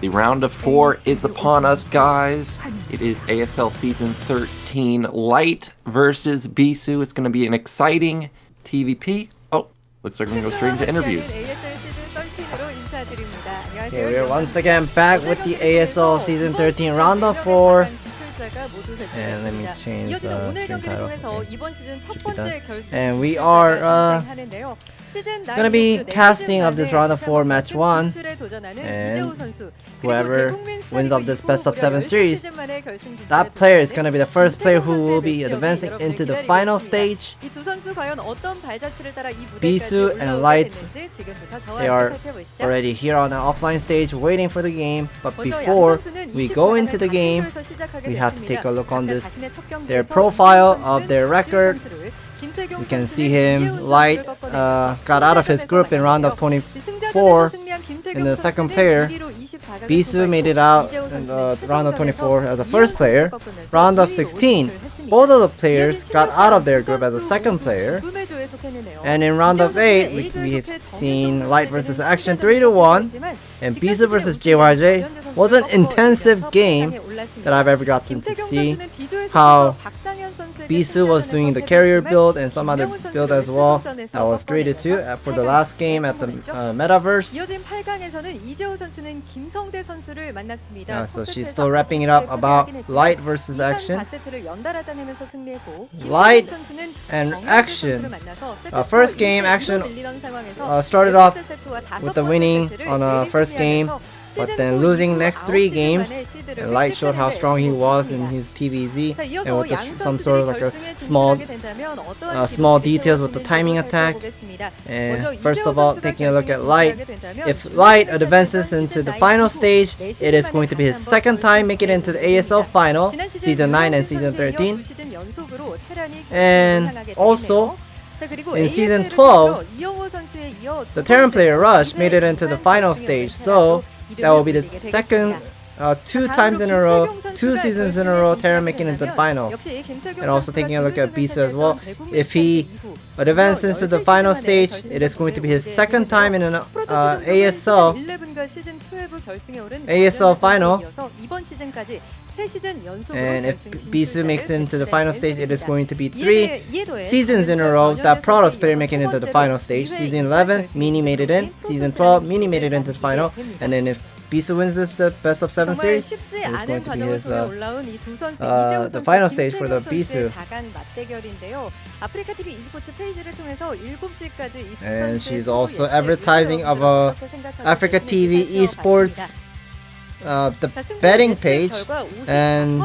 The round of 4 is upon us, guys. It is ASL Season 13 Light versus Bisu. It's going to be an exciting TVP. Oh, looks like we're going to go straight into interviews. Okay, we're once again back with the ASL Season 13 Round of 4. And let me change the stream title. Okay. And we are gonna be casting of this round of 4 match 1, and whoever wins of this best of 7 series, that player is gonna be the first player who will be advancing into the final stage. Bisu and Light, they are already here on the offline stage waiting for the game, but before we go into the game, we have to take a look on their profile of their record. You can see him, Light got out of his group in round of 24 in the second player. Bisu made it out in the round of 24 as the first player. Round of 16, both of the players got out of their group as a second player. And in round of 8, we have seen Light versus Action 3-1, and Bisu versus JYJ was an intensive game that I've ever gotten to see. How Bisu was doing the carrier build and some other build as well. That was 3-2 for the last game at the Metaverse. Yeah, so she's still wrapping it up about Light versus Action. Light and Action. First game, Action started off with the winning on the first game, but then losing next 3 games, and Light showed how strong he was in his TVZ, and with some sort of like a small details with the timing attack. And first of all, taking a look at Light, if Light advances into the final stage, it is going to be his second time making it into the ASL final, Season 9 and Season 13. And also, in Season 12, the Terran player Rush made it into the final stage, so that will be the second 2 times in a row, 2 seasons in a row, Terran making it into the final. And also taking a look at Bisu as well. If he advances to the final stage, it is going to be his second time in an ASL final. And if Bisu makes it into the final stage, it is going to be 3 seasons in a row that Protoss player making it into the final stage. Season 11, Mini made it in. Season 12, Mini made it into the final. And then if Bisu wins this best of 7 series, it is going to be his the final stage for the Bisu. And she's also advertising of Africa TV Esports the betting page, and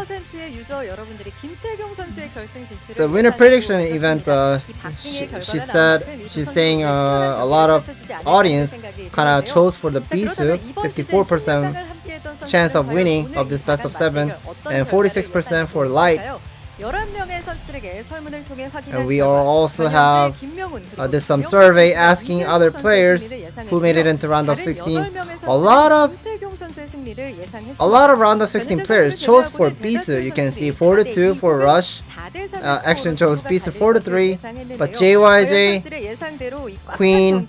the winner prediction event, she's saying a lot of audience kind of chose for the Bisu, 54% chance of winning of this best of 7, and 46% for Light. And we also have there's some survey asking other players who made it into round of 16. A lot of round of 16 players chose for Bisu. You can see 4-2 for Rush. Action chose Bisu 4-3, but JYJ, Queen,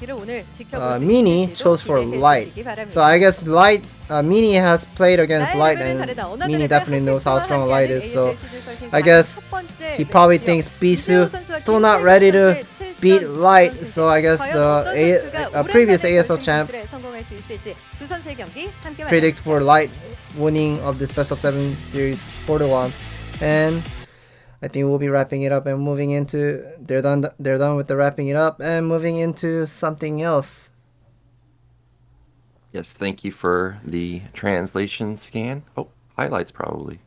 Mini chose for Light. So I guess Light, Mini has played against Light, and Mini definitely knows how strong Light is. So I guess he probably thinks Bisu still not ready to beat Light. So I guess the previous ASL champ predicts for Light winning of this best of 7 series 4-1, and I think we'll be wrapping it up and moving into they're done with the wrapping it up and moving into something else. Yes, thank you for the translation scan. Oh, highlights probably.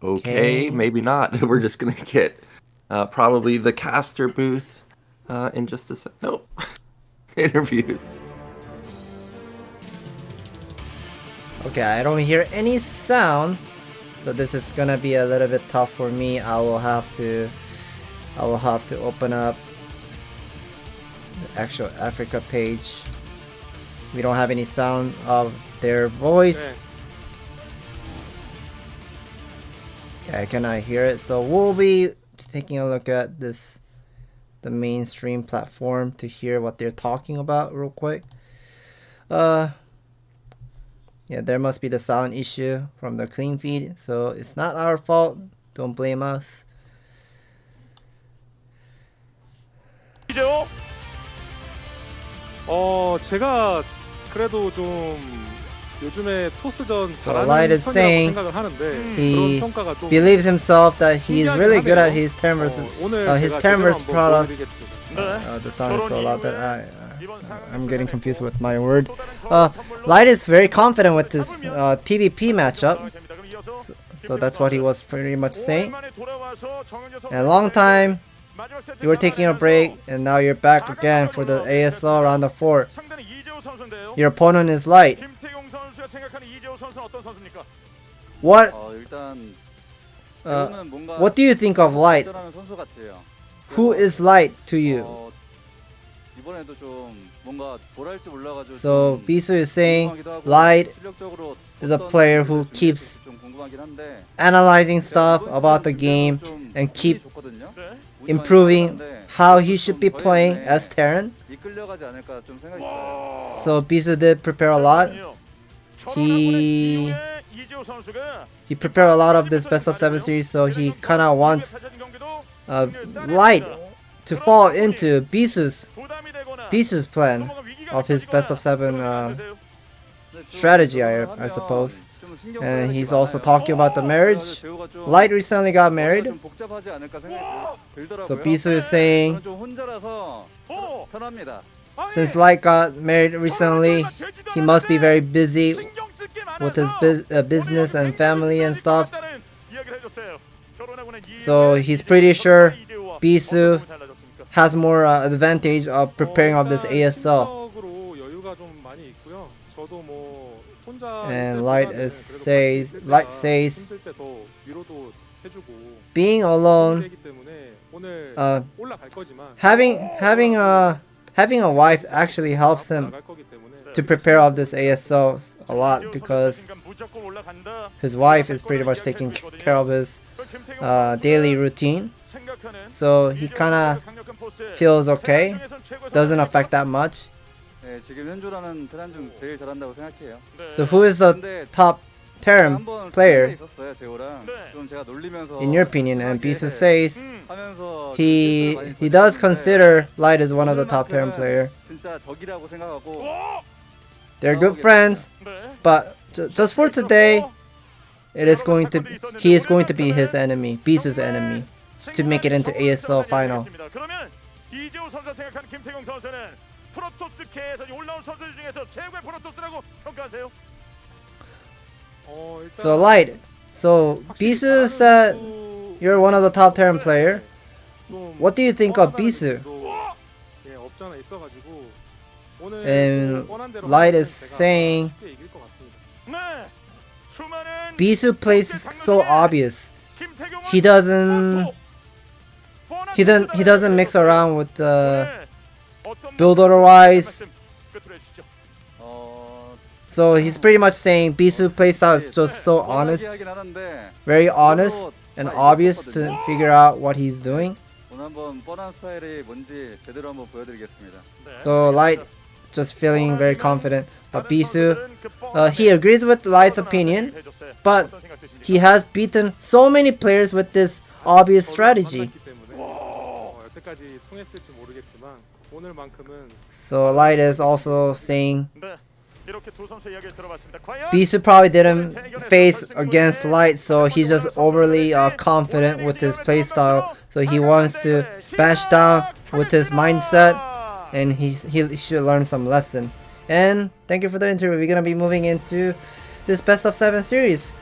Okay, maybe not. We're just gonna get probably the caster booth in just a sec. Nope. Interviews. Okay, I don't hear any sound, so this is gonna be a little bit tough for me. I will have to open up the actual Africa page. We don't have any sound of their voice. Yeah, I cannot hear it, so we'll be taking a look at this, the mainstream platform, to hear what they're talking about real quick. Yeah, there must be the sound issue from the clean feed, so it's not our fault. Don't blame us. 제가 그래도 좀 요즘에 토스전 So 잘하는 Light is 편이라고 saying 생각을 하는데 he 그런 평가가 좀 believes himself that he's really good at his term versus 오늘 his 제가 term 제대로 versus 한번 Preuss. 보여드리겠습니다. The sound is so loud that I'm getting confused with my word. Light is very confident with this TVP matchup. So that's what he was pretty much saying. And a long time you were taking a break, and now you're back again for the ASL round of 4. Your opponent is Light. What what do you think of Light? Who is Light to you? So Bisu is saying Light is a player who keeps analyzing stuff about the game and keep improving how he should be playing as Terran. So Bisu did prepare a lot. He prepared a lot of this best of 7 series, so he kinda wants Light to fall into Bisu's plan of his best of 7 strategy, I suppose. And he's also talking about the marriage. Light recently got married, so Bisu is saying since Light got married recently, he must be very busy with his business and family and stuff. So he's pretty sure Bisu has more advantage of preparing of this ASL. And Light says being alone, having a wife actually helps him to prepare of this ASL a lot, because his wife is pretty much taking care of his daily routine. So he kinda feels okay, doesn't affect that much. So who is the top Terran player in your opinion? And Bisu says he does consider Light as one of the top Terran player. They're good friends, but just for today, he is going to be his enemy, Bisu's enemy, to make it into ASL final. So Light, so Bisu said you're one of the top Terran player. What do you think of Bisu? And Light is saying Bisu plays so obvious. He doesn't mix around with build order wise. So he's pretty much saying Bisu playstyle is just so honest, very honest and obvious to figure out what he's doing. So Light is just feeling very confident, but Bisu, he agrees with Light's opinion, but he has beaten so many players with this obvious strategy. So Light is also saying Bisu probably didn't face against Light, so he's just overly confident with his playstyle. So he wants to bash down with his mindset, and he should learn some lesson. And thank you for the interview. We're gonna be moving into this best of 7 series.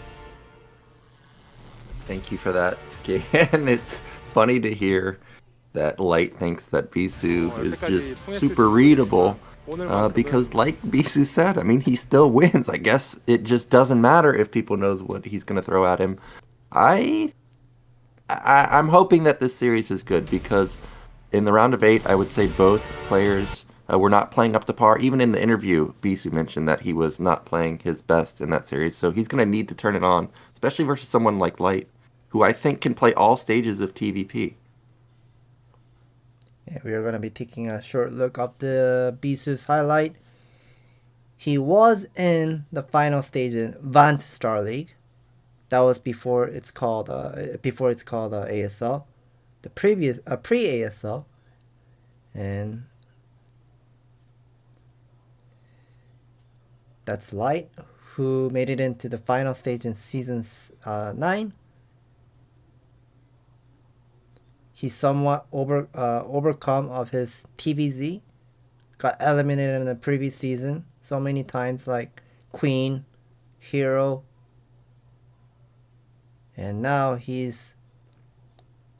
Thank you for that, Scan. It's funny to hear that Light thinks that Bisu is just super readable. Because like Bisu said, I mean, he still wins. I guess it just doesn't matter if people knows what he's going to throw at him. I'm hoping that this series is good because in the round of 8, I would say both players were not playing up to par. Even in the interview, Bisu mentioned that he was not playing his best in that series. So he's going to need to turn it on, especially versus someone like Light, who I think can play all stages of TVP. Yeah, we are going to be taking a short look of the Bisu's highlight. He was in the final stage in Vant Star League. That was before it's called ASL, the previous pre-ASL, and that's Light, who made it into the final stage in season 9. He's somewhat overcome of his TVZ, got eliminated in the previous season so many times, like Queen, Hero. And now he's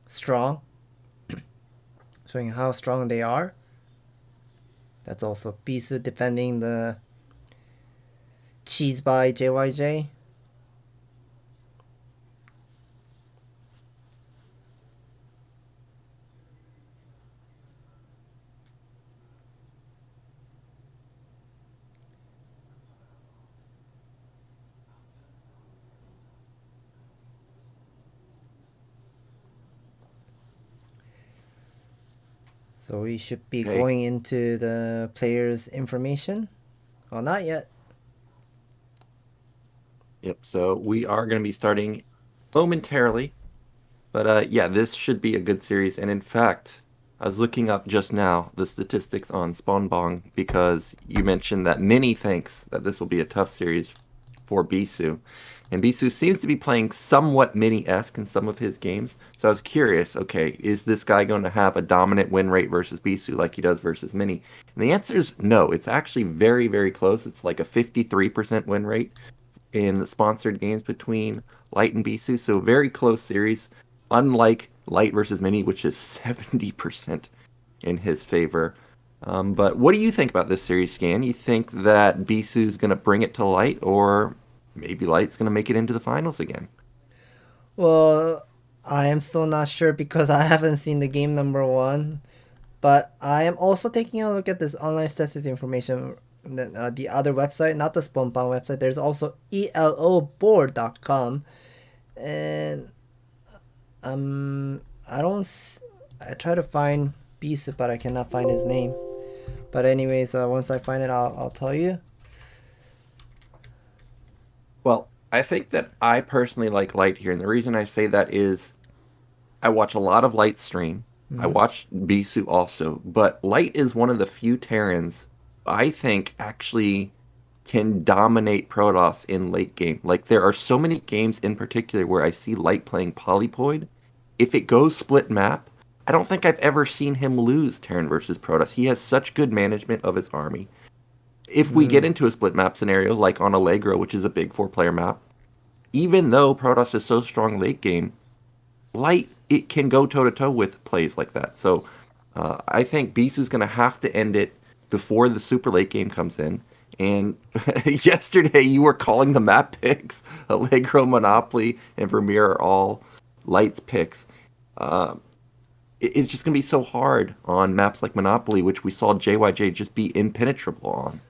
strong, showing how strong they are. That's also Bisu defending the Cheese by JYJ. So we should be going into the players' information. Well, not yet. Yep, so we are going to be starting momentarily. But yeah, this should be a good series. And in fact, I was looking up just now the statistics on Spawnbong because you mentioned that Mini thinks that this will be a tough series for Bisu. And Bisu seems to be playing somewhat Mini-esque in some of his games. So I was curious, okay, is this guy going to have a dominant win rate versus Bisu like he does versus Mini? And the answer is no. It's actually very, very close. It's like a 53% win rate in the sponsored games between Light and Bisu. So very close series, unlike Light versus Mini, which is 70% in his favor. But what do you think about this series, Scan? You think that Bisu's going to bring it to Light, or maybe Light's going to make it into the finals again? Well, I am still not sure because I haven't seen the game number 1. But I am also taking a look at this online statistics information. The other website, not the Spawnbong website. There's also eloboard.com. And I try to find Bisu, but I cannot find his name. But anyways, once I find it, I'll tell you. Well, I think that I personally like Light here, and the reason I say that is I watch a lot of Light stream. I watch Bisu also, but Light is one of the few Terrans I think actually can dominate Protoss in late game. Like, there are so many games in particular where I see Light playing Polypoid. If it goes split map, I don't think I've ever seen him lose Terran versus Protoss. He has such good management of his army. If we get into a split map scenario, like on Allegro, which is a big 4-player map, even though Protoss is so strong late game, Light, it can go toe-to-toe with plays like that. So I think Bisu's going to have to end it before the super late game comes in. And yesterday you were calling the map picks. Allegro, Monopoly, and Vermeer are all Light's picks. It's just going to be so hard on maps like Monopoly, which we saw JYJ just be impenetrable on.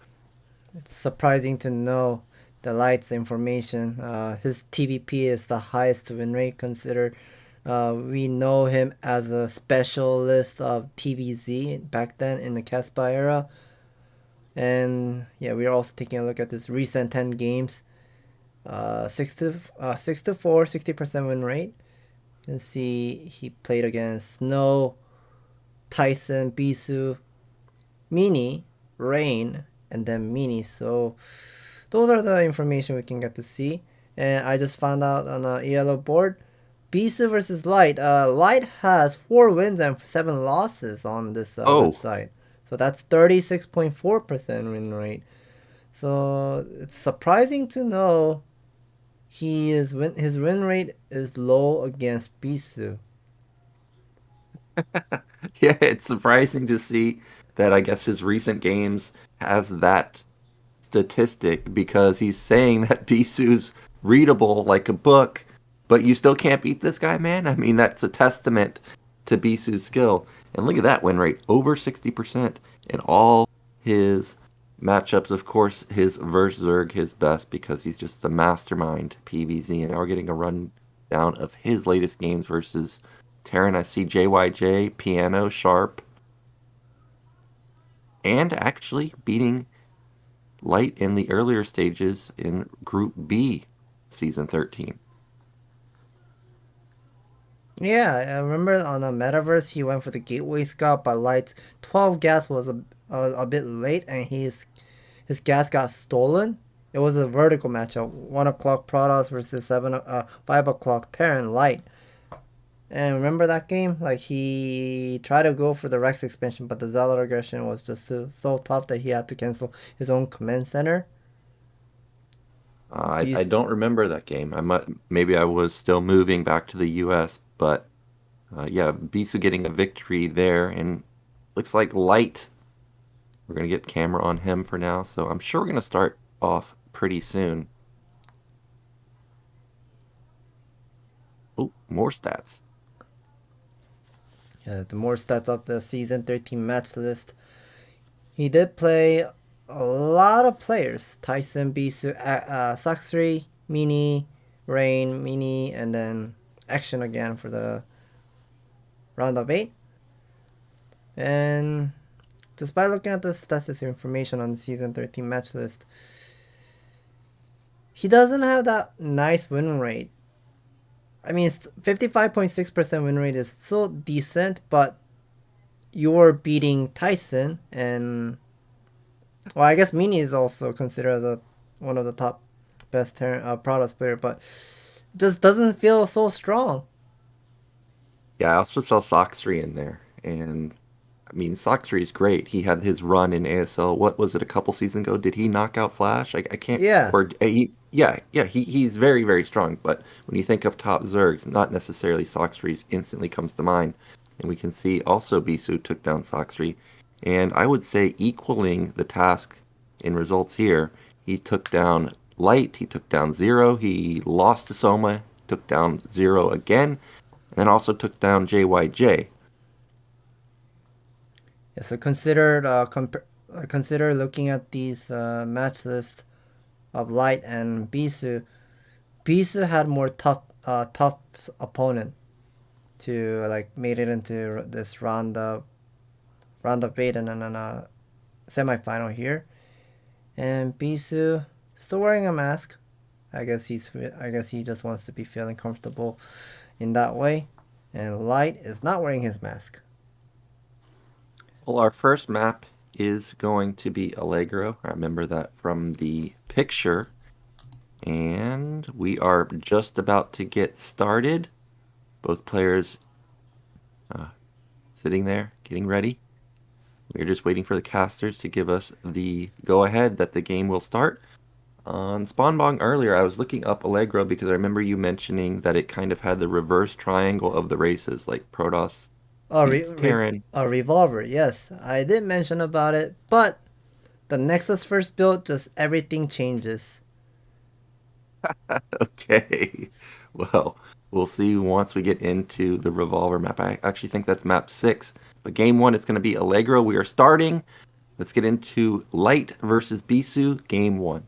It's surprising to know the Light's information. His TVP is the highest win rate considered. We know him as a specialist of TVZ back then in the Caspa era. And yeah, we're also taking a look at this recent 10 games. 6 to 4, 60% win rate. You can see he played against Snow, Tyson, Bisu, Mini, Rain, and then Mini. So those are the information we can get to see. And I just found out on a ELO board, Bisu versus Light. Light has 4 wins and 7 losses on this website. So that's 36.4% win rate. So it's surprising to know his win rate is low against Bisu. Yeah, it's surprising to see. that I guess his recent games has that statistic because he's saying that Bisu's readable like a book, but you still can't beat this guy, man. I mean, that's a testament to Bisu's skill. And look at that win rate, over 60% in all his matchups. Of course, his versus Zerg, his best, because he's just the mastermind PVZ. And now we're getting a rundown of his latest games versus Terran. I see JYJ, Piano, Sharp, and actually beating Light in the earlier stages in Group B, Season 13. Yeah, I remember on the Metaverse he went for the Gateway Scout, but Light's 12 gas was a bit late, and his gas got stolen. It was a vertical matchup, 1 o'clock Protoss versus 5 o'clock Terran Light. And remember that game? Like, he tried to go for the Rex expansion, but the Zealot aggression was just so tough that he had to cancel his own command center. I don't remember that game. Maybe I was still moving back to the U.S., but yeah, Bisu getting a victory there, and looks like Light. We're gonna get camera on him for now, so I'm sure we're gonna start off pretty soon. Oh, more stats. Yeah, the more stats up the Season 13 match list. He did play a lot of players. Tyson, Bisu, Saxri, Mini, Rain, Mini, and then Action again for the round of 8. And just by looking at the status information on the Season 13 match list, he doesn't have that nice win rate. I mean, 55.6% win rate is still decent, but you're beating Tyson, and well, I guess Mini is also considered as one of the top best Protoss player, but it just doesn't feel so strong. Yeah, I also saw Soxry in there, and I mean, Soxry is great. He had his run in ASL. What was it, a couple seasons ago? Did he knock out Flash? I can't. Yeah. Or he's very, very strong. But when you think of top Zergs, not necessarily Soxry's instantly comes to mind. And we can see also Bisu took down Soxry, and I would say equaling the task in results here. He took down Light. He took down Zero. He lost to Soma. Took down Zero again, and then also took down JYJ. Yeah, so consider looking at these match list of Light and Bisu. Bisu had more tough opponent to like made it into this round of 8 and then a semi-final here. And Bisu still wearing a mask. I guess he just wants to be feeling comfortable in that way. And Light is not wearing his mask. Well, our first map is going to be Allegro. I remember that from the picture. And we are just about to get started. Both players sitting there, getting ready. We're just waiting for the casters to give us the go-ahead that the game will start. On Spawnbong earlier, I was looking up Allegro because I remember you mentioning that it kind of had the reverse triangle of the races, like Protoss. Revolver, yes. I did mention about it, but the Nexus first build, just everything changes. Okay. Well, we'll see once we get into the Revolver map. I actually think that's map 6. But game 1 is going to be Allegro. We are starting. Let's get into Light versus Bisu, game 1.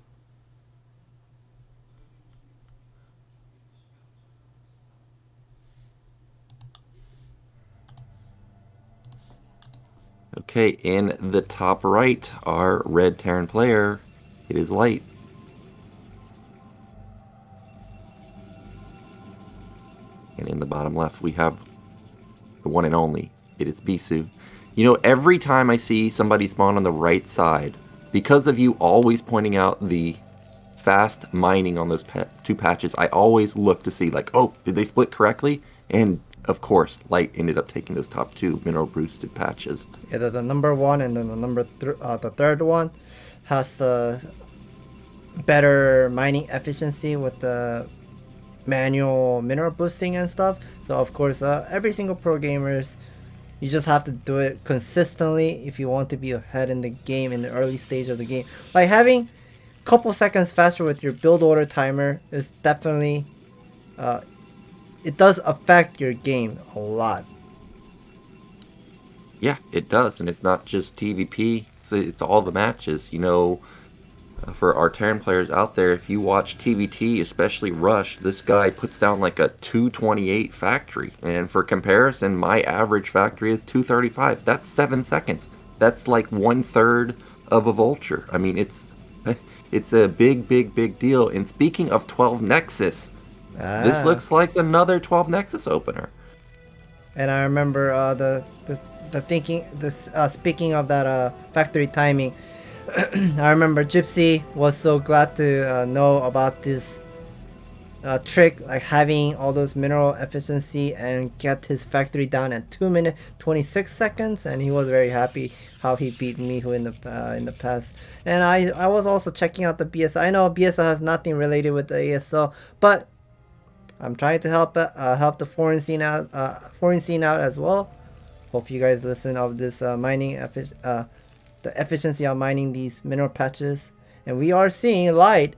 Okay, in the top right, our red Terran player, it is Light. And in the bottom left, we have the one and only, it is Bisu. You know, every time I see somebody spawn on the right side, because of you always pointing out the fast mining on those two patches, I always look to see, like, oh, did they split correctly? And of course, Light ended up taking those top 2 mineral boosted patches. Yeah, the number 1 and then the third one has the better mining efficiency with the manual mineral boosting and stuff. So of course, every single pro gamers You just have to do it consistently if you want to be ahead in the game in the early stage of the game. Like having a couple seconds faster with your build order timer is definitely it does affect your game a lot. Yeah, it does, and it's not just TVP. It's all the matches. You know, for our Terran players out there, if you watch TVT, especially Rush, this guy puts down like a 228 factory. And for comparison, my average factory is 235. That's 7 seconds. That's like 1/3 of a vulture. I mean, it's a big deal. And speaking of 12 Nexus, this looks like another 12 Nexus opener. And I remember speaking of that factory timing, I remember Gypsy was so glad to know about this trick, like having all those mineral efficiency and get his factory down at 2 minutes 26 seconds, and he was very happy how he beat Mihu in the past. And I was also checking out the BSL. I know BSL has nothing related with the ASL, but I'm trying to help the foreign scene out as well. Hope you guys listen of this mining the efficiency of mining these mineral patches. And we are seeing Light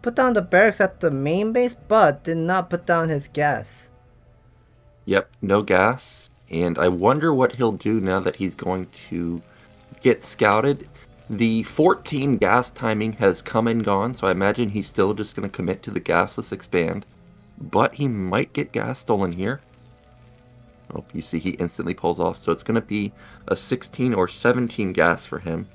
put down the barracks at the main base, but did not put down his gas. Yep, no gas. And I wonder what he'll do now that he's going to get scouted. The 14 gas timing has come and gone, so I imagine he's still just going to commit to the gasless expand. But he might get gas stolen here. Oh, you see he instantly pulls off, so it's going to be a 16 or 17 gas for him.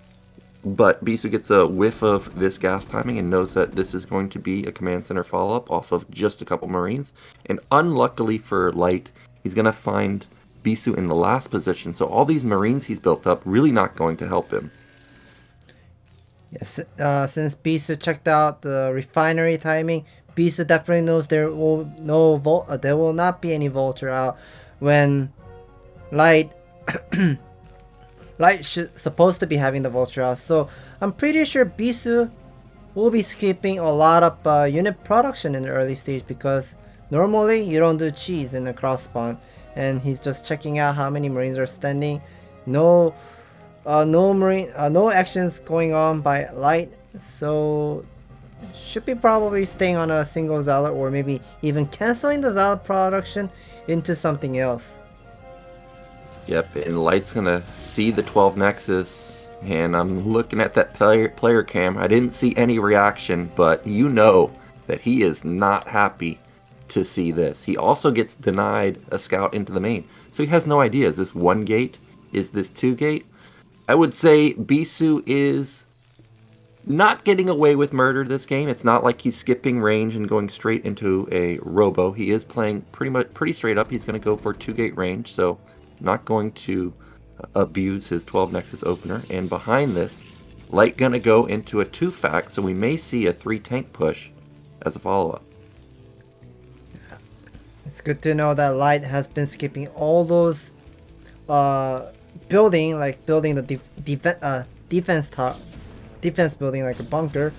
But Bisu gets a whiff of this gas timing and knows that this is going to be a command center follow-up off of just a couple Marines. And unluckily for Light, he's going to find Bisu in the last position, so all these Marines he's built up really not going to help him. Yes, since Bisu checked out the refinery timing, Bisu definitely knows there will not be any vulture out when Light supposed to be having the vulture out. So I'm pretty sure Bisu will be skipping a lot of unit production in the early stage, because normally you don't do cheese in the cross spawn, and he's just checking out how many Marines are standing. No actions going on by Light, so should be probably staying on a single Zealot, or maybe even canceling the Zealot production into something else. Yep, and Light's gonna see the 12 Nexus, and I'm looking at that player cam. I didn't see any reaction, but you know that he is not happy to see this. He also gets denied a scout into the main, so he has no idea. Is this 1 gate? Is this 2 gate? I would say Bisu is not getting away with murder this game. It's not like he's skipping range and going straight into a robo. He is playing pretty straight up. He's going to go for 2 gate range, so not going to abuse his 12 Nexus opener. And behind this, Light going to go into a 2 fact, so we may see a 3 tank push as a follow-up. It's good to know that Light has been skipping all those building the defense building like a bunker.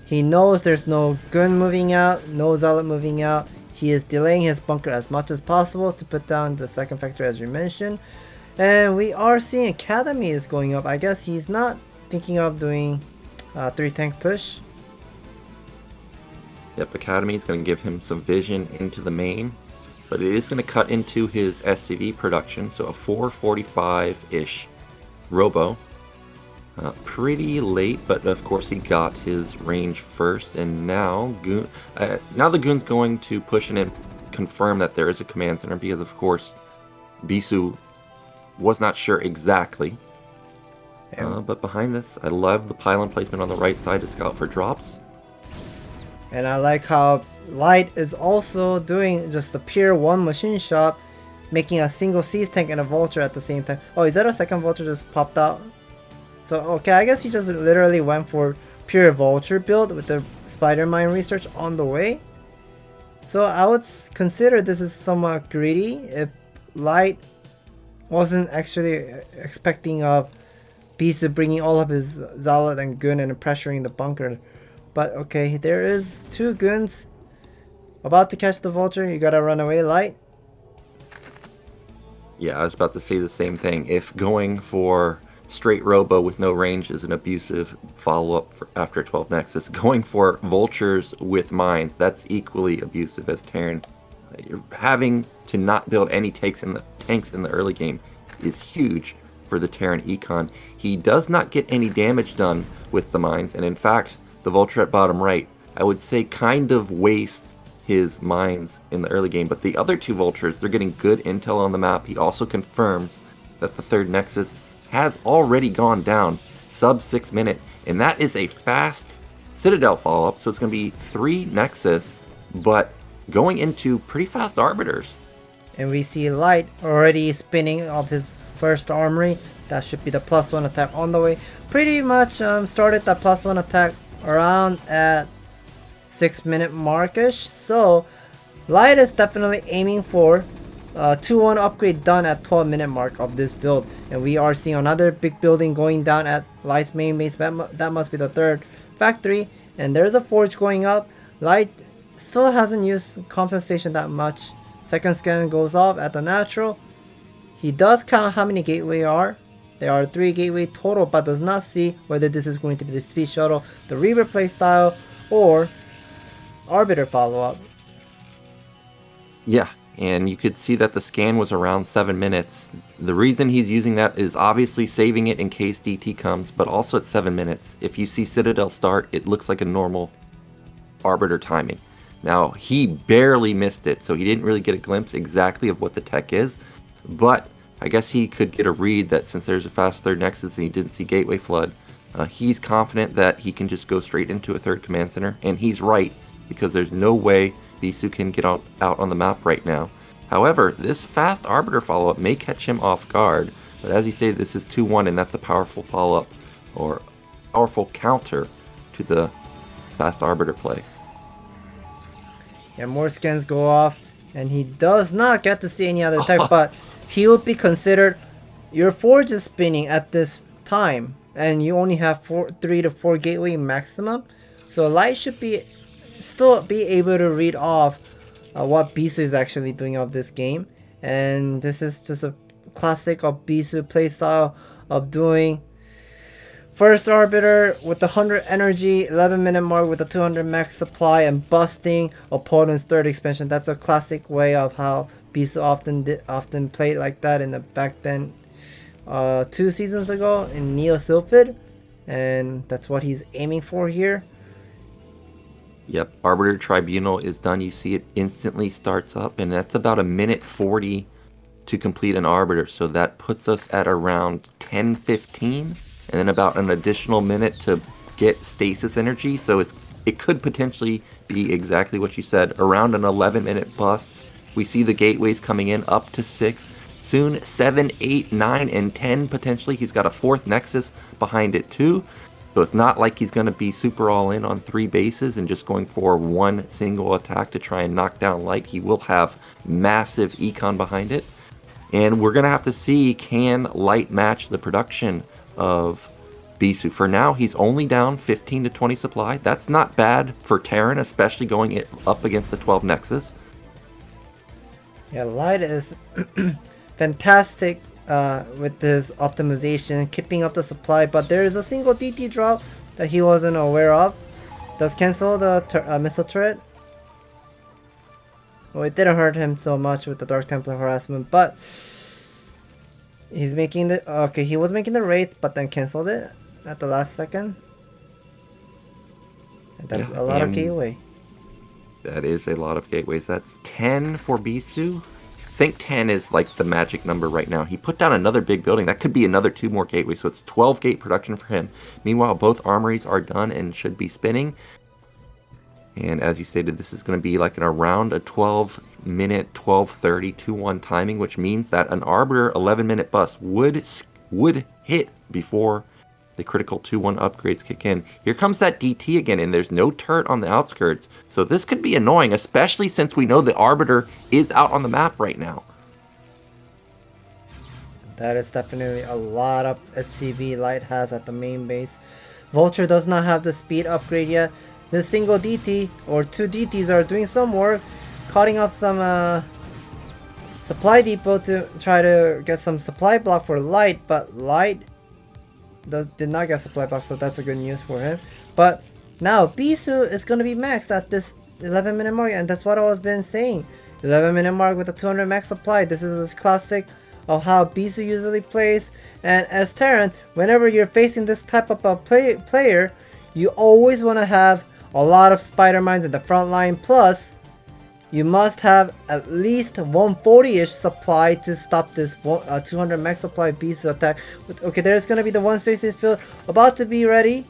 He knows there's no gun moving out, no Zealot moving out. He is delaying his bunker as much as possible to put down the second factory, as you mentioned. And we are seeing Academy is going up. I guess he's not thinking of doing 3 tank push. Yep, Academy is going to give him some vision into the main, but it is going to cut into his SCV production, so a 445-ish robo. Pretty late, but of course he got his range first, and now the Goon's going to push in and confirm that there is a command center, because of course Bisu was not sure exactly. But behind this, I love the pylon placement on the right side to scout for drops. And I like how Light is also doing just the pure 1 machine shop, making a single siege tank and a vulture at the same time. Oh, is that a second vulture just popped out? So, okay, I guess he just literally went for pure vulture build with the spider mine research on the way. So I would consider this is somewhat greedy if Light wasn't actually expecting of Bisu bringing all of his Zealot and Gun and pressuring the bunker. But okay, there is 2 Guns about to catch the vulture. You gotta run away, Light. Yeah, I was about to say the same thing. If going for straight robo with no range is an abusive follow-up after 12 Nexus, going for vultures with mines, that's equally abusive as Terran. You're having to not build any tanks in the early game is huge for the Terran econ. He does not get any damage done with the mines, and in fact, the vulture at bottom right, I would say kind of wastes his mines in the early game, but the other two vultures, they're getting good intel on the map. He also confirmed that the third Nexus has already gone down sub 6 minute, and that is a fast Citadel follow-up, so it's going to be 3 Nexus, but going into pretty fast Arbiters. And we see Light already spinning up his first armory. That should be the +1 attack on the way. Pretty much started that +1 attack around at 6 minute markish. So Light is definitely aiming for 2-1 upgrade done at 12 minute mark of this build. And we are seeing another big building going down at Light's main base. That must be the third factory. And there's a forge going up. Light still hasn't used compensation that much. Second scan goes off at the natural. He does count how many gateway are. There are 3 gateway total, but does not see whether this is going to be the speed shuttle, the Reaver playstyle, or Arbiter follow-up. Yeah, and you could see that the scan was around 7 minutes. The reason he's using that is obviously saving it in case DT comes, but also at 7 minutes. If you see Citadel start, it looks like a normal Arbiter timing. Now, he barely missed it, so he didn't really get a glimpse exactly of what the tech is, but I guess he could get a read that since there's a fast third Nexus and he didn't see Gateway Flood, he's confident that he can just go straight into a third command center, and he's right, because there's no way Bisu can get out on the map right now. However, this fast Arbiter follow-up may catch him off guard, but as you say, this is 2-1, and that's a powerful follow-up, or powerful counter to the fast Arbiter play. Yeah, more scans go off, and he does not get to see any other tech, but he would be considered, your forge is spinning at this time, and you only have 3 to 4 gateway maximum, so Light should still be able to read off what Bisu is actually doing of this game. And this is just a classic of Bisu playstyle of doing first Arbiter with the 100 energy, 11 minute mark with the 200 max supply, and busting opponent's third expansion. That's a classic way of how Bisu often played like that in the back then 2 seasons ago in Neo Sylphid, and that's what he's aiming for here. Yep, Arbiter Tribunal is done. You see it instantly starts up, and that's about 1:40 to complete an Arbiter, so that puts us at around 10:15, and then about an additional minute to get stasis energy, so it could potentially be exactly what you said, around an 11-minute bust. We see the gateways coming in up to 6, soon 7, 8, 9, and 10 potentially. He's got a 4th Nexus behind it too. So it's not like he's going to be super all in on 3 bases and just going for one single attack to try and knock down Light. He will have massive econ behind it. And we're going to have to see, can Light match the production of Bisu? For now, he's only down 15 to 20 supply. That's not bad for Terran, especially going up against the 12 Nexus. Yeah, Light is fantastic with his optimization, keeping up the supply, but there is a single DT drop that he wasn't aware of. Does cancel the missile turret. Well, it didn't hurt him so much with the Dark Templar harassment, but he's making the he was making the Wraith, but then canceled it at the last second. And that's a lot of gateway. That is a lot of gateways. That's 10 for Bisu. I think 10 is like the magic number right now. He put down another big building. That could be another 2 more gateways, so it's 12 gate production for him. Meanwhile, both armories are done and should be spinning. And as you stated, this is going to be like an around a 12-minute, 12:30, 2-1 timing, which means that an Arbiter 11-minute bust would hit before the critical 2-1 upgrades kick in. Here comes that DT again, and there's no turret on the outskirts. So this could be annoying, especially since we know the Arbiter is out on the map right now. That is definitely a lot of SCV Light has at the main base. Vulture does not have the speed upgrade yet. This single DT or 2 DTs are doing some work, cutting up some supply depot to try to get some supply block for Light, but Light did not get supply block, so that's a good news for him. But now Bisu is gonna be maxed at this 11-minute mark, and that's what I was been saying. 11-minute mark with a 200 max supply. This is a classic of how Bisu usually plays. And as Terran, whenever you're facing this type of a player, you always want to have a lot of spider mines in the front line. Plus, you must have at least 140-ish supply to stop this 200 max supply Bisu attack. Okay, there's gonna be the one stasis field about to be ready.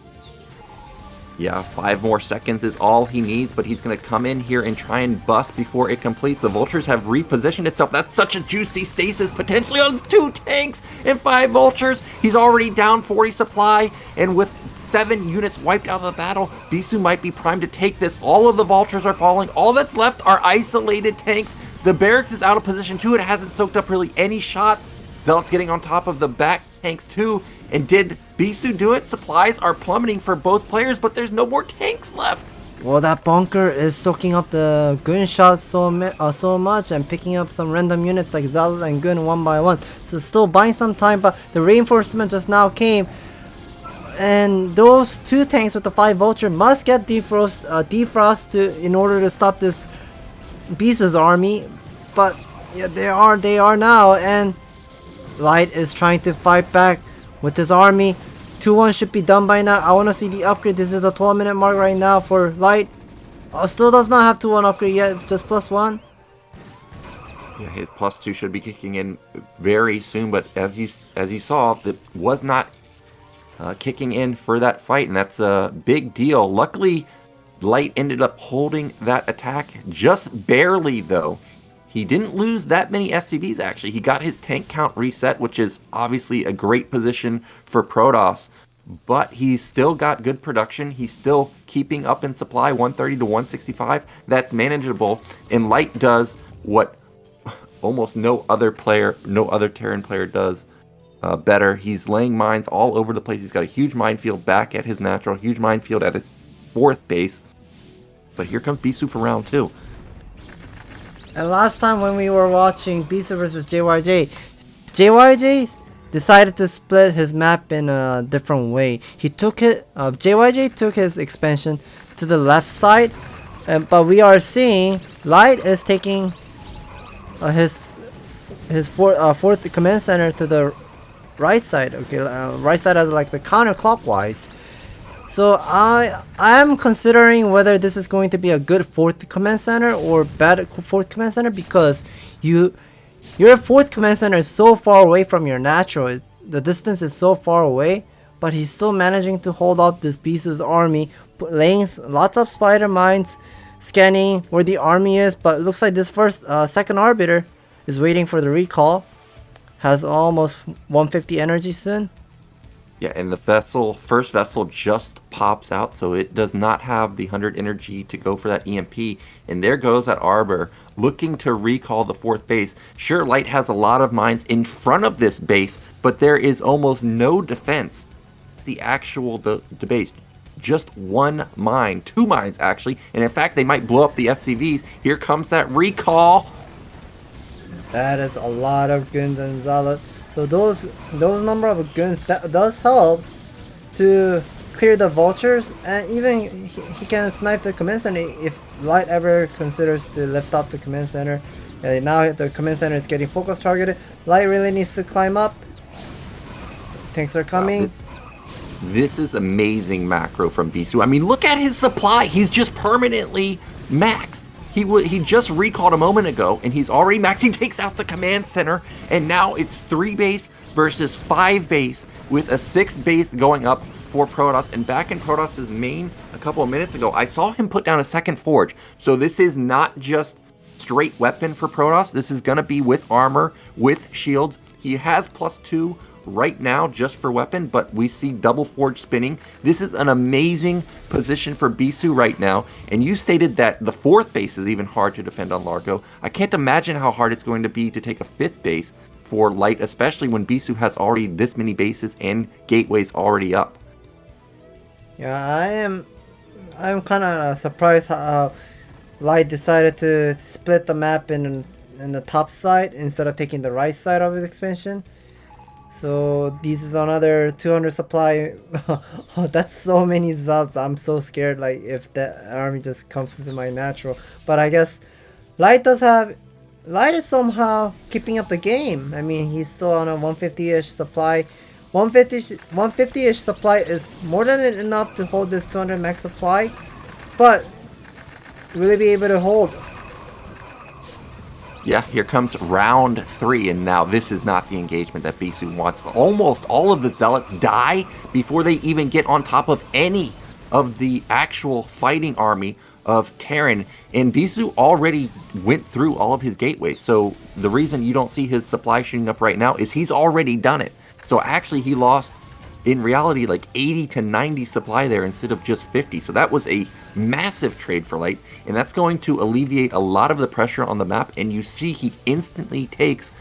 Yeah, 5 more seconds is all he needs, but he's going to come in here and try and bust before it completes. The Vultures have repositioned itself. That's such a juicy stasis, potentially on 2 tanks and 5 Vultures. He's already down 40 supply, and with 7 units wiped out of the battle, Bisu might be primed to take this. All of the Vultures are falling. All that's left are isolated tanks. The Barracks is out of position too. It hasn't soaked up really any shots. Zealot's getting on top of the back tanks too. And did Bisu do it? Supplies are plummeting for both players, but there's no more tanks left. Well, that bunker is soaking up the Gun shots so much and picking up some random units like Zealot and Gun one by one. So still buying some time, but the reinforcement just now came. And those 2 tanks with the 5 Vulture must get defrost in order to stop this Bisu's army. But yeah, they are now, and Light is trying to fight back with his army. 2-1 should be done by now. I want to see the upgrade. This is a 12-minute mark right now for Light. Still does not have 2-1 upgrade yet, just +1. Yeah, his +2 should be kicking in very soon, but as you saw, it was not kicking in for that fight, and that's a big deal. Luckily, Light ended up holding that attack just barely, though. He didn't lose that many SCVs, actually. He got his tank count reset, which is obviously a great position for Protoss. But he's still got good production. He's still keeping up in supply, 130 to 165. That's manageable. And Light does what almost no other Terran player does better. He's laying mines all over the place. He's got a huge minefield back at his natural, huge minefield at his 4th base. But here comes Bisu for round 2. And last time when we were watching Bisu versus JYJ decided to split his map in a different way. JYJ took his expansion to the left side, but we are seeing Light is taking his 4th command center to the right side. Okay, right side as like the counterclockwise. So I am considering whether this is going to be a good 4th command center or bad 4th command center, because your 4th command center is so far away from your natural. The distance is so far away, but he's still managing to hold up this Bisu's army, laying lots of spider mines, scanning where the army is. But it looks like this second arbiter is waiting for the recall. Has almost 150 energy soon. Yeah, and the first vessel just pops out, so it does not have the 100 energy to go for that EMP. And there goes that Arbor, looking to recall the 4th base. Sure, Light has a lot of mines in front of this base, but there is almost no defense. The actual base, just 1 mine, 2 mines actually, and in fact they might blow up the SCVs. Here comes that recall. That is a lot of guns and Zealot. So those number of guns, that does help to clear the Vultures, and even he can snipe the command center if Light ever considers to lift up the command center. Now the command center is getting focus targeted. Light really needs to climb up. Tanks are coming. Wow, this is amazing macro from Bisu. I mean, look at his supply. He's just permanently maxed. He just recalled a moment ago, and he's already maxed. He takes out the command center, and now it's 3 base versus 5 base, with a 6 base going up for Protoss. And back in Protoss's main a couple of minutes ago, I saw him put down a 2nd forge. So this is not just straight weapon for Protoss. This is going to be with armor, with shields. He has +2 right now just for weapon, but we see double forge spinning. This is an amazing position for Bisu right now, and you stated that the 4th base is even hard to defend on Largo. I can't imagine how hard it's going to be to take a 5th base for Light, especially when Bisu has already this many bases and gateways already up. Yeah, I'm kind of surprised how Light decided to split the map in in the top side instead of taking the right side of his expansion. So this is another 200 supply. Oh, that's so many Zealots. I'm so scared like if the army just comes into my natural. But I guess Light is somehow keeping up the game. I mean, he's still on a 150-ish supply. 150-ish supply is more than enough to hold this 200 max supply. But will he be able to hold? Yeah, here comes round 3, and now this is not the engagement that Bisu wants. Almost all of the Zealots die before they even get on top of any of the actual fighting army of Terran, and Bisu already went through all of his gateways, so the reason you don't see his supply shooting up right now is he's already done it. So actually he lost, in reality, like 80 to 90 supply there instead of just 50, so that was a massive trade for Light, and that's going to alleviate a lot of the pressure on the map, and you see he instantly takes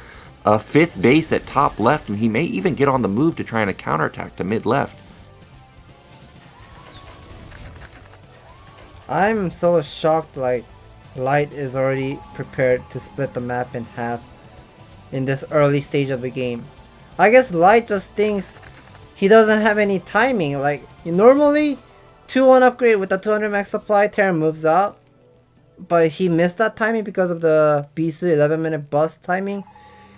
a 5th base at top left, and he may even get on the move to try and counterattack to mid left. I'm so shocked like Light is already prepared to split the map in half in this early stage of the game. I guess Light just thinks he doesn't have any timing. Like normally 2-1 upgrade with the 200 max supply, Terran moves out, but he missed that timing because of the Bisu 11-minute bust timing,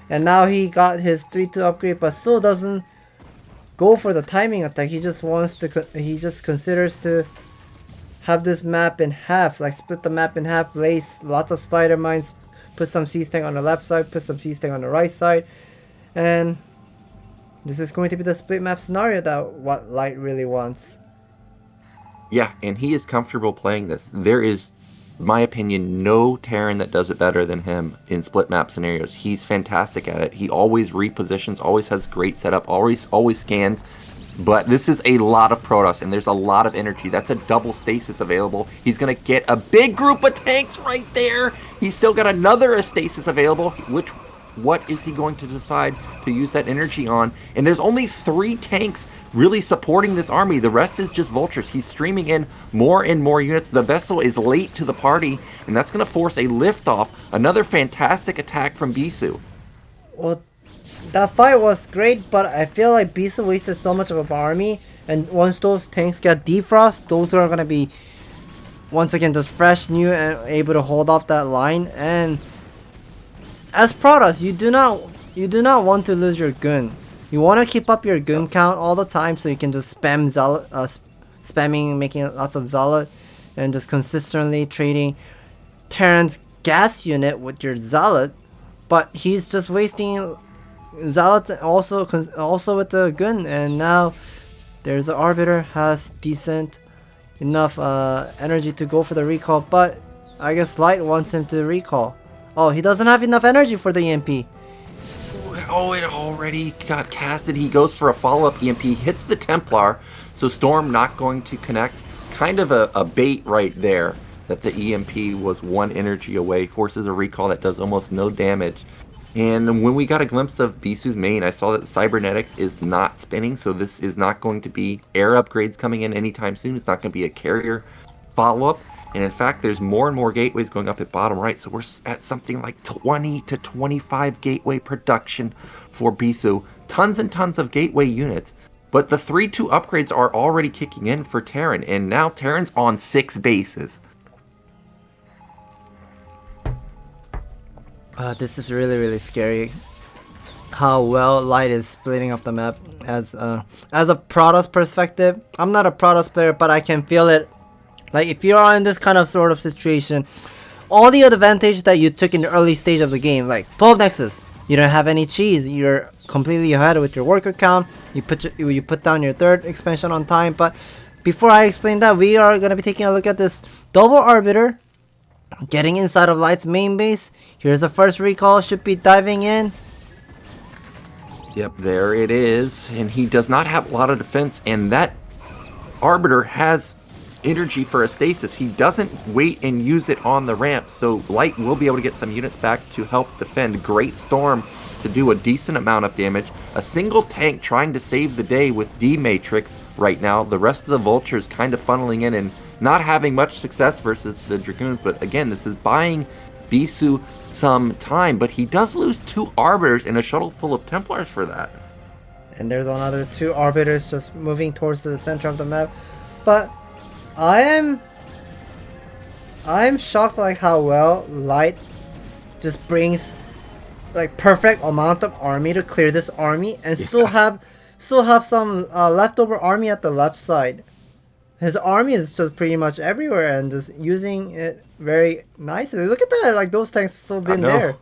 and now he got his 3-2 upgrade but still doesn't go for the timing attack. He just wants to he just considers to have this map in half, like split the map in half, place lots of spider mines, put some siege tank on the left side, put some siege tank on the right side, and this is going to be the split map scenario that what Light really wants. Yeah, and he is comfortable playing this. There is, in my opinion, no Terran that does it better than him in split map scenarios. He's fantastic at it. He always repositions, always has great setup, always scans. But this is a lot of Protoss, and there's a lot of energy. That's a double stasis available. He's going to get a big group of tanks right there. He's still got another stasis available. What is he going to decide to use that energy on? And there's only 3 tanks really supporting this army. The rest is just vultures. He's streaming in more and more units. The vessel is late to the party, and that's going to force a liftoff. Another fantastic attack from Bisu. Well, that fight was great, but I feel like Bisu wasted so much of an army, and once those tanks get defrost, those are gonna be once again just fresh, new, and able to hold off that line. And as Protoss, you do not want to lose your gun. You want to keep up your gun count all the time, so you can just spam zealot, spamming, making lots of zealot, and just consistently trading Terran's gas unit with your zealot. But he's just wasting Zealot also with the gun, and now there's the Arbiter has decent enough energy to go for the recall, but I guess Light wants him to recall. Oh, he doesn't have enough energy for the EMP. Oh, it already got casted. He goes for a follow-up EMP, hits the Templar, so Storm not going to connect. Kind of a bait right there that the EMP was 1 energy away, forces a recall that does almost no damage. And when we got a glimpse of Bisu's main, I saw that the Cybernetics is not spinning, so this is not going to be air upgrades coming in anytime soon. It's not going to be a carrier follow-up. And in fact, there's more and more gateways going up at bottom right, so we're at something like 20 to 25 gateway production for Bisu. Tons and tons of gateway units. But the 3-2 upgrades are already kicking in for Terran, and now Terran's on 6 bases. This is really scary. How well Light is splitting up the map. As a Protoss perspective, I'm not a Protoss player, but I can feel it. Like if you are in this kind of sort of situation, all the advantage that you took in the early stage of the game, like 12 Nexus, you don't have any cheese. You're completely ahead with your worker count. You put down your 3rd expansion on time. But before I explain that, we are gonna be taking a look at this double Arbiter. Getting inside of Light's main base. Here's the first recall. Should be diving in. Yep, there it is. And he does not have a lot of defense. And that Arbiter has energy for a stasis. He doesn't wait and use it on the ramp. So Light will be able to get some units back to help defend. Great Storm to do a decent amount of damage. A single tank trying to save the day with D-Matrix right now. The rest of the Vultures kind of funneling in and not having much success versus the Dragoons, but again, this is buying Bisu some time, but he does lose 2 Arbiters and a shuttle full of Templars for that. And there's another 2 Arbiters just moving towards the center of the map. But I'm shocked like how well Light just brings like perfect amount of army to clear this army and still have some leftover army at the left side. His army is just pretty much everywhere and just using it very nicely. Look at that, like those tanks still been there.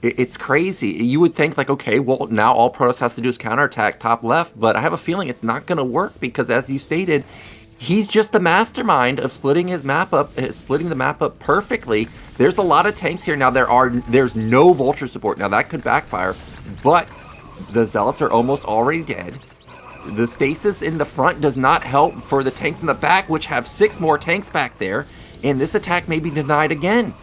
It's crazy. You would think like, okay, well now all Protoss has to do is counterattack top left, but I have a feeling it's not going to work because as you stated, he's just a mastermind of splitting the map up perfectly. There's a lot of tanks here now. There's no Vulture support. Now that could backfire, but the Zealots are almost already dead. The stasis in the front does not help for the tanks in the back, which have 6 more tanks back there, and this attack may be denied again.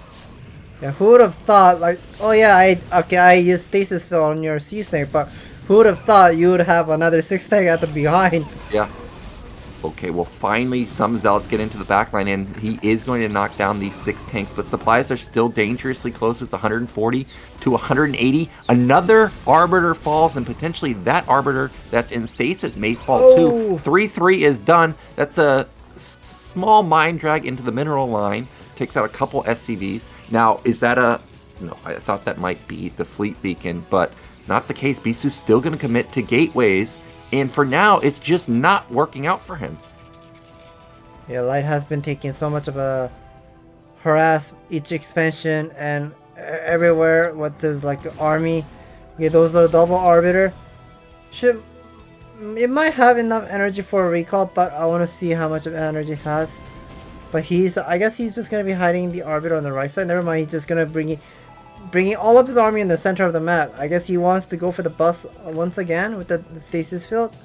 Yeah, who would have thought, like, oh yeah, I used stasis fill on your sea snake, but who would have thought you would have another 6 tank at the behind? Yeah. Okay, well finally some Zealots get into the backline and he is going to knock down these 6 tanks, but supplies are still dangerously close. It's 140 to 180. Another Arbiter falls and potentially that Arbiter that's in stasis may fall too. 3-3 is done. That's a small mine drag into the mineral line. Takes out a couple SCVs. Now, is that no, I thought that might be the fleet beacon, but not the case. Bisu's still going to commit to gateways. And for now, it's just not working out for him. Yeah, Light has been taking so much of a harass each expansion and everywhere with this like army. Yeah, those are double Arbiter. It might have enough energy for a recall, but I want to see how much of energy it has. But I guess he's just gonna be hiding the Arbiter on the right side. Never mind, he's just gonna bringing all of his army in the center of the map. I guess he wants to go for the bus once again with the stasis field.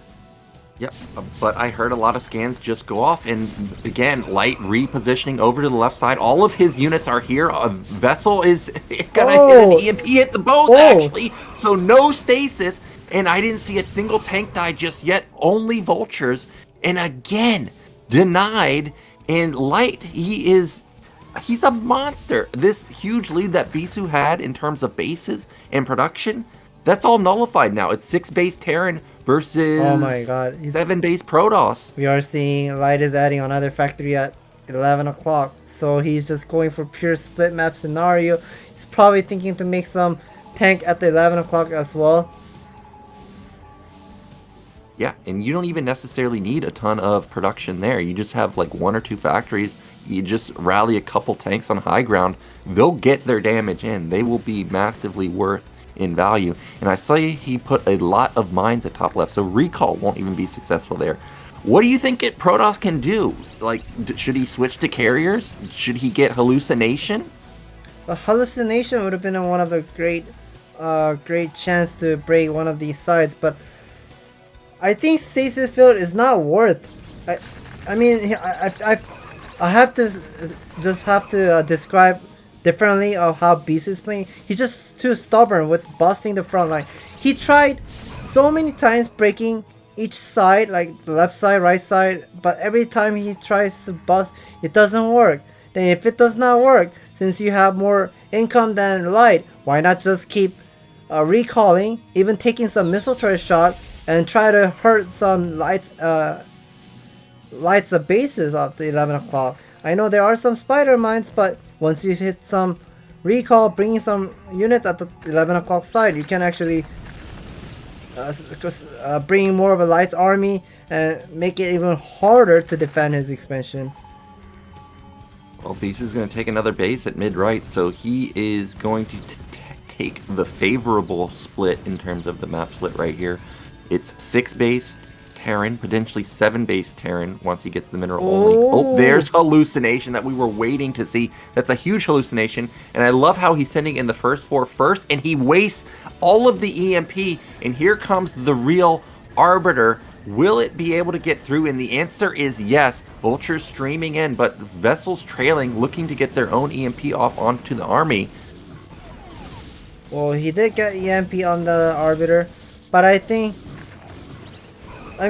Yep, but I heard a lot of scans just go off, and again, Light repositioning over to the left side. All of his units are here. A vessel is gonna hit an EMP, hits both actually, so no stasis, and I didn't see a single tank die just yet, only Vultures, and again, denied, and Light, he's a monster. This huge lead that Bisu had in terms of bases and production, that's all nullified now. It's 6 base Terran versus 7 base Protoss. We are seeing Light is adding another factory at 11 o'clock. So he's just going for pure split map scenario. He's probably thinking to make some tank at the 11 o'clock as well. Yeah, and you don't even necessarily need a ton of production there. You just have like 1 or 2 factories. You just rally a couple tanks on high ground. They'll get their damage in. They will be massively worth in value. And I saw he put a lot of mines at top left, so recall won't even be successful there. What do you think Protoss can do? Like, should he switch to carriers? Should he get hallucination? A hallucination would have been one of the great chance to break one of these sides, but I think stasis field is not worth. I mean, I have to describe differently of how Bisu is playing. He's just too stubborn with busting the front line. He tried so many times breaking each side, like the left side, right side, but every time he tries to bust, it doesn't work. Then if it does not work, since you have more income than Light, why not just keep recalling, even taking some missile turret shot and try to hurt some Light's bases of the 11 o'clock. I know there are some spider mines, but once you hit some recall, bringing some units at the 11 o'clock side, you can actually bring more of a Light's army and make it even harder to defend his expansion. Well, Bisu is going to take another base at mid-right, so he is going to take the favorable split in terms of the map split right here. It's 6 base Terran, potentially 7 base Terran once he gets the mineral only. Oh, there's hallucination that we were waiting to see. That's a huge hallucination, and I love how he's sending in the first 4 first, and he wastes all of the EMP, and here comes the real Arbiter. Will it be able to get through? And the answer is yes. Vultures streaming in, but vessels trailing, looking to get their own EMP off onto the army. Well, he did get EMP on the Arbiter, but I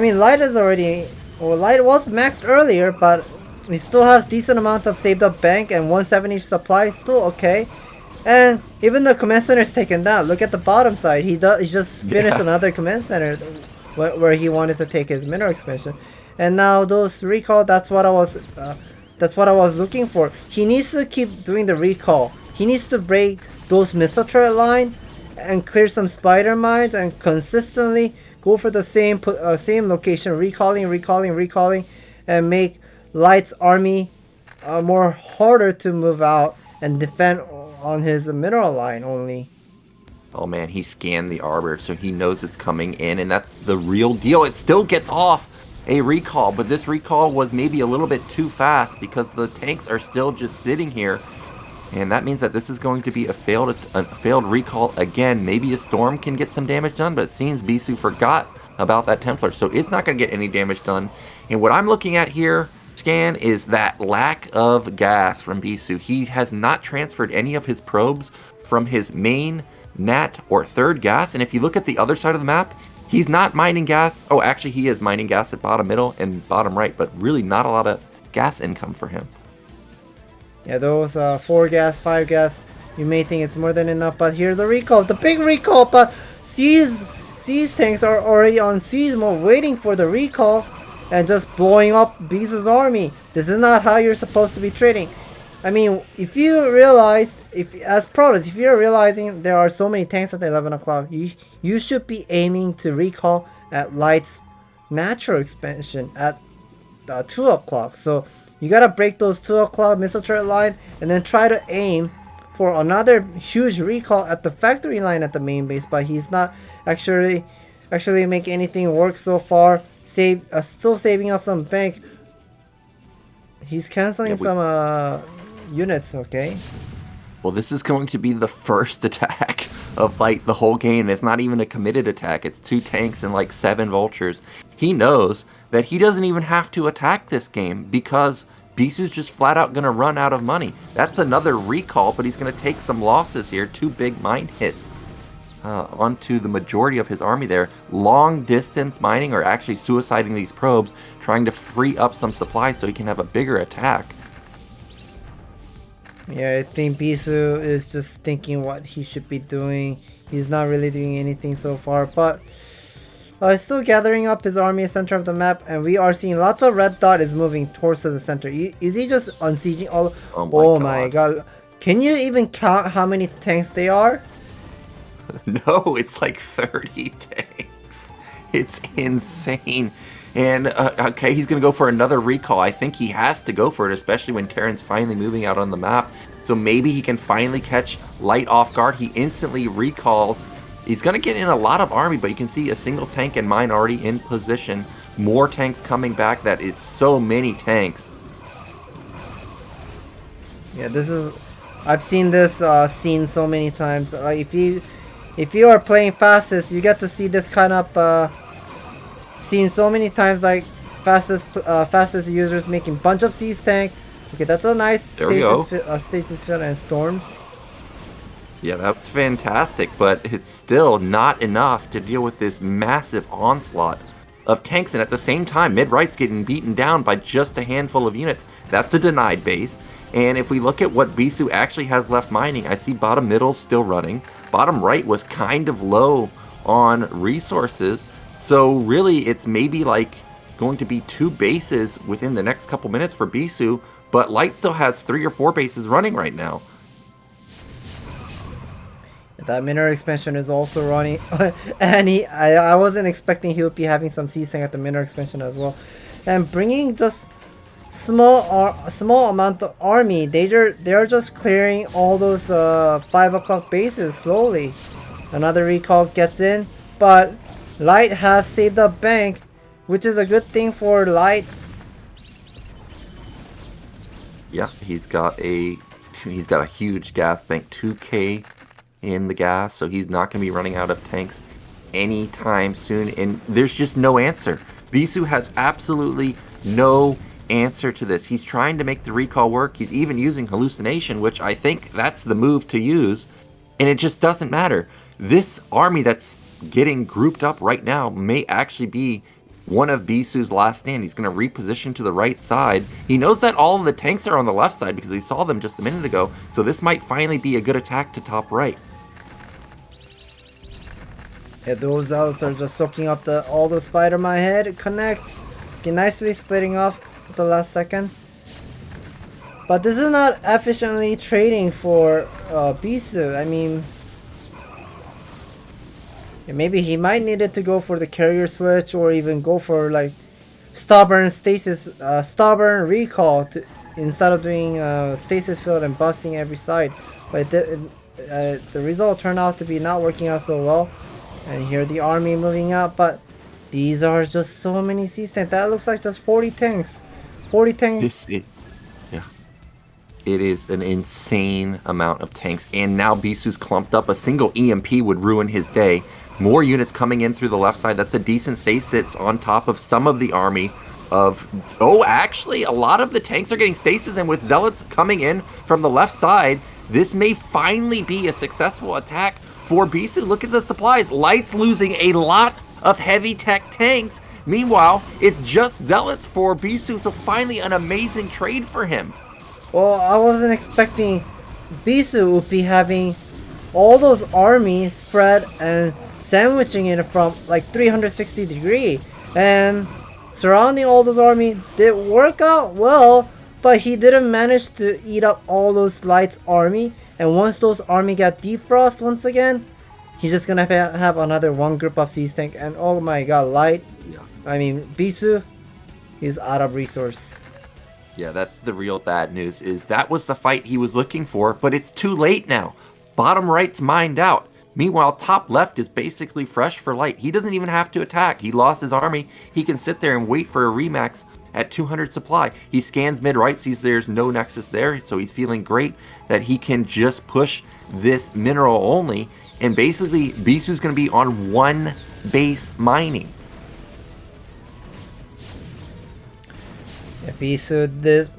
mean, Light is already... Well, Light was maxed earlier, but he still has decent amount of saved up bank and 170 supply, still okay. And even the command center is taken down. Look at the bottom side. He just finished another command center where he wanted to take his mineral expansion. And now those recall, that's what I was looking for. He needs to keep doing the recall. He needs to break those missile turret line and clear some spider mines and consistently go for the same location, recalling, and make Light's army more harder to move out and defend on his mineral line only. Oh man, he scanned the arbor, so he knows it's coming in, and that's the real deal. It still gets off a recall, but this recall was maybe a little bit too fast because the tanks are still just sitting here. And that means that this is going to be a failed recall again. Maybe a storm can get some damage done, but it seems Bisu forgot about that Templar, so it's not going to get any damage done. And what I'm looking at here, Scan, is that lack of gas from Bisu. He has not transferred any of his probes from his main, nat, or third gas. And if you look at the other side of the map, he's not mining gas. Oh, actually, he is mining gas at bottom middle and bottom right, but really not a lot of gas income for him. Yeah, those 4 gas, 5 gas, you may think it's more than enough, but here's the recall, the big recall, but Siege tanks are already on siege mode waiting for the recall and just blowing up Bisu's army. This is not how you're supposed to be trading. I mean, if you realized, as pros, if you're realizing there are so many tanks at 11 o'clock, you should be aiming to recall at Light's natural expansion at 2 o'clock. So you gotta break those 2 o'clock missile turret line and then try to aim for another huge recall at the factory line at the main base, but he's not actually making anything work so far. Still saving up some bank. He's canceling some units, okay? Well, this is going to be the first attack of like the whole game. It's not even a committed attack. It's 2 tanks and like 7 vultures. He knows that he doesn't even have to attack this game because Bisu's just flat out going to run out of money. That's another recall, but he's going to take some losses here. 2 big mine hits onto the majority of his army there. Long distance mining, or actually suiciding these probes, trying to free up some supplies so he can have a bigger attack. Yeah, I think Bisu is just thinking what he should be doing. He's not really doing anything so far, but he's still gathering up his army in the center of the map, and we are seeing lots of red dot is moving towards to the center. Is he just unsieging all? Oh my god. Can you even count how many tanks they are? No, it's like 30 tanks. It's insane. And, okay, he's going to go for another recall. I think he has to go for it, especially when Terran's finally moving out on the map. So maybe he can finally catch Light off guard. He instantly recalls. He's going to get in a lot of army, but you can see a single tank and mine already in position. More tanks coming back. That is so many tanks. Yeah, this is... I've seen this scene so many times. Like, if you are playing fastest, you get to see this kind of scene so many times. Like fastest users making bunch of siege tank. Okay, that's a nice stasis field and storms. Yeah, that's fantastic, but it's still not enough to deal with this massive onslaught of tanks, and at the same time, mid-right's getting beaten down by just a handful of units. That's a denied base. And if we look at what Bisu actually has left mining, I see bottom middle still running. Bottom right was kind of low on resources. So really, it's maybe like going to be 2 bases within the next couple minutes for Bisu, but Light still has 3 or 4 bases running right now. That mineral expansion is also running, and I wasn't expecting he would be having some siege tank at the mineral expansion as well, and bringing just small amount of army. They're just clearing all those 5 o'clock bases slowly. Another recall gets in, but Light has saved up bank, which is a good thing for Light. Yeah, he's got a huge gas bank, 2k in the gas, so he's not going to be running out of tanks anytime soon, and there's just no answer. Bisu has absolutely no answer to this. He's trying to make the recall work. He's even using hallucination, which I think that's the move to use, and it just doesn't matter. This army that's getting grouped up right now may actually be one of Bisu's last stand. He's going to reposition to the right side. He knows that all of the tanks are on the left side because he saw them just a minute ago. So this might finally be a good attack to top right. Yeah, those zealots are just soaking up all the spider my head. Connect. Okay, nicely splitting off at the last second. But this is not efficiently trading for Bisu. I mean, yeah, maybe he might need it to go for the carrier switch or even go for like stubborn stasis, stubborn recall instead of doing stasis field and busting every side. But the result turned out to be not working out so well. And here the army moving out, but these are just so many siege tanks. That looks like just 40 tanks. 40 tanks. It is an insane amount of tanks. And now Bisu's clumped up. A single EMP would ruin his day. More units coming in through the left side. That's a decent stasis on top of some of the army of... Oh, actually, a lot of the tanks are getting stasis. And with zealots coming in from the left side, this may finally be a successful attack for Bisu. Look at the supplies. Light's losing a lot of heavy tech tanks. Meanwhile, it's just zealots for Bisu. So finally an amazing trade for him. Well, I wasn't expecting Bisu would be having all those armies spread and sandwiching it from like 360 degree. And surrounding all those armies did work out well, but he didn't manage to eat up all those Light's army. And once those army got defrost once again, he's just gonna have another one group of siege tank. And oh my god, Light, I mean Bisu, he's out of resource. Yeah, that's the real bad news, is that was the fight he was looking for, but it's too late now. Bottom right's mined out. Meanwhile, top left is basically fresh for Light. He doesn't even have to attack. He lost his army. He can sit there and wait for a remax at 200 supply. He scans mid right, sees there's no nexus there, so he's feeling great that he can just push this mineral only. And basically, Bisu's going to be on one base mining. Yeah, Bisu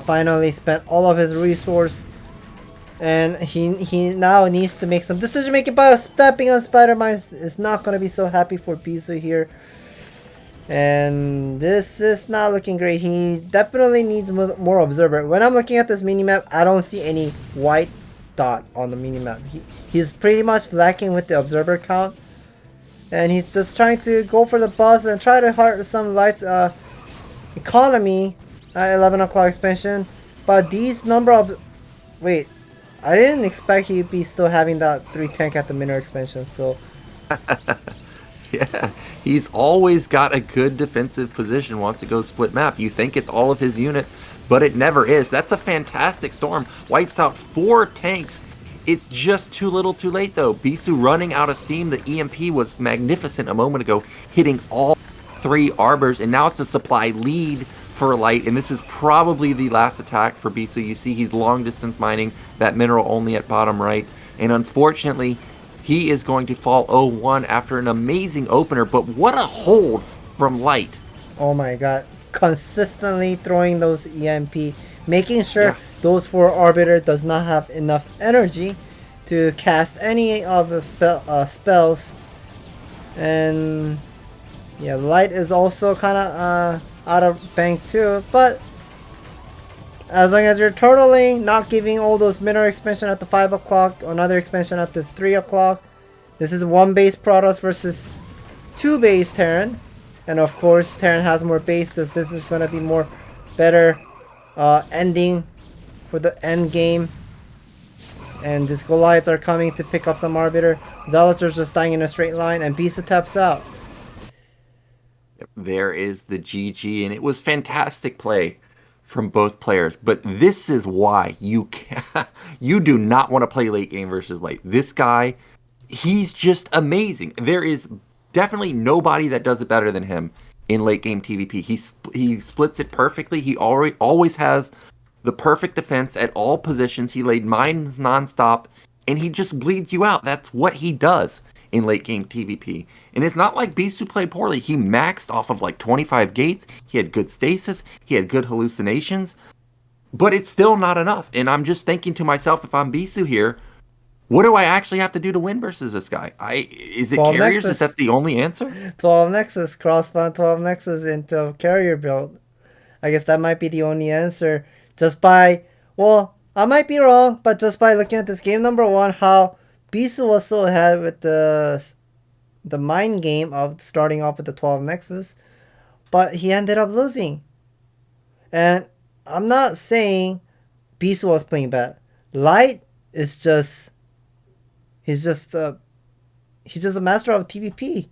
finally spent all of his resource, and he now needs to make some decision making. But stepping on Spider-Man is not going to be so happy for Bisu here. And this is not looking great. He definitely needs more observer. When I'm looking at this minimap, I don't see any white dot on the minimap. He's pretty much lacking with the observer count. And he's just trying to go for the bus and try to hurt some Light's economy at 11 o'clock expansion. But these number of... Wait, I didn't expect he'd be still having that 3 tank at the minor expansion, so... Yeah, he's always got a good defensive position once it goes split map. You think it's all of his units, but it never is. That's a fantastic storm. Wipes out 4 tanks. It's just too little too late, though. Bisu running out of steam. The EMP was magnificent a moment ago, hitting all 3 arbors, and now it's a supply lead for Light, and this is probably the last attack for Bisu. You see he's long distance mining that mineral only at bottom right, and unfortunately, he is going to fall 0-1 after an amazing opener, but what a hold from Light. Oh my god. Consistently throwing those EMP, making sure those 4 arbiter does not have enough energy to cast any of the spells. And yeah, Light is also kind of out of bank too, but as long as you're totaling, not giving all those mineral expansion at the 5 o'clock, another expansion at this 3 o'clock. This is 1 base Protoss versus 2 base Terran. And of course, Terran has more bases. This is going to be more better ending for the end game. And these Goliaths are coming to pick up some Arbiter. Zealots are just dying in a straight line, and Bisu taps out. There is the GG, and it was fantastic play from both players, but this is why you do not want to play late game versus Light. This guy, he's just amazing. There is definitely nobody that does it better than him in late game TVP. He splits it perfectly. He always has the perfect defense at all positions. He laid mines nonstop, and he just bleeds you out. That's what he does in late game TVP. And it's not like Bisu played poorly. He maxed off of like 25 gates. He had good stasis. He had good hallucinations. But it's still not enough. And I'm just thinking to myself, if I'm Bisu here, What do I actually have to do to win versus this guy? Is it 12 carriers? Nexus. Is that the only answer? 12 Nexus, crossbound 12 Nexus into a carrier build. I guess that might be the only answer. Just by, well, I might be wrong, but just by looking at this game number 1, how Bisu was so ahead with the mind game of starting off with the 12 Nexus, but he ended up losing. And I'm not saying Bisu was playing bad. Light is just, he's just a master of TVP.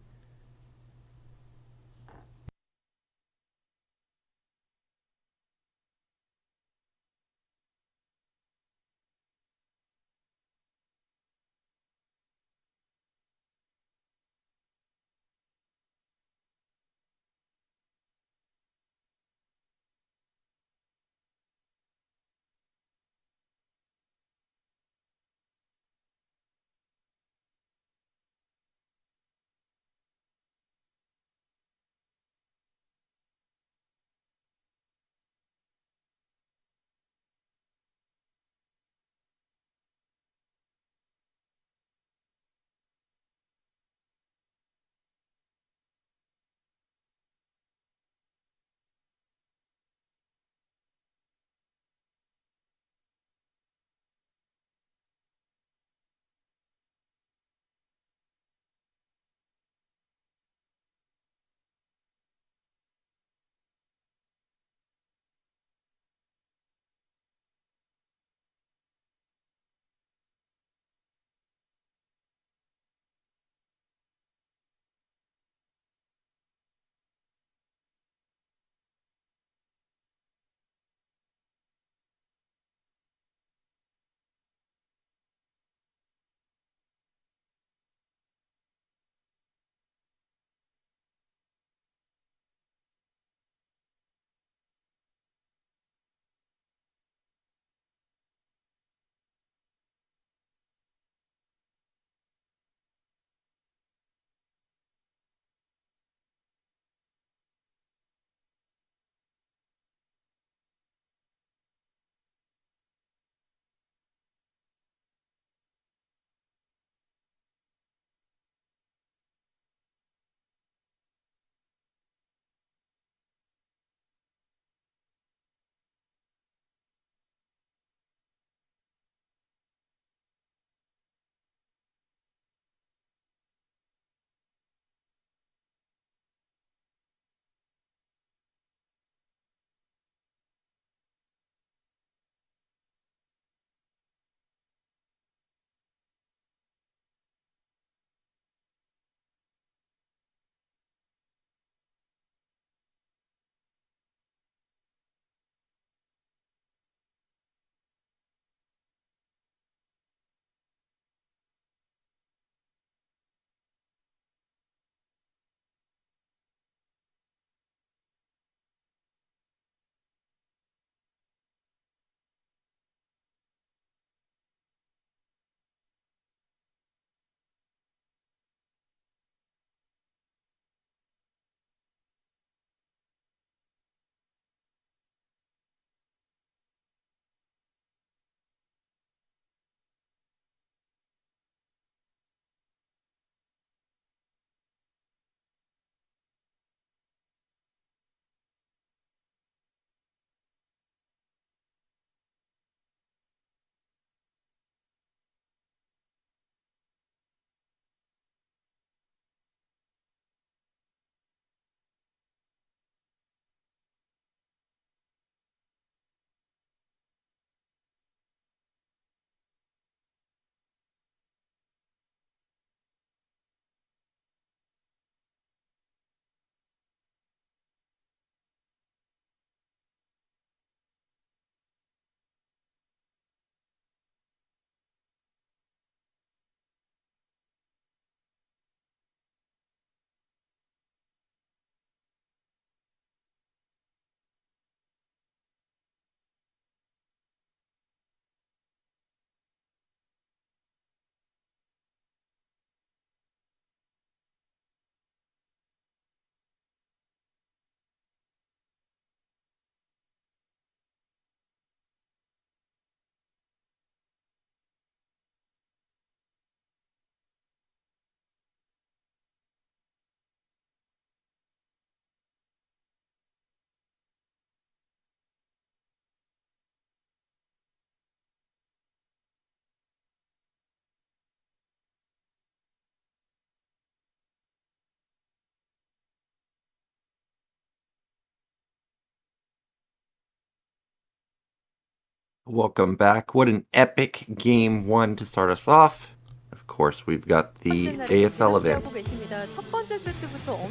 Welcome back. What an epic game one to start us off. Of course, we've got the ASL event.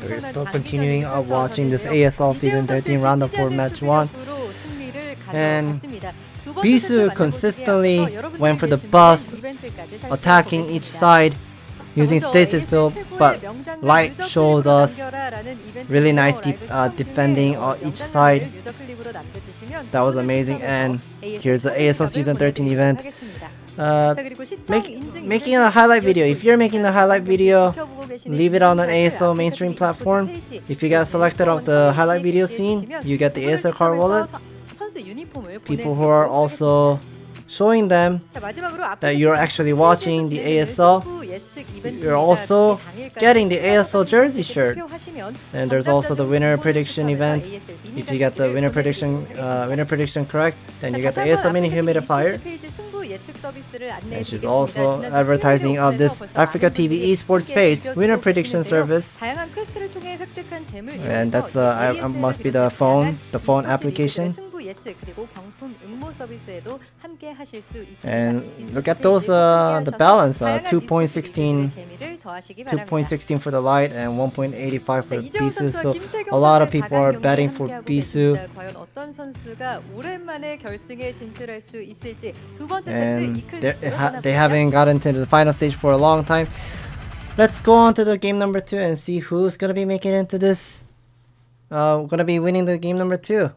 We're still continuing watching this ASL Season 13 Ro.4 Match 1. And Bisu consistently went for the bust, attacking each side using stasis field, but Light shows us really nice defending on each side. That was amazing. And here's the ASL Season 13 event. Making a highlight video. If you're making a highlight video, leave it on an ASL mainstream platform. If you get selected of the highlight video scene, you get the ASL card wallet. People who are also showing them that you're actually watching the ASL, you're also getting the ASL jersey shirt. And there's also the winner prediction event. If you get the winner prediction correct, then you get the ASL mini humidifier. And she's also advertising of this Africa TV esports page, winner prediction service. And that's must be the phone application. And look at those the balance, 2.16 for the Light and 1.85 for Bisu. So a lot of people are betting for Bisu. And they haven't gotten to the final stage for a long time. Let's go on to the game number 2 and see who's gonna be making it into this. Gonna be winning the game number 2.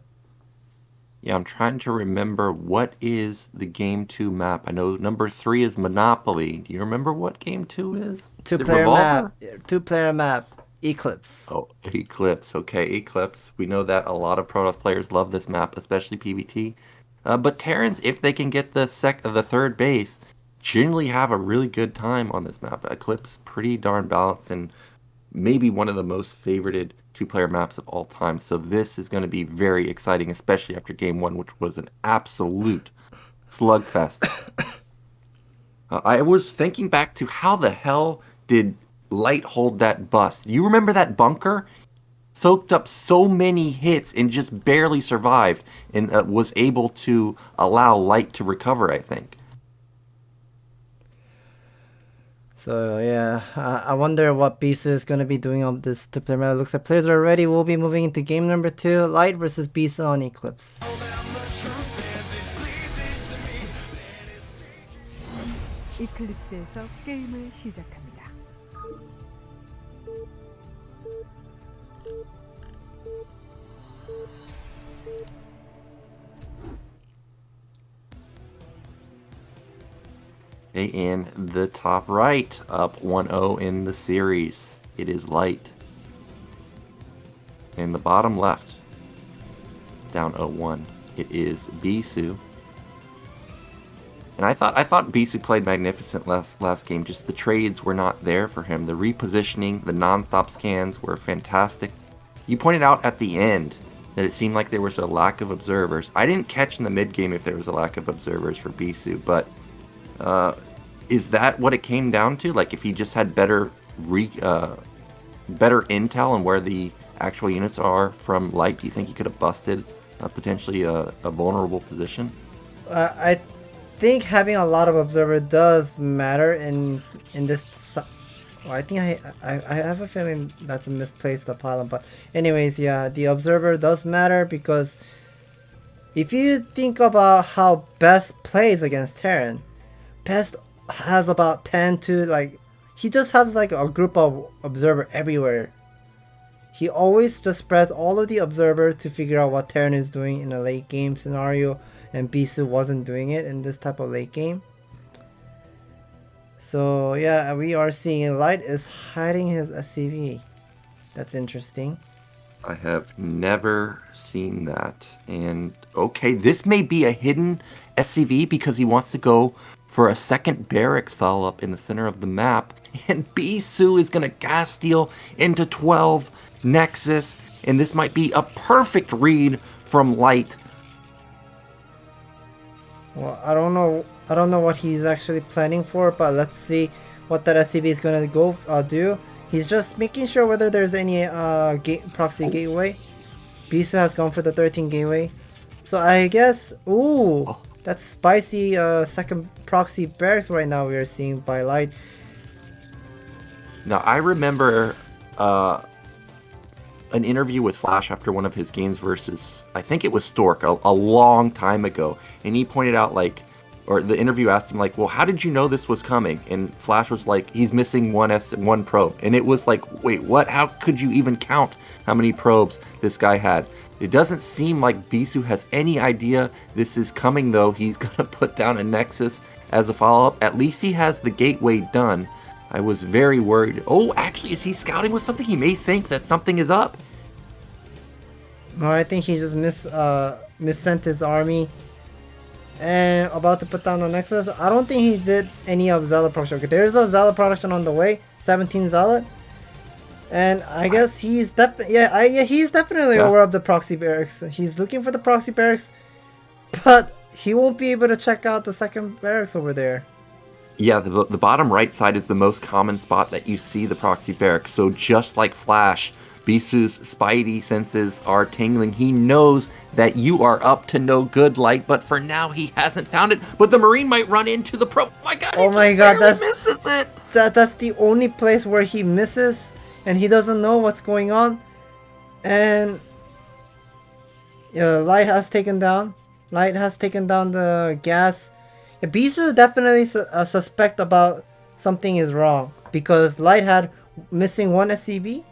Yeah, I'm trying to remember what is the game 2 map. I know number 3 is Monopoly. Do you remember what game 2 is? Two-player map. Two-player map. Eclipse. Oh, Eclipse. Okay, Eclipse. We know that a lot of Protoss players love this map, especially PvT. But Terrans, if they can get the third base, generally have a really good time on this map. Eclipse, pretty darn balanced and maybe one of the most favorited two-player maps of all time. So this is going to be very exciting, especially after game 1, which was an absolute slugfest. I was thinking back to how the hell did Light hold that bust? You remember that bunker? Soaked up so many hits and just barely survived and was able to allow Light to recover, I think. So yeah, I wonder what Bisu is going to be doing on this two-player map. Looks like players are ready. We'll be moving into game number 2, Light versus Bisu on Eclipse. 이클립스에서 게임을 시작합니다. Okay, in the top right, up 1-0 in the series, it is Light. In the bottom left, down 0-1, it is Bisu. And I thought Bisu played magnificent last game. Just the trades were not there for him. The repositioning, the non-stop scans were fantastic. You pointed out at the end that it seemed like there was a lack of observers. I didn't catch in the mid game if there was a lack of observers for Bisu, but is that what it came down to? Like if he just had better intel on where the actual units are from Light, do you think he could have busted potentially a vulnerable position? I think having a lot of observer does matter in this. Well, I think I have a feeling that's a misplaced pylon, but anyways, yeah, the observer does matter because if you think about how Best plays against Terran, Best has about 10 to he just has like a group of observer everywhere. He always just spreads all of the observer to figure out what Terran is doing in a late game scenario, and Bisu wasn't doing it in this type of late game. So yeah, we are seeing Light is hiding his SCV. That's interesting. I have never seen that. And okay, this may be a hidden SCV because he wants to go for a second barracks follow-up in the center of the map. And Bisu is going to gas steal into 12 Nexus. And this might be a perfect read from Light. Well, I don't know what he's actually planning for, but let's see what that SCV is going to go do. He's just making sure whether there's any proxy gateway. Bisu has gone for the 13 gateway. So I guess, ooh, That's spicy second proxy barracks right now we are seeing by Light. Now, I remember an interview with Flash after one of his games versus, I think it was Stork, a long time ago. And he pointed out, like, or the interview asked him, like, well, how did you know this was coming? And Flash was like, he's missing one probe. And it was like, wait, what? How could you even count how many probes this guy had? It doesn't seem like Bisu has any idea this is coming, though. He's going to put down a Nexus as a follow-up. At least he has the gateway done. I was very worried. Oh, actually, is he scouting with something? He may think that something is up. No, I think he just missent his army and about to put down the Nexus. I don't think he did any of Zealot production. Okay, there's a Zealot production on the way, 17 Zealot, and I guess he's he's definitely aware of the proxy barracks. He's looking for the proxy barracks, but he won't be able to check out the second barracks over there. Yeah, the bottom right side is the most common spot that you see the proxy barracks. So just like Flash, Bisu's spidey senses are tingling. He knows that you are up to no good, Light, but for now he hasn't found it. But the Marine might run into the pro. Oh my god, that's misses it. That's the only place where he misses, and he doesn't know what's going on. And Light has taken down the gas. Bisu definitely suspect about something is wrong because Light had missing one SCB,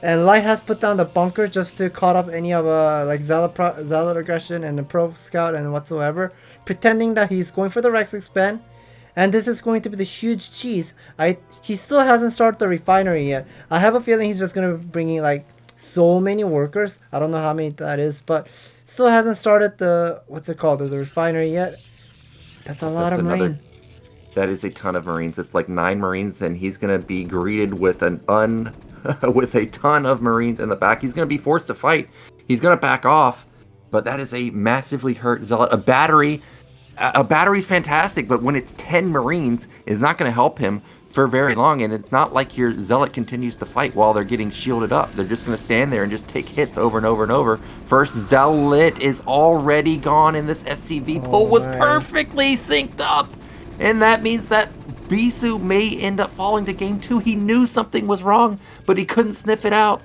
and Light has put down the bunker just to cut up any of like Zealot aggression and the probe scout and whatsoever, pretending that he's going for the Rex expand, and this is going to be the huge cheese. He still hasn't started the refinery yet. I have a feeling he's just gonna be bringing like so many workers. I don't know how many that is, but still hasn't started the the refinery yet. That's a lot of Marines. That is a ton of Marines. It's like 9 Marines, and he's going to be greeted with with a ton of Marines in the back. He's going to be forced to fight. He's going to back off, but that is a massively hurt Zealot. A battery's fantastic, but when it's 10 Marines, it's not going to help him for very long, and it's not like your Zealot continues to fight while they're getting shielded up. They're just going to stand there and just take hits over and over and over. First Zealot is already gone, and this SCV pull was perfectly synced up, and that means that Bisu may end up falling to game 2. He knew something was wrong, but he couldn't sniff it out,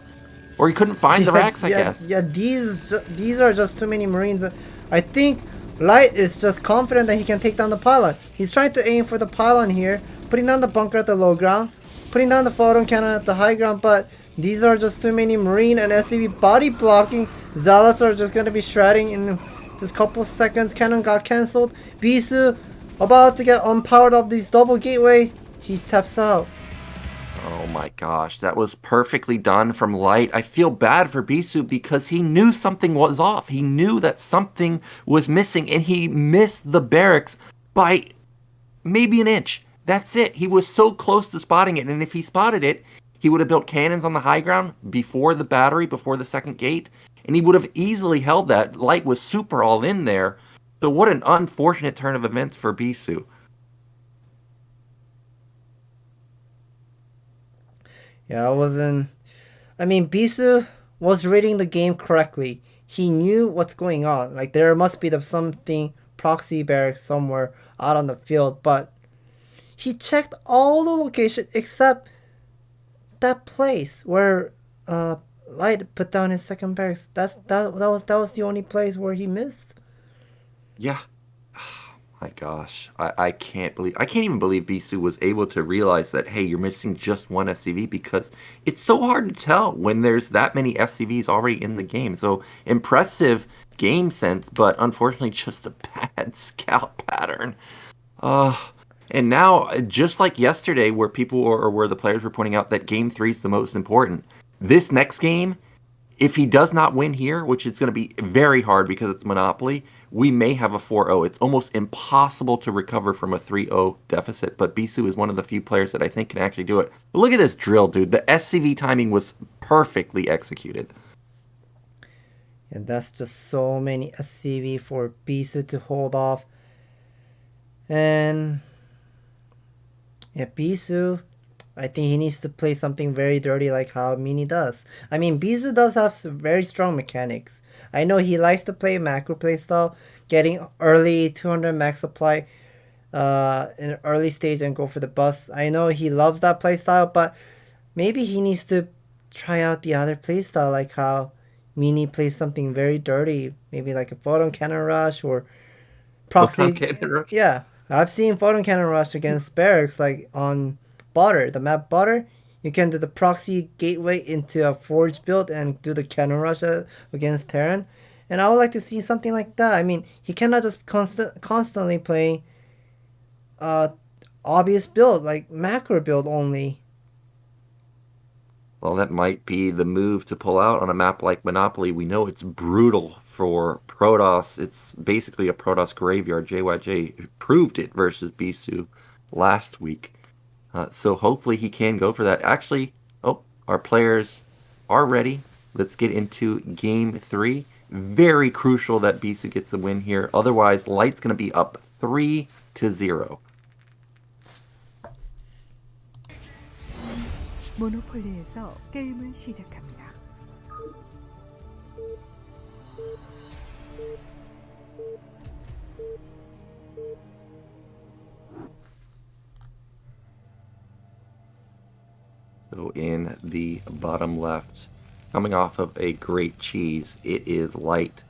or he couldn't find the racks, I guess. Yeah, these are just too many Marines. I think Light is just confident that he can take down the pylon. He's trying to aim for the pylon here, putting down the bunker at the low ground, putting down the photon cannon at the high ground, but these are just too many Marine and SCV body blocking. Zealots are just going to be shredding in just a couple seconds. Cannon got cancelled. Bisu about to get unpowered of these double gateway. He taps out. Oh my gosh, that was perfectly done from Light. I feel bad for Bisu because he knew something was off. He knew that something was missing, and he missed the barracks by maybe an inch. That's it. He was so close to spotting it, and if he spotted it, he would have built cannons on the high ground before the battery, before the second gate, and he would have easily held that. Light was super all in there. So what an unfortunate turn of events for Bisu. Yeah, Bisu was reading the game correctly. He knew what's going on. Like, there must be something proxy barracks somewhere out on the field, but he checked all the location except that place where Light put down his second barracks. That was the only place where he missed. Yeah. My gosh, I can't even believe Bisu was able to realize that, hey, you're missing just one SCV, because it's so hard to tell when there's that many SCVs already in the game. So impressive game sense, but unfortunately just a bad scout pattern. And now, just like yesterday, where the players were pointing out that game 3 is the most important, this next game, if he does not win here, which is going to be very hard because it's Monopoly, we may have a 4-0. It's almost impossible to recover from a 3-0 deficit, but Bisu is one of the few players that I think can actually do it. But look at this drill, dude. The SCV timing was perfectly executed. And that's just so many SCV for Bisu to hold off. And yeah, Bisu, I think he needs to play something very dirty like how Mini does. I mean, Bisu does have some very strong mechanics. I know he likes to play macro playstyle, getting early 200 max supply in an early stage and go for the bust. I know he loves that playstyle, but maybe he needs to try out the other playstyle, like how Mini plays something very dirty, maybe like a photon cannon rush or proxy. Yeah, I've seen photon cannon rush against barracks, like on Butter, the map Butter. You can do the proxy gateway into a forge build and do the cannon rush against Terran. And I would like to see something like that. I mean, he cannot just constantly play obvious build, like macro build only. Well, that might be the move to pull out on a map like Monopoly. We know it's brutal for Protoss. It's basically a Protoss graveyard. JYJ proved it versus Bisu last week. So hopefully he can go for that. Actually, our players are ready. Let's get into Game 3. Very crucial that Bisu gets a win here. Otherwise, Light's going to be up 3-0. 모노폴리에서 게임을 시작합니다. So in the bottom left, coming off of a great cheese, it is Light.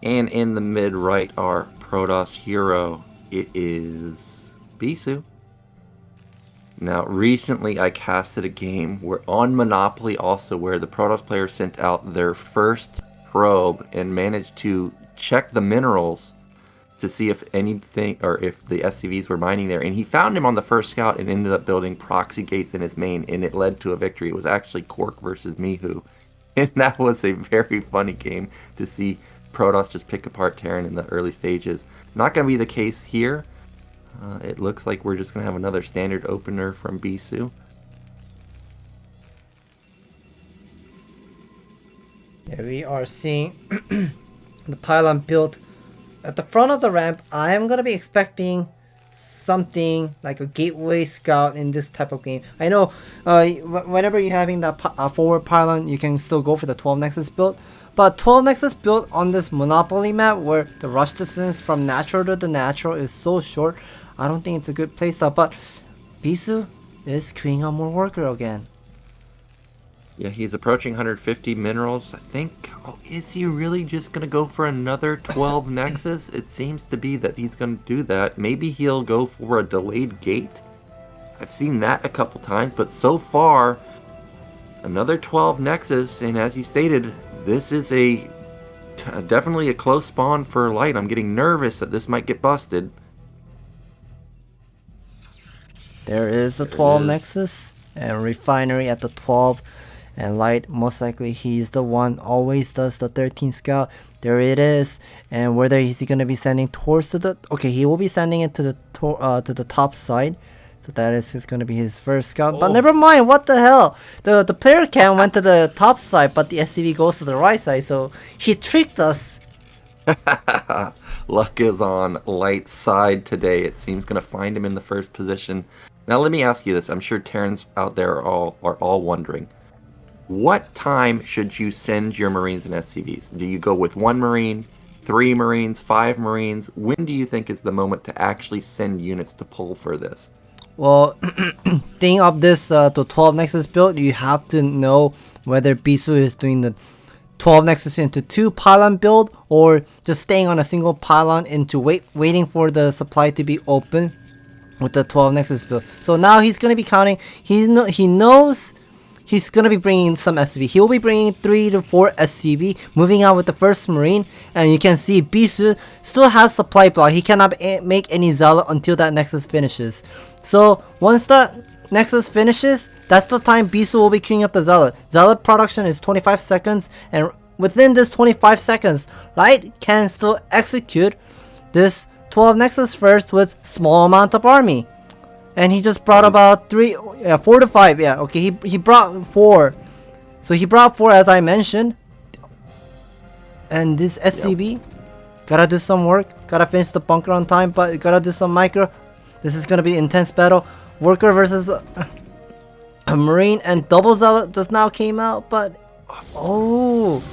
And in the mid right, our Protoss hero, it is Bisu. Now, recently I casted a game where on Monopoly also where the Protoss player sent out their first probe and managed to check the minerals to see if anything or if the SCVs were mining there. And he found him on the first scout and ended up building proxy gates in his main, and it led to a victory. It was actually Quirk versus Mihu. And that was a very funny game to see Protoss just pick apart Terran in the early stages. Not going to be the case here. It looks like we're just going to have another standard opener from Bisu. Yeah, we are seeing the pylon built at the front of the ramp. I am going to be expecting something like a gateway scout in this type of game. I know whenever you're having that forward pylon, you can still go for the 12 Nexus build. But 12 Nexus build on this Monopoly map where the rush distance from natural to the natural is so short, I don't think it's a good playstyle. But Bisu is queuing up more worker again. Yeah, he's approaching 150 minerals, I think. Oh, is he really just going to go for another 12 Nexus? It seems to be that he's going to do that. Maybe he'll go for a delayed gate. I've seen that a couple times, but so far, another 12 Nexus, and as you stated, this is definitely a close spawn for Light. I'm getting nervous that this might get busted. There is the 12 Nexus and Refinery at the 12. And Light, most likely he's the one, always does the 13 scout. There it is. And whether he's going to be sending towards to the... Okay, he will be sending it to the top side. So that is just going to be his first scout. But never mind, what the hell? The player cam went to the top side, but the SCV goes to the right side. So he tricked us. Luck is on Light's side today. It seems going to find him in the first position. Now let me ask you this. I'm sure Terrans out there are all wondering. What time should you send your Marines and SCVs? Do you go with 1 Marine, 3 Marines, 5 Marines? When do you think is the moment to actually send units to pull for this? Well, thing of this the 12 Nexus build, you have to know whether Bisu is doing the 12 Nexus into 2 pylon build or just staying on a single pylon into waiting for the supply to be open with the 12 Nexus build. So now he's going to be counting. He knows he's going to be bringing some SCV. He will be bringing 3 to 4 SCV, moving out with the first Marine. And you can see Bisu still has supply block. He cannot make any Zealot until that Nexus finishes. So once that Nexus finishes, that's the time Bisu will be queuing up the Zealot. Zealot production is 25 seconds. And within this 25 seconds, Light can still execute this 12 Nexus first with small amount of army. And he just brought about 4 to 5. Yeah, okay, he brought 4. So he brought 4 as I mentioned. And this SCB, gotta do some work. Gotta finish the bunker on time, but gotta do some micro. This is gonna be an intense battle. worker versus a Marine, and double zealot just now came out, but oh,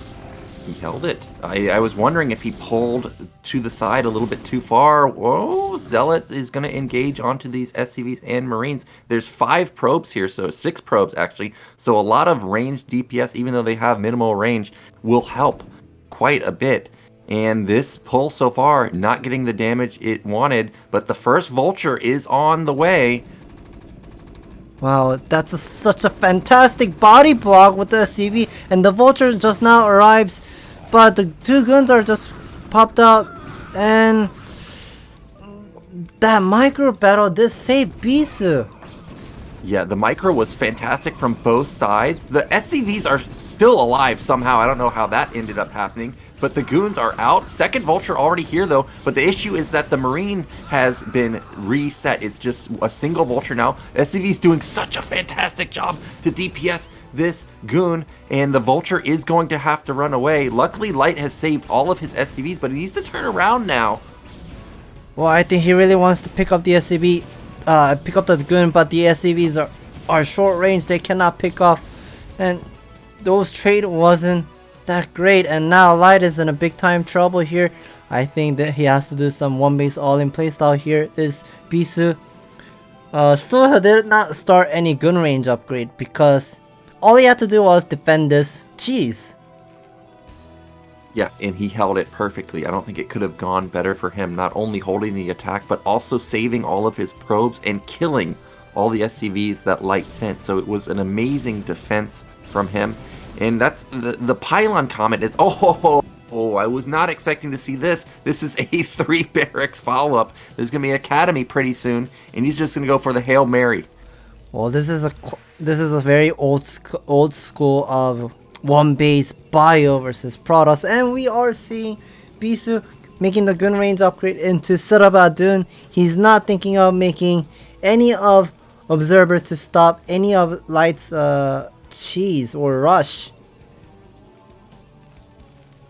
He held it. I was wondering if he pulled to the side a little bit too far. Whoa, Zealot is going to engage onto these SCVs and Marines. There's 5 probes here, so 6 probes actually. So a lot of ranged DPS, even though they have minimal range, will help quite a bit. And this pull so far, not getting the damage it wanted, but the first Vulture is on the way. wow, that's such a fantastic body block with the SCV, and the Vulture just now arrives, but the 2 guns are just popped out, and that micro battle did save Bisu. Yeah, the micro was fantastic from both sides. The SCVs are still alive somehow. I don't know how that ended up happening, but the goons are out. Second Vulture already here though, but the issue is that the Marine has been reset. It's just a single Vulture now. SCV's doing such a fantastic job to DPS this goon, and the Vulture is going to have to run away. Luckily, Light has saved all of his SCVs, but he needs to turn around now. Well, I think he really wants to pick up the SCV, pick up the gun, but the SCVs are short range. They cannot pick off, and those trade wasn't that great. And now Light is in a big time trouble here. I think that he has to do some one base all in playstyle. Here is Bisu. Still did not start any gun range upgrade because all he had to do was defend this cheese. Yeah, and he held it perfectly. I don't think it could have gone better for him, not only holding the attack, but also saving all of his probes and killing all the SCVs that Light sent. So it was an amazing defense from him. And that's the pylon comment is, oh, I was not expecting to see this. This is a 3 barracks follow-up. There's going to be Academy pretty soon, and he's just going to go for the Hail Mary. Well, this is a very old school of one base bio versus Protoss, and we are seeing Bisu making the gun range upgrade into Surabadun. He's not thinking of making any of Observer to stop any of Light's cheese or rush.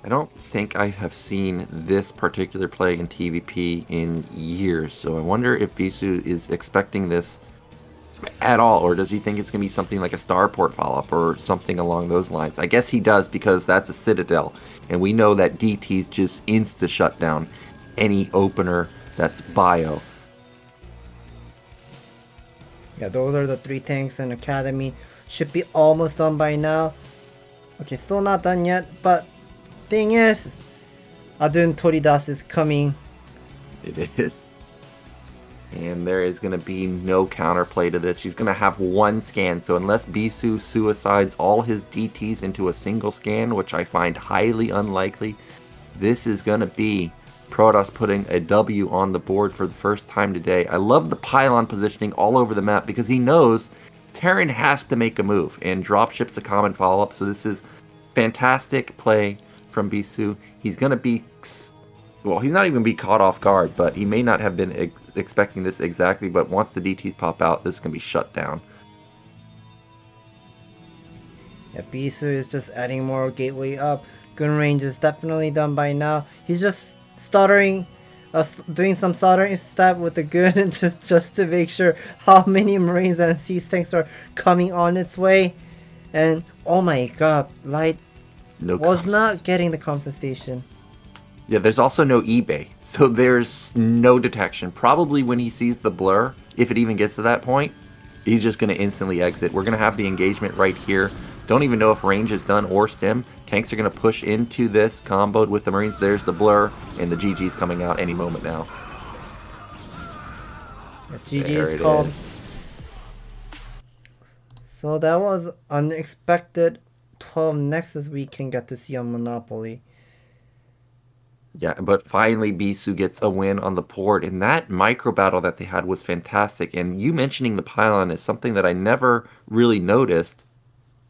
I don't think I have seen this particular play in TVP in years, so I wonder if Bisu is expecting this at all, or does he think it's going to be something like a Starport follow-up or something along those lines? I guess he does, because that's a Citadel, and we know that DTs just insta-shut down any opener that's bio. Yeah, those are the 3 tanks in Academy. Should be almost done by now. Okay, still not done yet, but thing is, Adun Toridas is coming. It is. And there is going to be no counterplay to this. He's going to have 1 scan. So unless Bisu suicides all his DTs into a single scan, which I find highly unlikely, this is going to be Protoss putting a W on the board for the first time today. I love the pylon positioning all over the map because he knows Terran has to make a move, and dropship's a common follow-up. So this is fantastic play from Bisu. He's going to be... Well, he's not even be caught off guard, but he may not have been expecting this exactly, but once the DTs pop out, this is going to be shut down. Yeah, Bisu is just adding more gateway up. Gun range is definitely done by now. He's just stuttering, doing some stuttering step with the gun just to make sure how many Marines and Siege tanks are coming on its way. And oh my god, Light was not getting the compensation. Yeah, there's also no eBay, so there's no detection. Probably when he sees the blur, if it even gets to that point, he's just going to instantly exit. We're going to have the engagement right here. Don't even know if range is done or stim. Tanks are going to push into this, comboed with the Marines. There's the blur, and the GG's coming out any moment now. The GG is called. So that was unexpected. 12 Nexus we can get to see on Monopoly. Yeah, but finally Bisu gets a win on the board, and that micro battle that they had was fantastic. And you mentioning the pylon is something that I never really noticed.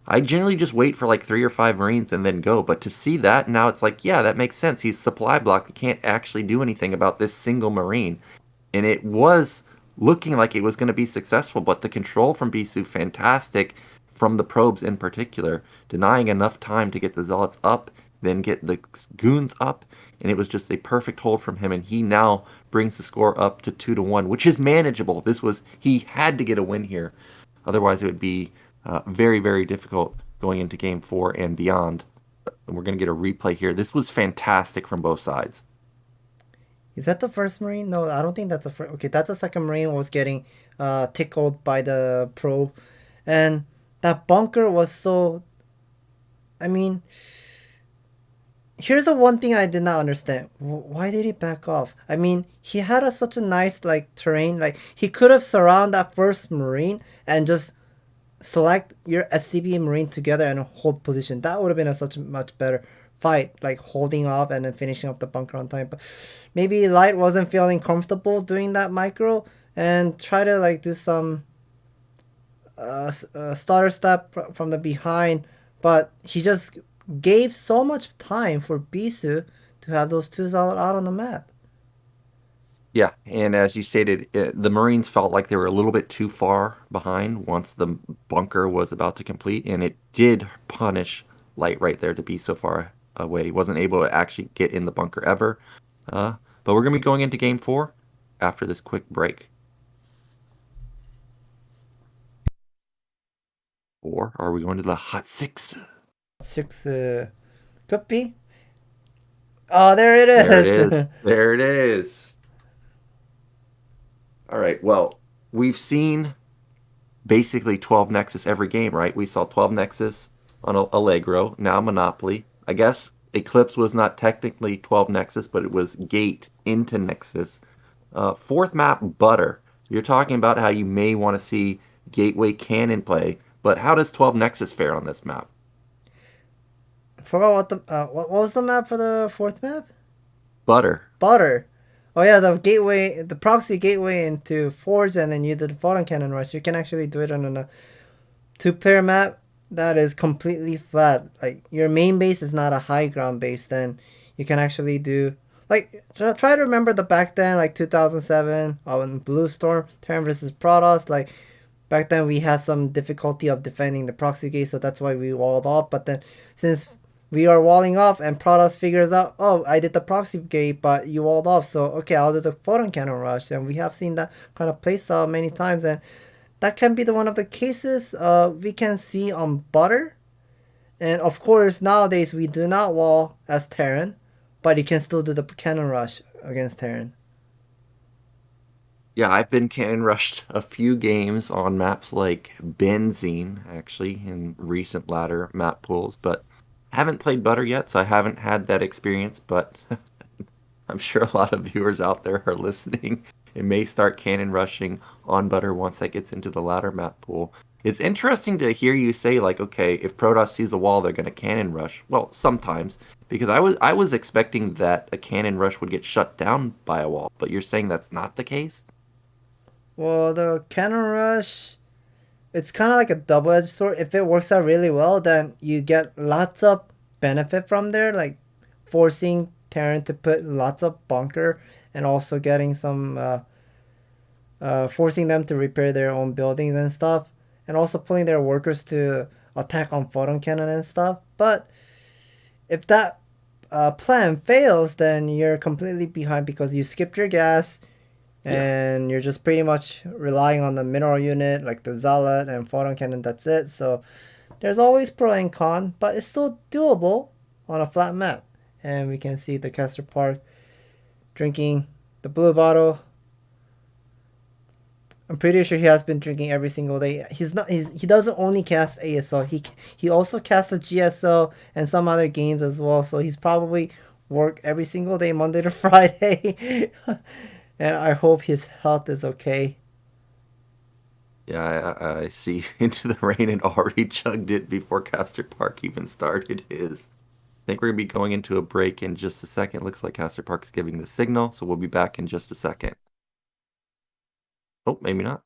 I generally just wait for like 3 or 5 Marines and then go, but to see that now, it's like, yeah, that makes sense. He's supply blocked. He can't actually do anything about this single Marine. And it was looking like it was going to be successful, but the control from Bisu, fantastic, from the probes in particular, denying enough time to get the Zealots up, then get the goons up, and it was just a perfect hold from him, and he now brings the score up to 2-1, which is manageable. He had to get a win here. Otherwise, it would be very, very difficult going into Game 4 and beyond. And we're going to get a replay here. This was fantastic from both sides. Is that the first Marine? No, I don't think that's the first. Okay, that's the second Marine was getting tickled by the probe. And that bunker was so... I mean... Here's the one thing I did not understand. Why did he back off? I mean, he had such a nice like terrain. Like, he could have surrounded that first Marine and just select your SCB Marine together and hold position. That would have been such a much better fight, like holding off and then finishing up the bunker on time. But maybe Light wasn't feeling comfortable doing that micro and try to like do some starter step from the behind, but he just gave so much time for Bisu to have those two solid out on the map. Yeah, and as you stated, the Marines felt like they were a little bit too far behind once the bunker was about to complete, and it did punish Light right there to be so far away. He wasn't able to actually get in the bunker ever. But we're going to be going into Game 4 after this quick break. Or are we going to the Hot 6? 6 could be. Oh, there it is. There it is. There it is. All right. Well, we've seen basically 12 Nexus every game, right? We saw 12 Nexus on Allegro, now Monopoly. I guess Eclipse was not technically 12 Nexus, but it was Gate into Nexus. Fourth map, Butter. You're talking about how you may want to see Gateway Cannon play, but how does 12 Nexus fare on this map? I forgot what was the map for the fourth map? Butter. Oh yeah, the proxy gateway into Forge, and then you did the photon cannon rush. You can actually do it on a 2-player map that is completely flat. Like, your main base is not a high ground base, then you can actually do like try to remember the back then, like 2007 when Blue Storm Terran versus Protoss. Like, back then we had some difficulty of defending the proxy gate, so that's why we walled off. But then since we are walling off and Protoss figures out, oh, I did the proxy gate, but you walled off, so okay, I'll do the photon cannon rush. And we have seen that kind of playstyle many times, and that can be one of the cases we can see on Butter. And of course, nowadays we do not wall as Terran, but you can still do the cannon rush against Terran. Yeah, I've been cannon rushed a few games on maps like Benzene, actually, in recent ladder map pools, but haven't played Butter yet, so I haven't had that experience, but I'm sure a lot of viewers out there are listening and may start cannon rushing on Butter once that gets into the ladder map pool. It's interesting to hear you say, like, okay, if Protoss sees a wall, they're going to cannon rush. Well, sometimes, because I was expecting that a cannon rush would get shut down by a wall, but you're saying that's not the case? Well, the cannon rush, it's kind of like a double-edged sword. If it works out really well, then you get lots of benefit from there, like forcing Terran to put lots of bunker, and also getting some forcing them to repair their own buildings and stuff, and also pulling their workers to attack on photon cannon and stuff. But if that plan fails, then you're completely behind because you skipped your gas, and you're just pretty much relying on the mineral unit like the Zealot and photon cannon. That's it. So there's always pro and con, but it's still doable on a flat map. And we can see the Castor Park drinking the blue bottle. I'm pretty sure he has been drinking every single day. He doesn't only cast ASL. He also casts the GSL and some other games as well. So he's probably work every single day, Monday to Friday. And I hope his health is okay. Yeah, I see Into the Rain and already chugged it before Castor Park even started his. I think we're going to be going into a break in just a second. Looks like Castor Park's giving the signal, so we'll be back in just a second. Oh, maybe not.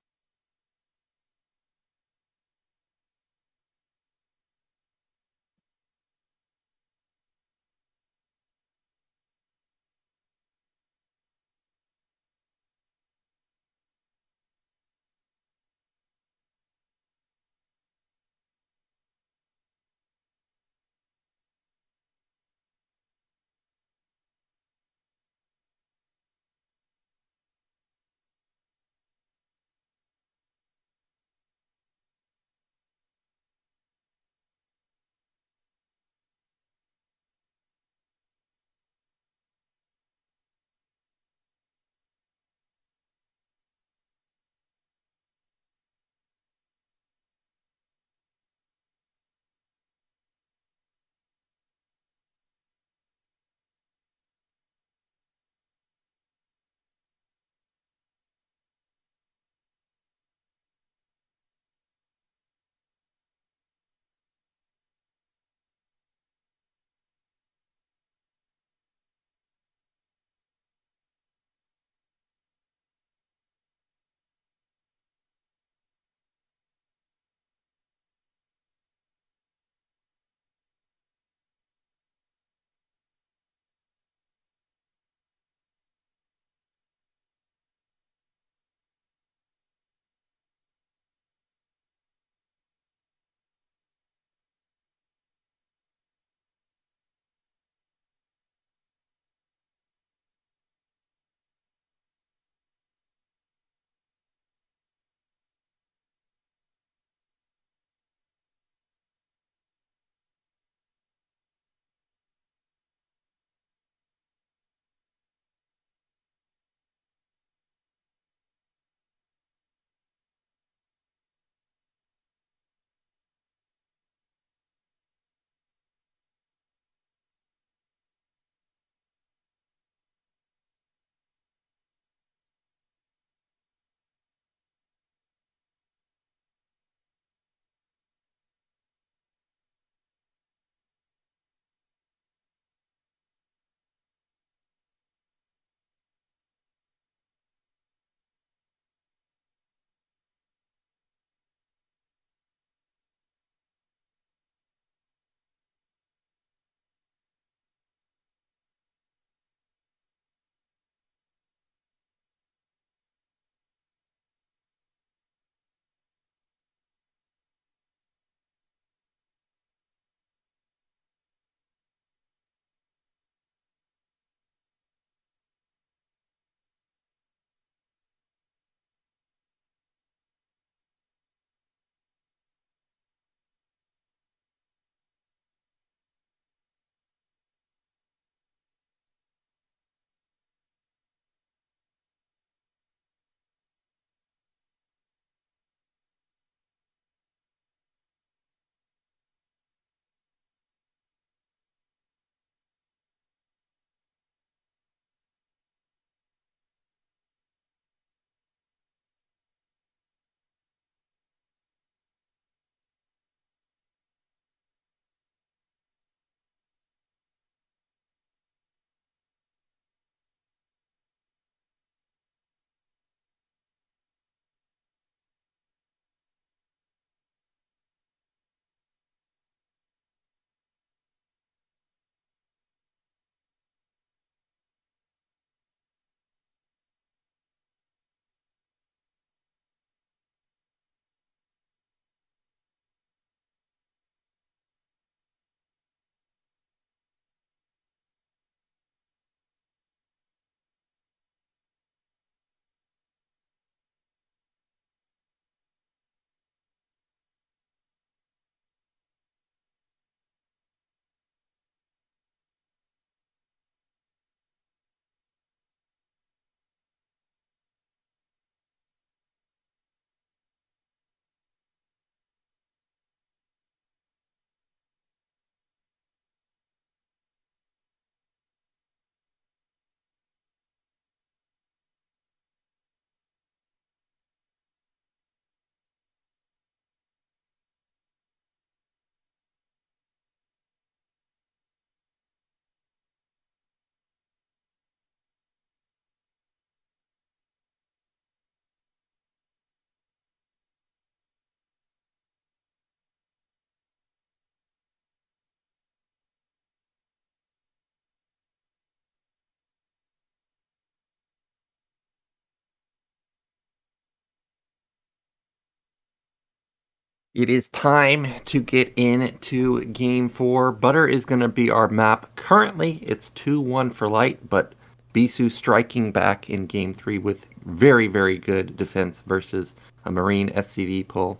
It is time to get into Game 4. Butter is going to be our map. Currently, it's 2-1 for Light, but Bisu striking back in Game 3 with very, very good defense versus a Marine SCV pull.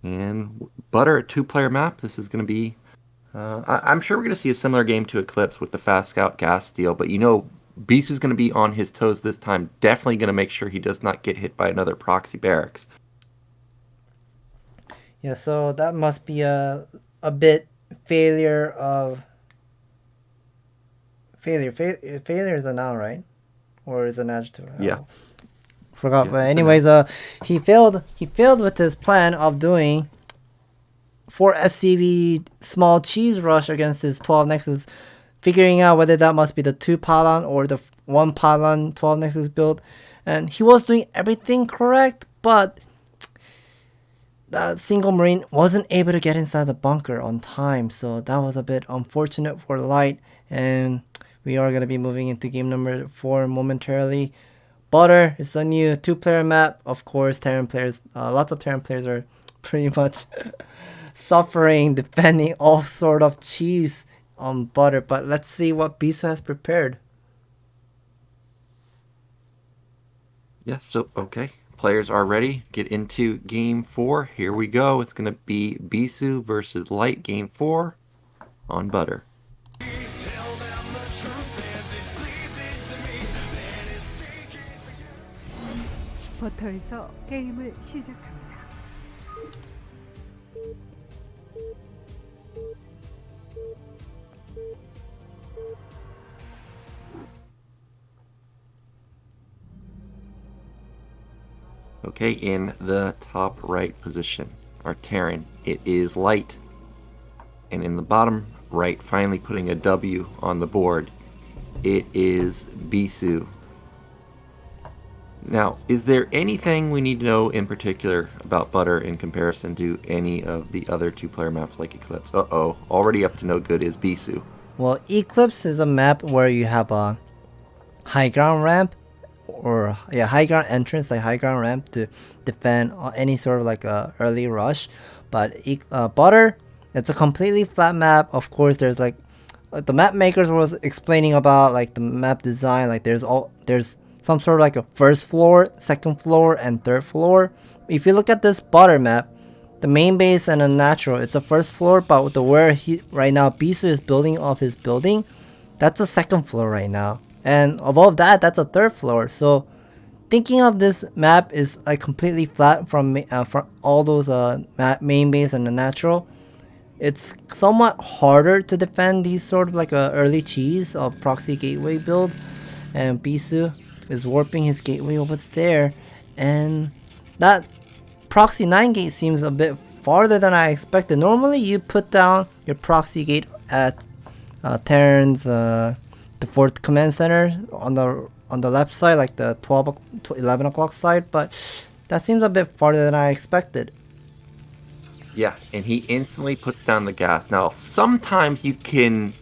And Butter, a 2-player map. This is going to be... I'm sure we're going to see a similar game to Eclipse with the Fast Scout gas steal, but you know, Bisu's going to be on his toes this time. Definitely going to make sure he does not get hit by another proxy barracks. Yeah, so that must be a bit failure of failure. Failure is a noun, right? Or is an adjective? Yeah. Forgot. Yeah, but anyways, he failed with his plan of doing 4 SCV small cheese rush against his 12 Nexus, figuring out whether that must be the 2 pylon or the 1 pylon 12 Nexus build. And he was doing everything correct, but that single Marine wasn't able to get inside the bunker on time, so that was a bit unfortunate for Light. And we are going to be moving into game number 4 momentarily. Butter is a new 2-player map. Of course, Terran players, lots of Terran players are pretty much suffering, defending all sort of cheese on Butter. But let's see what Bisu has prepared. Yeah, so, okay. Players are ready. Get into Game 4. Here we go. It's going to be Bisu versus Light Game 4 on Butter. 버터에서 게임을 시작합니다. Okay, in the top right position, our Terran, it is Light. And in the bottom right, finally putting a W on the board, it is Bisu. Now, is there anything we need to know in particular about Butter in comparison to any of the other 2-player maps like Eclipse? Uh-oh, already up to no good is Bisu. Well, Eclipse is a map where you have a high ground ramp, or high ground entrance, like high ground ramp to defend any sort of like a early rush. But Butter, it's a completely flat map. Of course, there's like the map makers was explaining about like the map design. Like there's some sort of like a first floor, second floor, and third floor. If you look at this Butter map, the main base and a natural, it's a first floor, but with where he right now Bisu is building up his building, that's a second floor right now. And above that, that's a third floor. So thinking of this map is like completely flat from all those main base and the natural. It's somewhat harder to defend these sort of like a early cheese of proxy gateway build. And Bisu is warping his gateway over there. And that proxy 9 gate seems a bit farther than I expected. Normally you put down your proxy gate at Terran's the 4th command center on the left side, like the 11 o'clock side, but that seems a bit farther than I expected. Yeah, and he instantly puts down the gas. Now, sometimes you can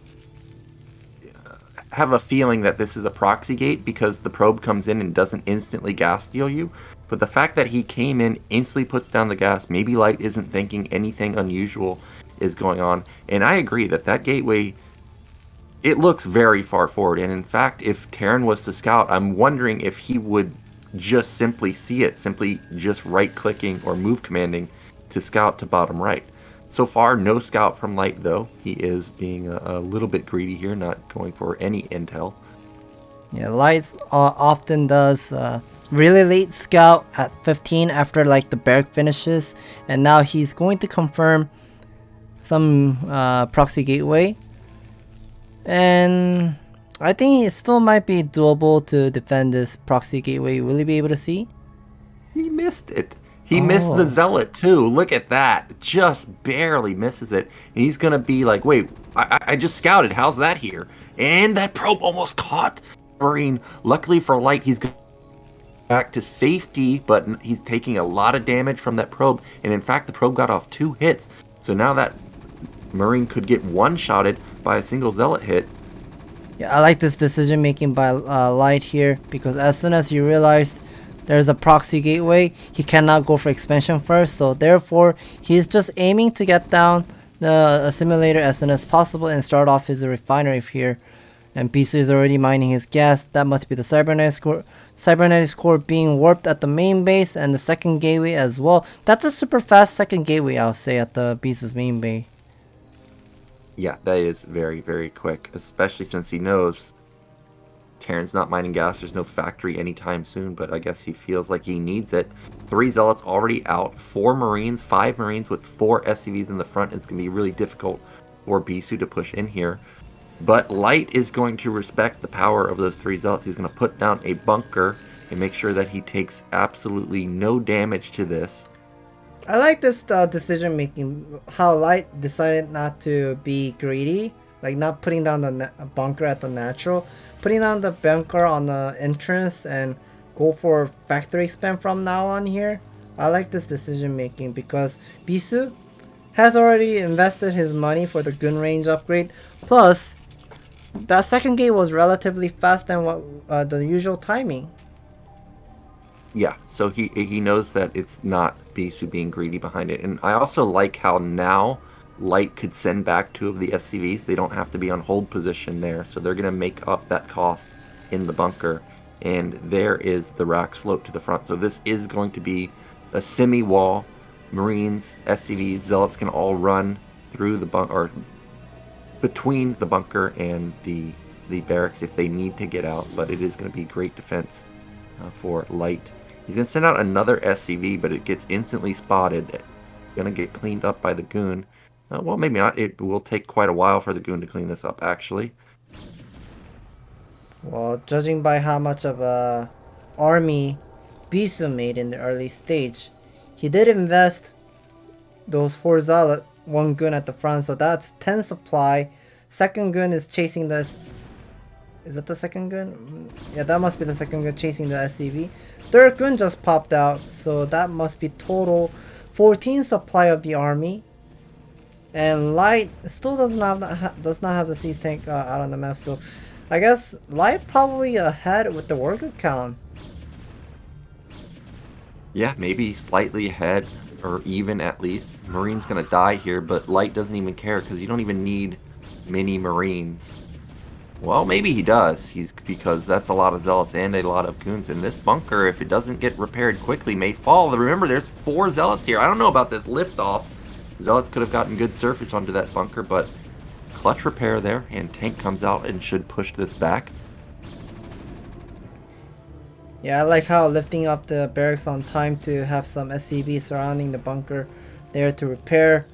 have a feeling that this is a proxy gate because the probe comes in and doesn't instantly gas steal you, but the fact that he came in, instantly puts down the gas, maybe Light isn't thinking anything unusual is going on, and I agree that gateway, it looks very far forward, and in fact, if Terran was to scout, I'm wondering if he would just simply see it, simply just right-clicking or move commanding to scout to bottom right. So far, no scout from Light, though. He is being a little bit greedy here, not going for any intel. Yeah, Light often does really late scout at 15 after like the barrack finishes, and now he's going to confirm some proxy gateway. And I think it still might be doable to defend this proxy gateway. Will he be able to see? He missed it. He missed the Zealot too. Look at that. Just barely misses it. And he's going to be like, wait, I just scouted. How's that here? And that probe almost caught Marine. Luckily for Light, he's going back to safety, but he's taking a lot of damage from that probe. And in fact, the probe got off 2 hits. So now that Marine could get one-shotted by a single Zealot hit. Yeah, I like this decision making by Light here, because as soon as he realized there's a proxy gateway. He cannot go for expansion first, so therefore he's just aiming to get down the assimilator as soon as possible and start off his refinery here. And Bisu is already mining his gas. That must be the cybernetics core being warped at the main base and the second gateway as well. That's a super fast second gateway, I'll say, at the Bisu's main base. Yeah, that is very, very quick, especially since he knows Terran's not mining gas. There's no factory anytime soon, but I guess he feels like he needs it. 3 Zealots already out, 4 Marines, 5 Marines with 4 SCVs in the front. It's going to be really difficult for Bisu to push in here. But Light is going to respect the power of those 3 Zealots. He's going to put down a bunker and make sure that he takes absolutely no damage to this. I like this decision making, how Light decided not to be greedy, like not putting down the bunker at the natural, putting down the bunker on the entrance and go for factory expand from now on here. I like this decision making because Bisu has already invested his money for the gun range upgrade. Plus, that second gate was relatively fast than what the usual timing. Yeah, so he knows that it's not Bisu being greedy behind it. And I also like how now Light could send back 2 of the SCVs. They don't have to be on hold position there, so they're going to make up that cost in the bunker. And there is the Rax float to the front. So this is going to be a semi-wall. Marines, SCVs, Zealots can all run through the bunker, or between the bunker and the barracks if they need to get out. But it is going to be great defense for Light. He's going to send out another SCV, but it gets instantly spotted. Going to get cleaned up by the goon. Well, maybe not. It will take quite a while for the goon to clean this up, actually. Well, judging by how much of a army Bisu made in the early stage, he did invest those 4 Zealot, 1 gun at the front, so that's 10 supply. Second gun is chasing this. Is that the second gun? Yeah, that must be the second gun chasing the SCV. Third gun just popped out, so that must be total 14 supply of the army. And Light still does not have the siege tank out on the map, so I guess Light probably ahead with the worker count. Yeah, maybe slightly ahead, or even at least. Marine's gonna die here, but Light doesn't even care because you don't even need many Marines. Well, maybe he does, because that's a lot of Zealots and a lot of goons. And this bunker, if it doesn't get repaired quickly, may fall. Remember, there's 4 Zealots here. I don't know about this liftoff. Zealots could have gotten good surface onto that bunker, but clutch repair there, and tank comes out and should push this back. Yeah, I like how lifting up the barracks on time to have some SCV surrounding the bunker there to repair.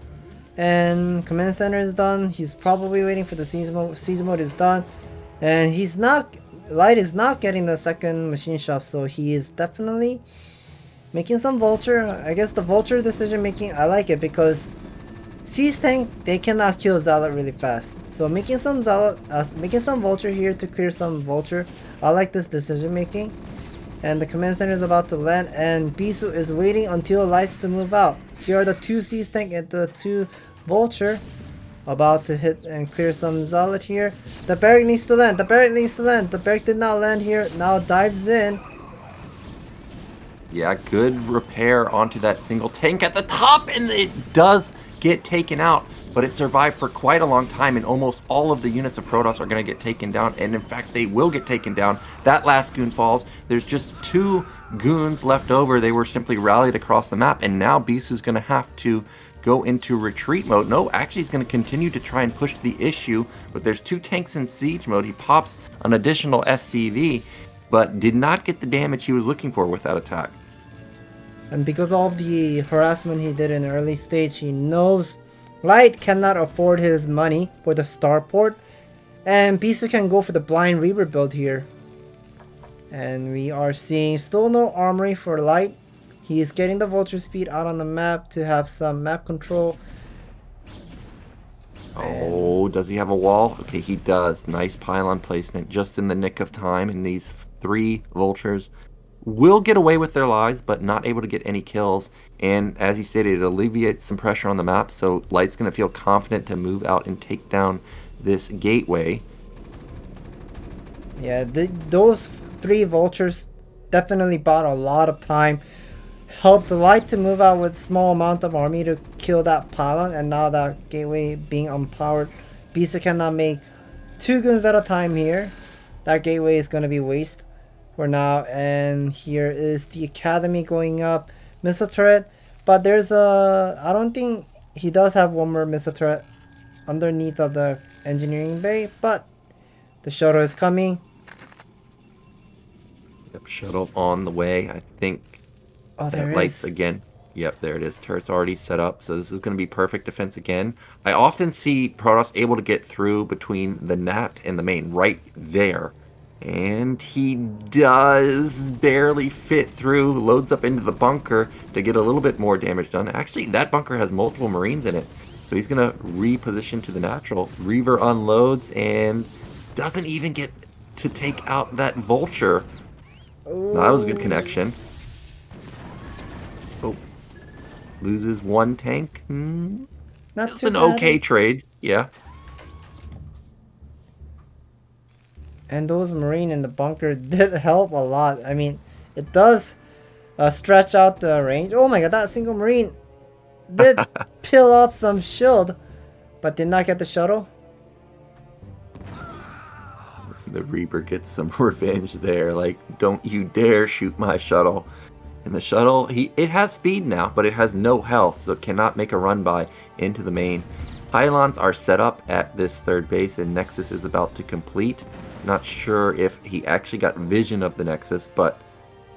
And command center is done. He's probably waiting for the siege mode is done. And he's not, Light is not getting the second machine shop, so he is definitely making some vulture. I guess the vulture decision making, I like it because siege tank, they cannot kill Zealot really fast. So making some vulture here to clear some vulture. I like this decision making. And the command center is about to land, and Bisu is waiting until Lights to move out. Here are the 2 siege tank and the 2 vulture about to hit and clear some Zealot here. The barrack needs to land. The barrack did not land here. Now dives in. Yeah, good repair onto that single tank at the top, and it does get taken out, but it survived for quite a long time, and almost all of the units of Protoss are going to get taken down, and in fact they will get taken down. That last goon falls. There's just 2 goons left over. They were simply rallied across the map, and now Bisu's going to have to go into retreat mode. No, actually he's going to continue to try and push the issue, but there's 2 tanks in siege mode. He pops an additional SCV, but did not get the damage he was looking for with that attack. And because of all the harassment he did in the early stage, he knows Light cannot afford his money for the starport, and Bisu can go for the blind Reaver build here. And we are seeing still no armory for Light. He is getting the vulture speed out on the map to have some map control. Oh, does he have a wall? Okay, he does. Nice pylon placement just in the nick of time, and these 3 vultures will get away with their lives, but not able to get any kills. And as he stated, it alleviates some pressure on the map, so Light's going to feel confident to move out and take down this gateway. Yeah, those 3 vultures definitely bought a lot of time. Helped Light to move out with small amount of army to kill that pylon, and now that gateway being unpowered, Bisu cannot make 2 goons at a time here. That gateway is gonna be waste for now. And here is the academy going up. Missile turret, but there's a... I don't think he does have one more missile turret underneath of the engineering bay, but the shuttle is coming. Yep, shuttle on the way. I think Oh, there that it lights is. again. Yep, there it is. Turret's already set up, so this is going to be perfect defense again. I often see Protoss able to get through between the Nat and the main right there. And he does barely fit through, loads up into the bunker to get a little bit more damage done. Actually, that bunker has multiple Marines in it, so he's going to reposition to the natural. Reaver unloads and doesn't even get to take out that Vulture. No, that was a good connection. Oh, loses 1 tank. Not It's too an bad. okay trade, yeah. And those Marine in the bunker did help a lot. I mean, it does stretch out the range. Oh my god, that single Marine did peel off some shield, but did not get the shuttle. The Reaper gets some revenge there. Like, don't you dare shoot my shuttle. And the shuttle, it has speed now, but it has no health, so it cannot make a run by into the main. Pylons are set up at this third base, and Nexus is about to complete. Not sure if he actually got vision of the Nexus, but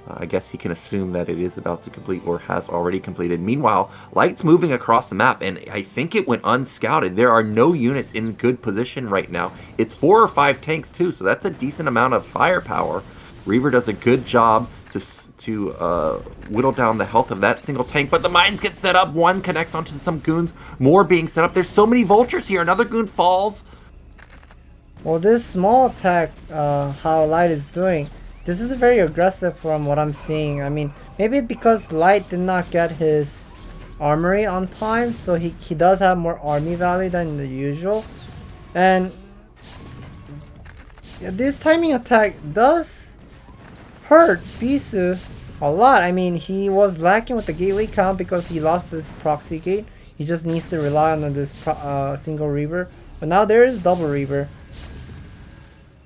I guess he can assume that it is about to complete or has already completed. Meanwhile, Light's moving across the map, and I think it went unscouted. There are no units in good position right now. It's 4 or 5 tanks too, so that's a decent amount of firepower. Reaver does a good job to whittle down the health of that single tank, but the mines get set up. One connects onto some goons, more being set up. There's so many vultures here. Another goon falls. Well, this small attack, how Light is doing, this is very aggressive from what I'm seeing. I mean, maybe because Light did not get his armory on time, so he does have more army value than the usual. And this timing attack does hurt Bisu a lot. I mean, he was lacking with the gateway count because he lost his proxy gate. He just needs to rely on this single Reaver. But now there is double Reaver.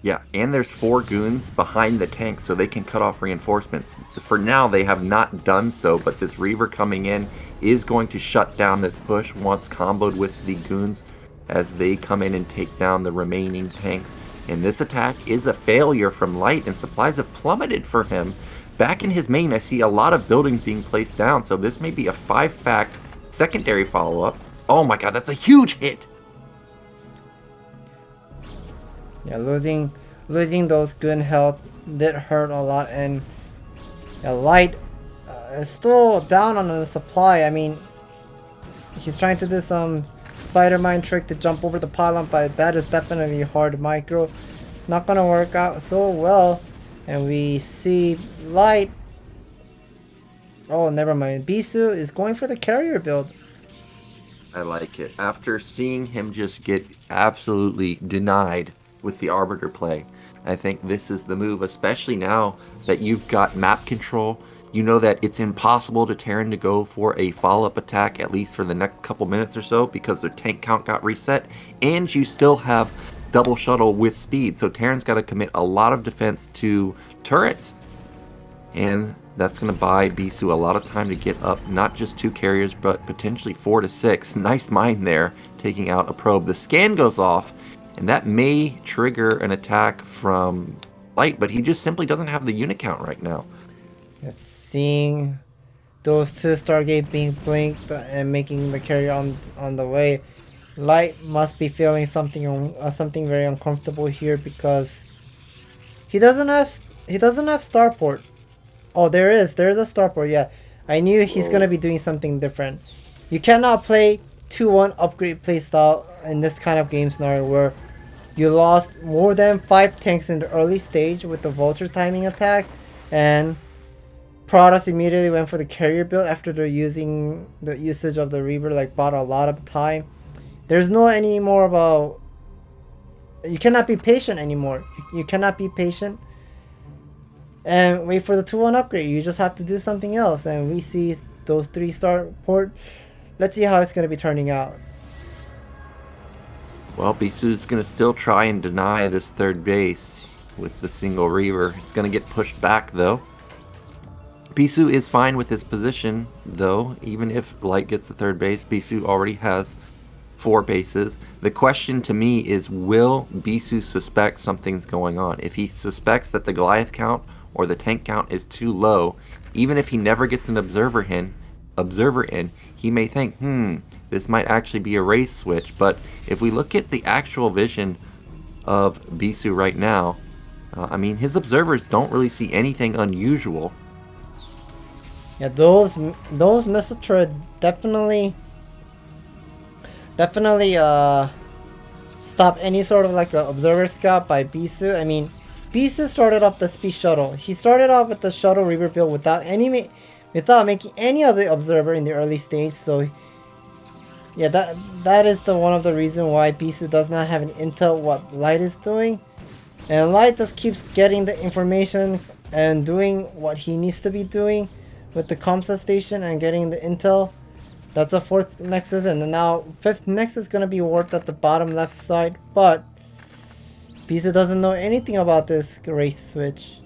Yeah, and there's 4 goons behind the tank, so they can cut off reinforcements. For now, they have not done so, but this Reaver coming in is going to shut down this push once comboed with the goons as they come in and take down the remaining tanks. And this attack is a failure from Light, and supplies have plummeted for him. Back in his main, I see a lot of buildings being placed down, so this may be a 5-fact secondary follow-up. Oh my god, that's a huge hit! Yeah, losing those gun health did hurt a lot, and Light is still down on the supply. I mean, he's trying to do some Spider-Man trick to jump over the pylon, but that is definitely hard micro. Not gonna work out so well. And we see Light. Oh, never mind. Bisu is going for the carrier build. I like it. After seeing him just get absolutely denied with the Arbiter play, I think this is the move, especially now that you've got map control. You know that it's impossible to Terran to go for a follow-up attack, at least for the next couple minutes or so, because their tank count got reset, and you still have double shuttle with speed, so Terran's got to commit a lot of defense to turrets. And that's going to buy Bisu a lot of time to get up not just 2 carriers, but potentially 4 to 6. Nice mine there, taking out a probe. The scan goes off, and that may trigger an attack from Light, but he just simply doesn't have the unit count right now. It's seeing those 2 Stargate being blinked and making the carrier on the way. Light must be feeling something very uncomfortable here because he doesn't have starport. Oh, there's a starport. Yeah, I knew he's gonna be doing something different. You cannot play 2-1 upgrade playstyle in this kind of game scenario where you lost more than 5 tanks in the early stage with the Vulture timing attack, and Protoss immediately went for the carrier build after the usage of the Reaver, like bought a lot of time. There's no any more about... You cannot be patient anymore. You cannot be patient. and wait for the 2-1 upgrade. You just have to do something else, and we see those 3-star port. Let's see how it's going to be turning out. Well, Bisu's going to still try and deny this third base with the single Reaver. It's going to get pushed back, though. Bisu is fine with his position, though. Even if Light gets the third base, Bisu already has 4 bases. The question to me is, will Bisu suspect something's going on? If he suspects that the Goliath count or the tank count is too low, even if he never gets an observer in, he may think, this might actually be a race switch. But if we look at the actual vision of Bisu right now, I mean, his observers don't really see anything unusual. Yeah, those missile turret definitely stop any sort of like a observer scout by Bisu. I mean, Bisu started off the space shuttle. He started off with the shuttle Reaver build without making any of the observer in the early stage. So yeah, that is one of the reasons why Bisu does not have an intel what Light is doing, and Light just keeps getting the information and doing what he needs to be doing with the Comsat station and getting the intel. That's a 4th nexus, and then now 5th nexus is gonna be warped at the bottom left side, but Bisu doesn't know anything about this race switch.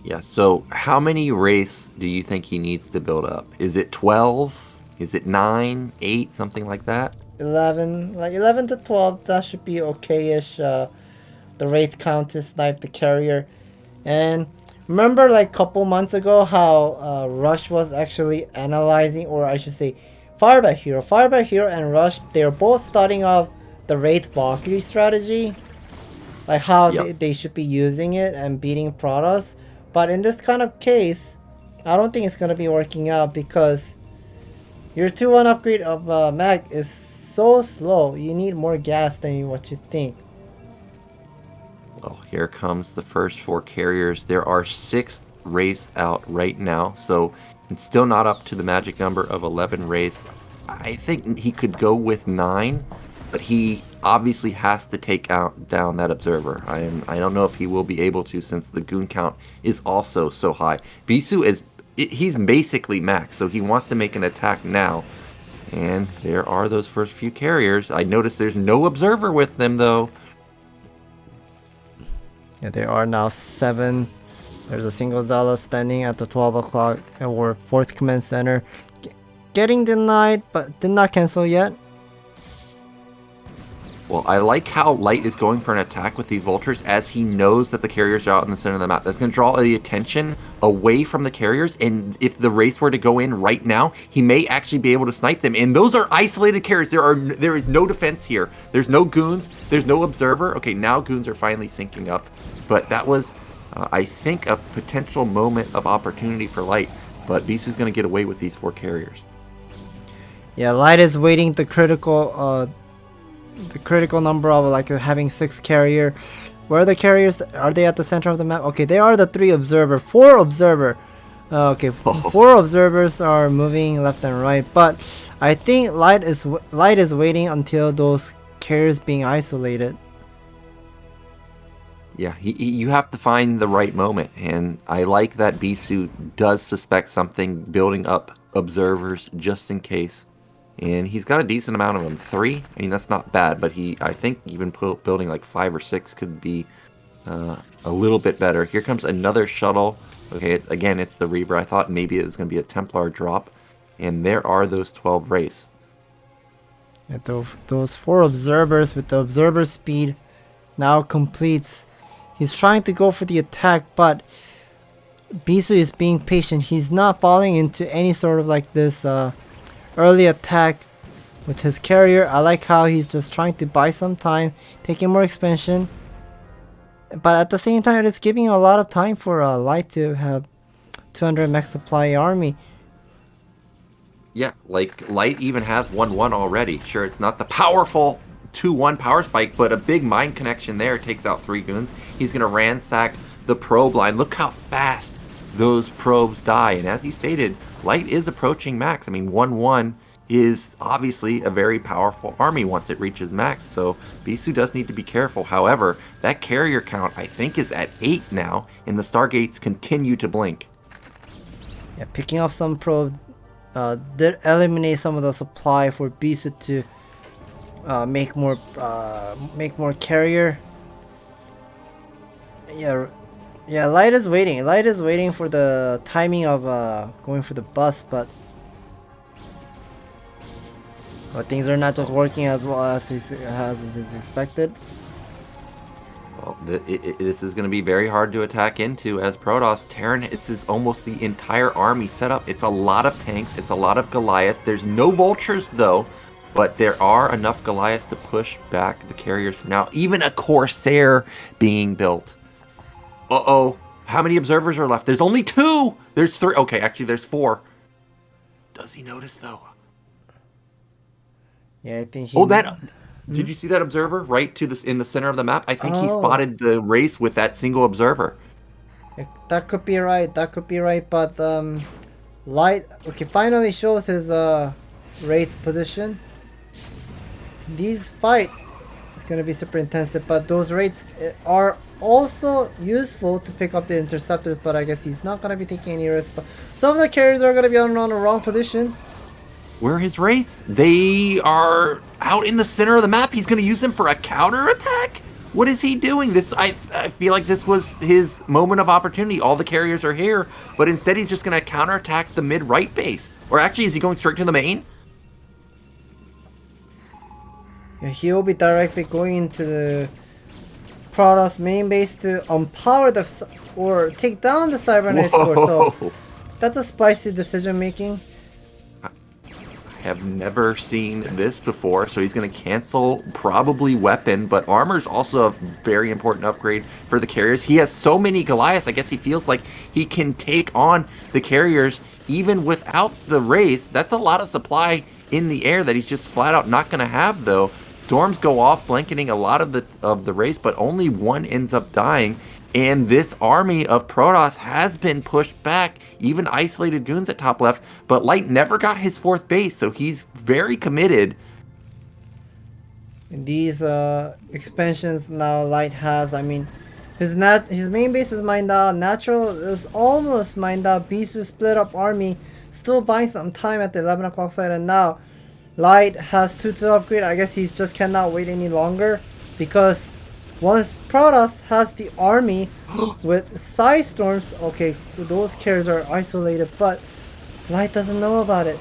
Yeah, so how many race do you think he needs to build up? Is it 12? Is it 9, 8, something like that? 11, like 11 to 12, that should be okay-ish. The Wraith count to snipe the carrier. And remember like a couple months ago how Rush was actually analyzing, or I should say Fire by Hero and Rush, they're both starting off the Wraith Valkyrie strategy, like how they should be using it and beating Protoss. But in this kind of case, I don't think it's going to be working out, because your 2-1 upgrade of mag is so slow. You need more gas than what you think. Well, here comes the first 4 carriers. There are 6 race out right now, so it's still not up to the magic number of 11 race. I think he could go with 9, but he obviously has to take down that observer. I don't know if he will be able to, since the goon count is also so high. Bisu he's basically max, so he wants to make an attack now. And there are those first few carriers. I noticed there's no observer with them, though. Yeah, there are now 7. There's a single Zala standing at the 12 o'clock or 4th command center. Getting denied, but did not cancel yet. Well, I like how Light is going for an attack with these vultures, as he knows that the carriers are out in the center of the map. That's going to draw the attention away from the carriers, and if the race were to go in right now, he may actually be able to snipe them. And those are isolated carriers. There is no defense here. There's no goons. There's no observer. Okay, now goons are finally syncing up. But that was, I think, a potential moment of opportunity for Light. But Bisu's going to get away with these 4 carriers. Yeah, Light is waiting the critical number of like having 6 carrier. Where are the carriers? Are they at the center of the map? Okay, they are the 3 observer, 4 observer. Okay, 4 observers are moving left and right, but I think Light is waiting until those carriers being isolated. Yeah, you have to find the right moment, and I like that Bisu does suspect something, building up observers just in case. And he's got a decent amount of them. 3? I mean, that's not bad, but I think even building like 5 or 6 could be a little bit better. Here comes another shuttle. Okay, again, it's the Reaver. I thought maybe it was going to be a Templar drop. And there are those 12 race. Yeah, those 4 observers with the observer speed now completes. He's trying to go for the attack, but Bisu is being patient. He's not falling into any sort of like this early attack with his carrier. I like how he's just trying to buy some time, taking more expansion, but at the same time it's giving a lot of time for Light to have 200 max supply army. Yeah, like Light even has 1-1 already. Sure, it's not the powerful 2-1 power spike, but a big mine connection there takes out 3 goons. He's going to ransack the probe line. Look how fast those probes die. And as you stated, Light is approaching max. I mean, 1-1 is obviously a very powerful army once it reaches max, so Bisu does need to be careful. However, that carrier count I think is at 8 now, and the Stargates continue to blink. Yeah, picking up some probe did eliminate some of the supply for Bisu to make more carrier. Yeah, Light is waiting. Light is waiting for the timing of going for the bus, but things are not just working as well as is expected. Well, this is going to be very hard to attack into, as Protoss, Terran, it's almost the entire army set up. It's a lot of tanks, it's a lot of Goliaths. There's no vultures though, but there are enough Goliaths to push back the carriers for now. Even a Corsair being built. Uh-oh. How many observers are left? There's only 2! There's 3. Okay, actually there's 4. Does he notice though? Yeah, I think he... Oh, did you see that observer right to this in the center of the map? I think he spotted the race with that single observer. That could be right. That could be right. But Light, okay, finally shows his Wraith position. These fight is gonna be super intensive, but those Wraiths are also useful to pick up the interceptors. But I guess he's not gonna be taking any risks. But some of the carriers are gonna be on the wrong position. Where are his Wraiths? They are out in the center of the map. He's going to use them for a counterattack? What is he doing? I feel like this was his moment of opportunity. All the carriers are here, but instead he's just going to counterattack the mid-right base. Or actually, is he going straight to the main? Yeah, he'll be directly going into the Protoss main base to empower or take down the Cybernetics core. So that's a spicy decision making. Have never seen this before, so he's going to cancel probably weapon, but armor's also a very important upgrade for the carriers. He has so many Goliaths, I guess he feels like he can take on the carriers even without the race. That's a lot of supply in the air that he's just flat out not going to have though. Storms go off, blanketing a lot of the race, but only one ends up dying. And this army of Protoss has been pushed back, even isolated goons at top left, but Light never got his 4th base, so he's very committed. In these expansions now Light has, I mean, his main base is mined out, natural is almost mined out, Bisu split up army, still buying some time at the 11 o'clock side, and now Light has 2 to upgrade. I guess he just cannot wait any longer, because once Protoss has the army with side storms, okay, those carriers are isolated, but Light doesn't know about it.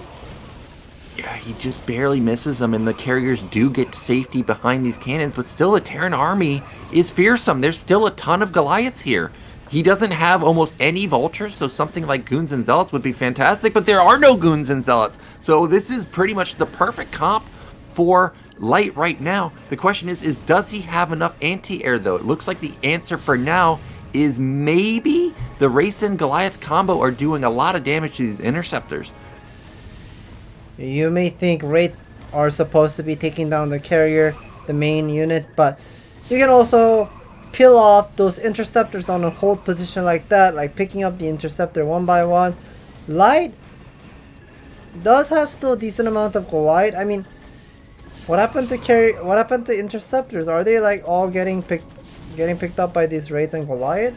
Yeah, he just barely misses them, and the carriers do get to safety behind these cannons, but still the Terran army is fearsome. There's still a ton of Goliaths here. He doesn't have almost any vultures, so something like Goons and Zealots would be fantastic, but there are no Goons and Zealots. So this is pretty much the perfect comp for Light right now. The question is does he have enough anti-air though? It looks like the answer for now is maybe the Race and Goliath combo are doing a lot of damage to these interceptors. You may think Wraith are supposed to be taking down the carrier, the main unit, but you can also peel off those interceptors on a hold position like that, like picking up the interceptor one by one. Light does have still a decent amount of Goliath. I mean, what happened to interceptors? Are they like all getting picked up by these Wraiths and Goliath?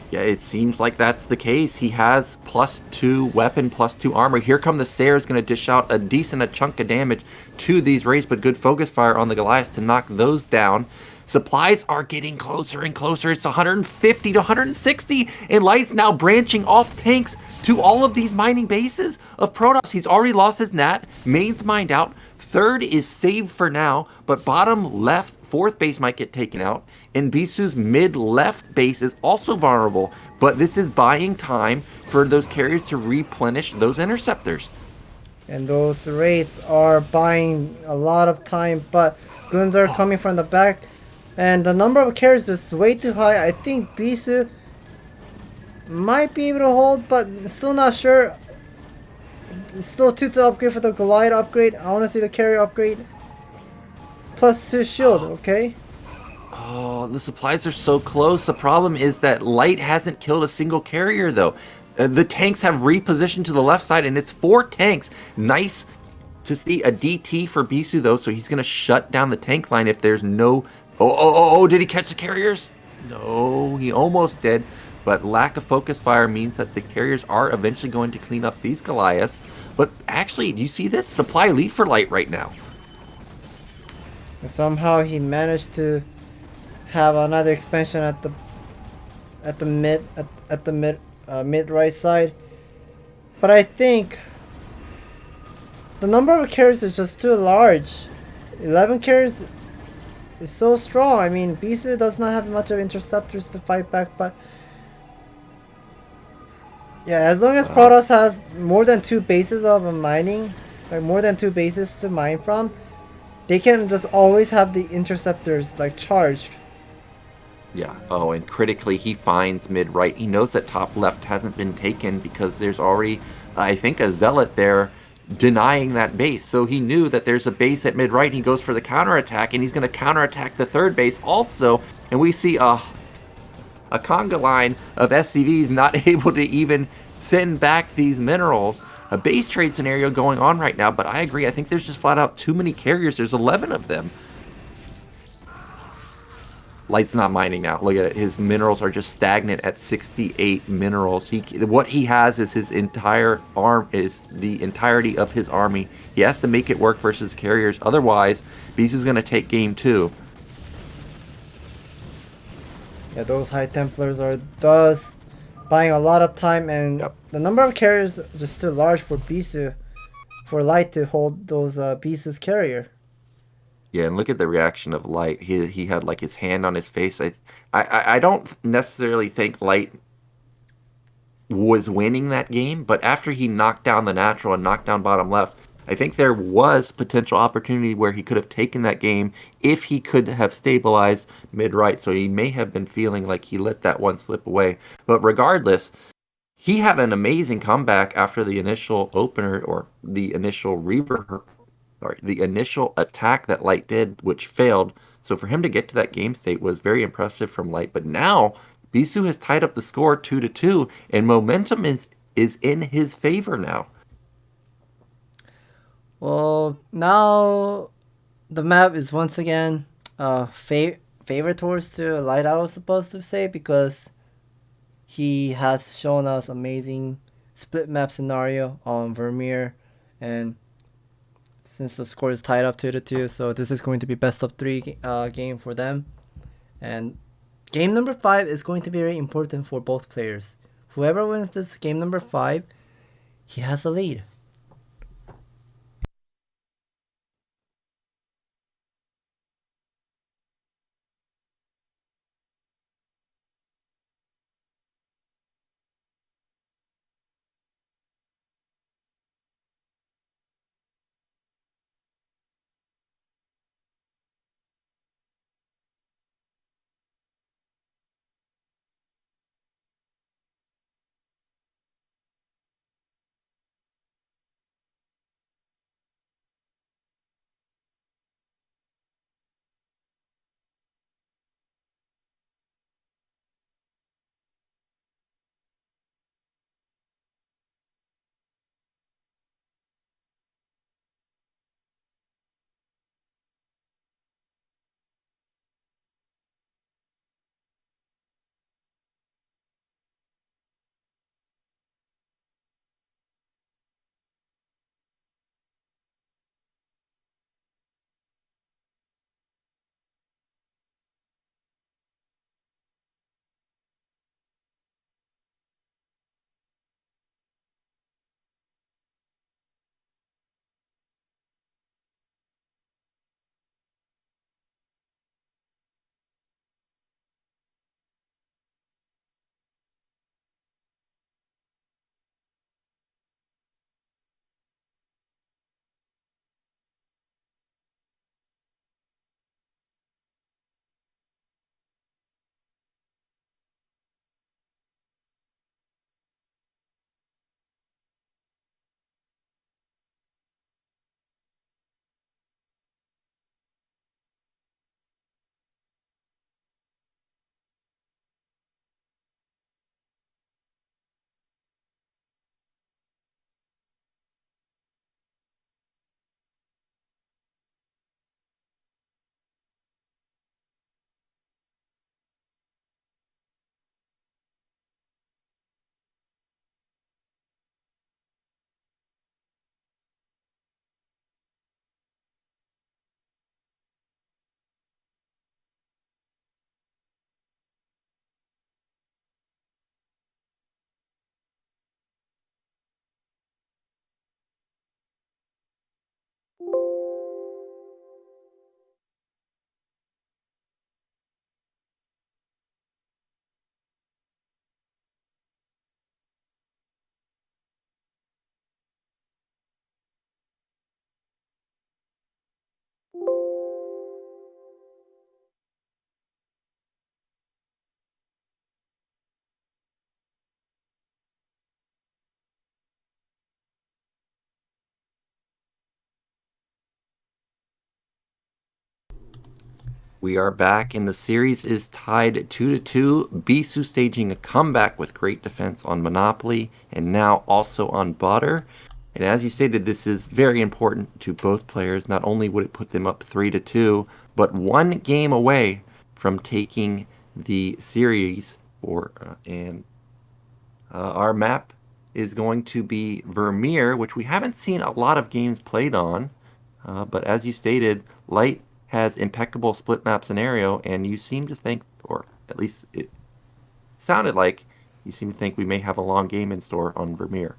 Yeah, it seems like that's the case. He has +2 weapon, +2 armor. Here come the Sayers, going to dish out a decent chunk of damage to these Wraiths, but good focus fire on the Goliaths to knock those down. Supplies are getting closer and closer. It's 150 to 160, and Light's now branching off tanks to all of these mining bases of Protoss. He's already lost his Nat. Main's mined out. 3rd is saved for now, but bottom left 4th base might get taken out, and Bisu's mid-left base is also vulnerable, but this is buying time for those carriers to replenish those interceptors. And those Wraiths are buying a lot of time, but goons are coming from the back, and the number of carriers is way too high. I think Bisu might be able to hold, but still not sure. Still 2 to upgrade for the Goliath upgrade. I want to see the carrier upgrade. +2 shield, okay? Oh, the supplies are so close. The problem is that Light hasn't killed a single carrier, though. The tanks have repositioned to the left side, and it's 4 tanks. Nice to see a DT for Bisu, though, so he's going to shut down the tank line if there's no... Oh, did he catch the carriers? No, he almost did. But lack of focus fire means that the carriers are eventually going to clean up these Goliaths. But actually, do you see this? Supply lead for Light right now. And somehow he managed to have another expansion at the mid right side. But I think the number of carriers is just too large. 11 carriers is so strong. I mean, Bisu does not have much of interceptors to fight back, but yeah, as long as Protoss has more than 2 bases of mining, like more than 2 bases to mine from, they can just always have the interceptors like charged. Yeah. Oh, and critically, he finds mid right. He knows that top left hasn't been taken because there's already, I think, a zealot there denying that base. So he knew that there's a base at mid right. And he goes for the counterattack, and he's going to counterattack the third base also. And we see a conga line of SCVs not able to even send back these minerals. A base trade scenario going on right now, but I agree. I think there's just flat out too many carriers. There's 11 of them. Light's not mining now. Look at it. His minerals are just stagnant at 68 minerals. What he has is his entire is the entirety of his army. He has to make it work versus carriers. Otherwise, Bisu's going to take game 2. Yeah, those High Templars are thus buying a lot of time, and the number of carriers is just too large for Bisu, for Light to hold those Bisu's carrier. Yeah, and look at the reaction of Light. He had like his hand on his face. I don't necessarily think Light was winning that game, but after he knocked down the natural and knocked down bottom left, I think there was potential opportunity where he could have taken that game if he could have stabilized mid-right. So he may have been feeling like he let that one slip away. But regardless, he had an amazing comeback after the initial opener, or the initial the initial attack that Light did, which failed. So for him to get to that game state was very impressive from Light. But now Bisu has tied up the score 2-2, and momentum is in his favor now. Well, now the map is once again favor towards to Light, I was supposed to say, because he has shown us amazing split map scenario on Vermeer, and since the score is tied up 2-2, so this is going to be best of 3 game for them, and game number 5 is going to be very important for both players. Whoever wins this game number 5, he has a lead. We are back, and the series is tied 2-2. Bisu staging a comeback with great defense on Monopoly, and now also on Butter. And as you stated, this is very important to both players. Not only would it put them up 3-2, but one game away from taking the series. Our map is going to be Vermeer, which we haven't seen a lot of games played on. But as you stated, Light has impeccable split map scenario, and you seem to think, or at least it sounded like, you seem to think we may have a long game in store on Vermeer.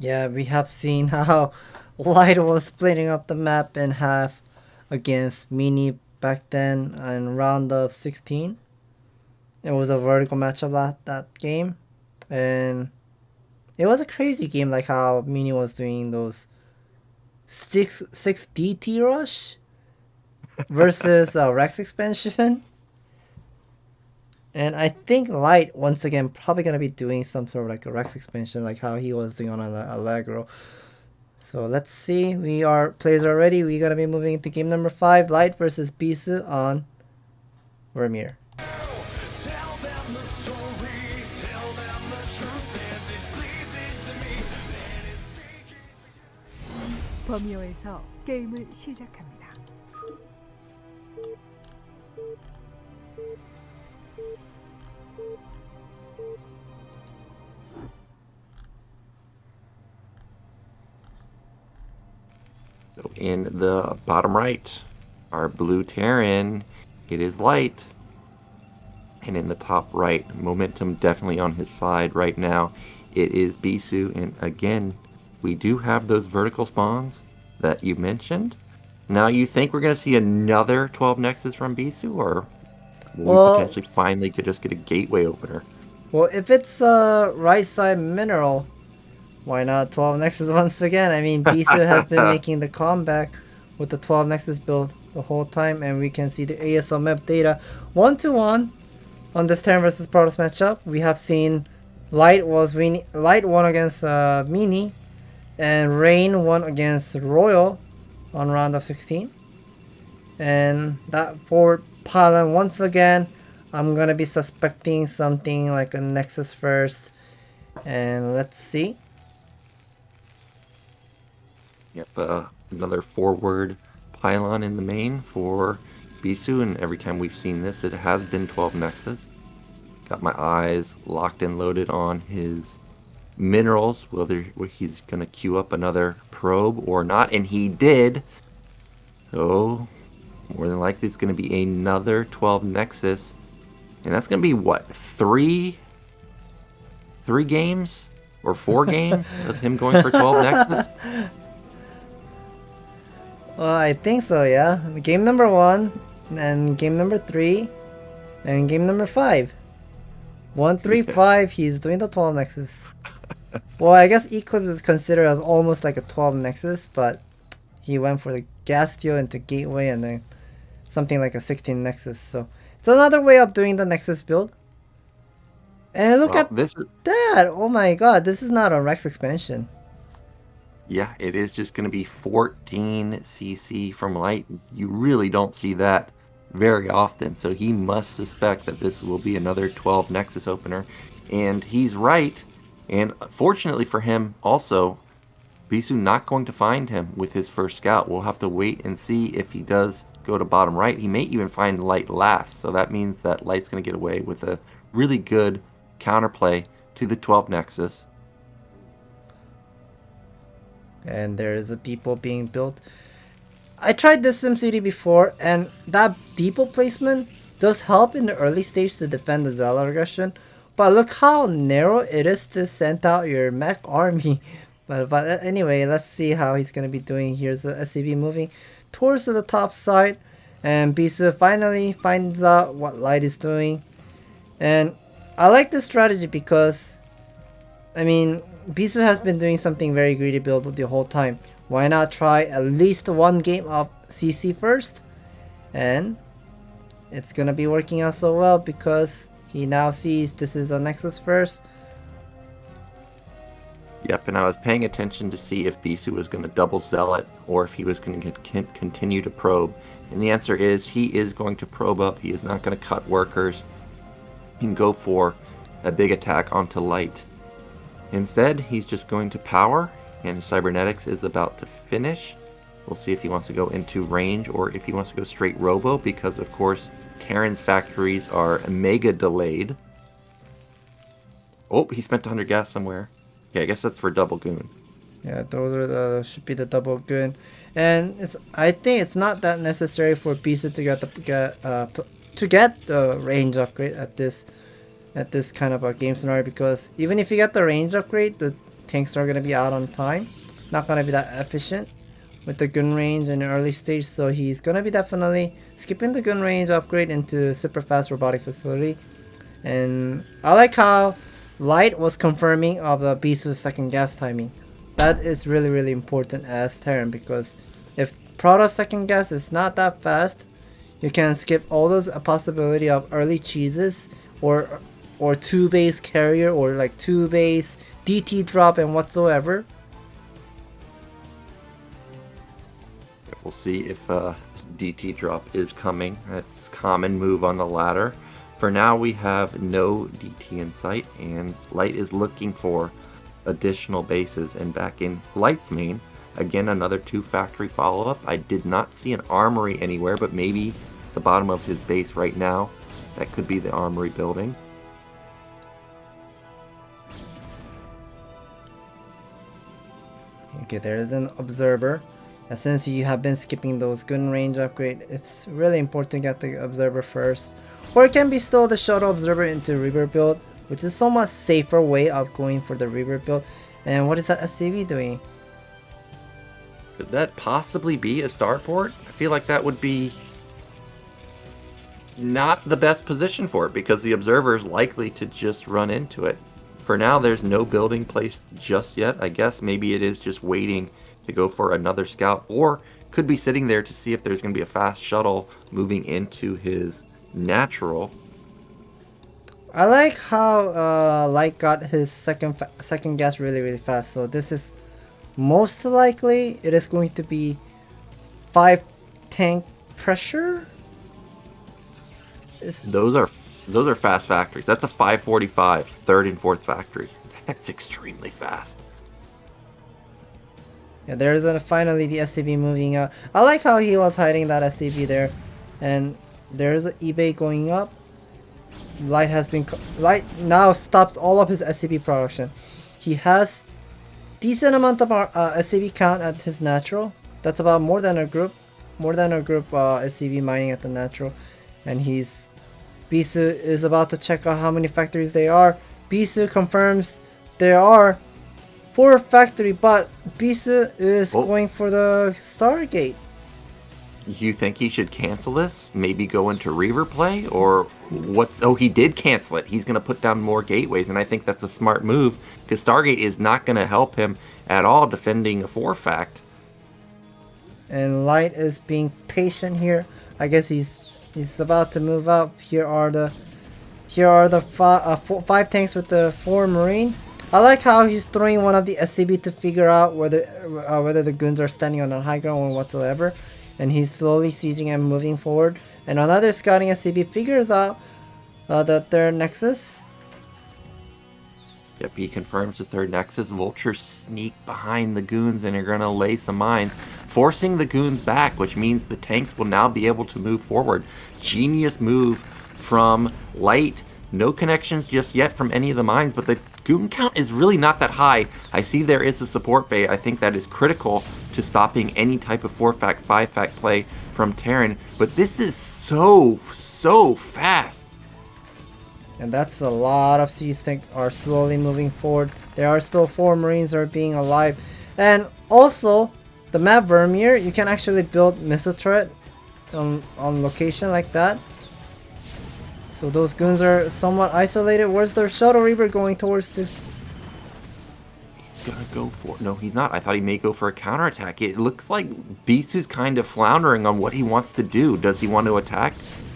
Yeah, we have seen how Light was splitting up the map in half against Mini back then in round of 16. It was a vertical matchup that game, and it was a crazy game, like how Mini was doing those 6 DT rush versus Rex expansion. And I think Light once again probably gonna be doing some sort of like a Rex expansion, like how he was doing on Allegro. So let's see. Players are ready. We're gonna be moving into game number 5, Light versus Bisu on Vermeer. 버미오에서 게임을 시작합니다. So in the bottom right, our blue Terran, it is Light. And in the top right, momentum definitely on his side right now, it is Bisu. And again, we do have those vertical spawns that you mentioned. Now, you think we're going to see another 12 Nexus from Bisu, or will we potentially finally just get a gateway opener? Well, if it's a right side mineral, why not 12 Nexus once again? I mean, Bisu has been making the comeback with the 12 Nexus build the whole time, and we can see the ASL map data 1-1 on this Terran versus Protoss matchup. We have seen Light won against Mini, and Rain won against Royal on round of 16. And that forward pylon, once again, I'm gonna be suspecting something like a Nexus first. And let's see. Yep, another forward pylon in the main for Bisu, and every time we've seen this, it has been 12 Nexus. Got my eyes locked and loaded on his minerals, whether he's gonna queue up another probe or not, and he did. So more than likely it's gonna be another 12 Nexus, and that's gonna be what, three games or 4 games of him going for 12 Nexus. Well, I think so, yeah. Game number 1, and game number 3, and game number 5. 1, 3, 5, he's doing the 12 Nexus. Well, I guess Eclipse is considered as almost like a 12 Nexus, but he went for the gas steal into Gateway and then something like a 16 Nexus. So it's another way of doing the Nexus build. And look at that! Oh my god, this is not a Rex expansion. Yeah, it is just going to be 14 CC from Light. You really don't see that very often, so he must suspect that this will be another 12 Nexus opener. And he's right. And fortunately for him, also, Bisu not going to find him with his first scout. We'll have to wait and see if he does go to bottom right. He may even find Light last, so that means that Light's going to get away with a really good counterplay to the 12 Nexus. And there is a depot being built. I tried this SimCity before, and that depot placement does help in the early stage to defend the Zealot aggression. But look how narrow it is to send out your mech army. But anyway, let's see how he's going to be doing. Here's the SCV moving towards the top side. And Bisu finally finds out what Light is doing. And I like this strategy because, I mean, Bisu has been doing something very greedy build the whole time. Why not try at least one game of CC first? And it's gonna be working out so well because he now sees this is a Nexus first. Yep, and I was paying attention to see if Bisu was going to double zealot or if he was going to continue to probe. And the answer is he is going to probe up. He is not going to cut workers and go for a big attack onto light. Instead, he's just going to power, and his cybernetics is about to finish. We'll see if he wants to go into range or if he wants to go straight robo, because of course Terran's factories are mega delayed. Oh, he spent 100 gas somewhere. Yeah, I guess that's for double goon. Yeah, those are the should be the double goon, and I think it's not that necessary for Bisu to get the range upgrade at this kind of a game scenario, because even if you get the range upgrade, the tanks are gonna be out on time, not gonna be that efficient with the gun range in the early stage. So he's gonna be definitely skipping the gun range upgrade into super fast robotic facility. And I like how Light was confirming of the Bisu's second gas timing. That is really, really important as Terran, because if Protoss second gas is not that fast, you can skip all those possibility of early cheeses or 2 base carrier or like 2 base DT drop and whatsoever. We'll see if DT drop is coming. That's common move on the ladder. For now, we have no DT in sight, and Light is looking for additional bases. And back in Light's main, again, another 2 factory follow-up. I did not see an armory anywhere, but maybe the bottom of his base right now, that could be the armory building. Okay, there is an observer. And since you have been skipping those gun range upgrade, it's really important to get the observer first. Or it can be still the shuttle observer into Reaver build, which is so much safer way of going for the Reaver build. And what is that SCV doing? Could that possibly be a starport? I feel like that would be not the best position for it, because the observer is likely to just run into it. For now, there's no building placed just yet. I guess maybe it is just waiting to go for another scout, or could be sitting there to see if there's going to be a fast shuttle moving into his natural. I like how Light got his second gas really, really fast. So this is most likely it is going to be 5 tank pressure. Those are fast factories. That's a 545 third and fourth factory. That's extremely fast. Yeah, there's finally the SCV moving out. I like how he was hiding that SCV there, and there's an eBay going up. Light now stops all of his SCV production. He has decent amount of SCV count at his natural. That's about more than a group SCV mining at the natural, and Bisu is about to check out how many factories they are. Bisu confirms there are 4 factory, but Bisu is going for the Stargate. You think he should cancel this? Maybe go into Reaver play? Or what's... Oh, he did cancel it. He's going to put down more gateways, and I think that's a smart move, because Stargate is not going to help him at all defending a 4-fact. And Light is being patient here. I guess he's about to move up. Here are the 5 tanks with the 4 Marine. I like how he's throwing one of the SCB to figure out whether the goons are standing on a high ground or whatsoever. And he's slowly sieging and moving forward. And another scouting SCB figures out the third nexus. Yep, he confirms the third nexus. Vultures sneak behind the goons and are going to lay some mines, forcing the goons back, which means the tanks will now be able to move forward. Genius move from Light. No connections just yet from any of the mines, but the goon count is really not that high. I see there is a support bay. I think that is critical to stopping any type of 4-fact, 5-fact play from Terran. But this is so fast. And that's a lot of siege tanks are slowly moving forward. There are still 4 Marines are being alive. And also, the map Vermeer, you can actually build missile turret on location like that. So those goons are somewhat isolated. Where's their shuttle Reaver going towards to? He's gonna go for... No, he's not. I thought he may go for a counterattack. It looks like Bisu's kind of floundering on what he wants to do. Does he want to attack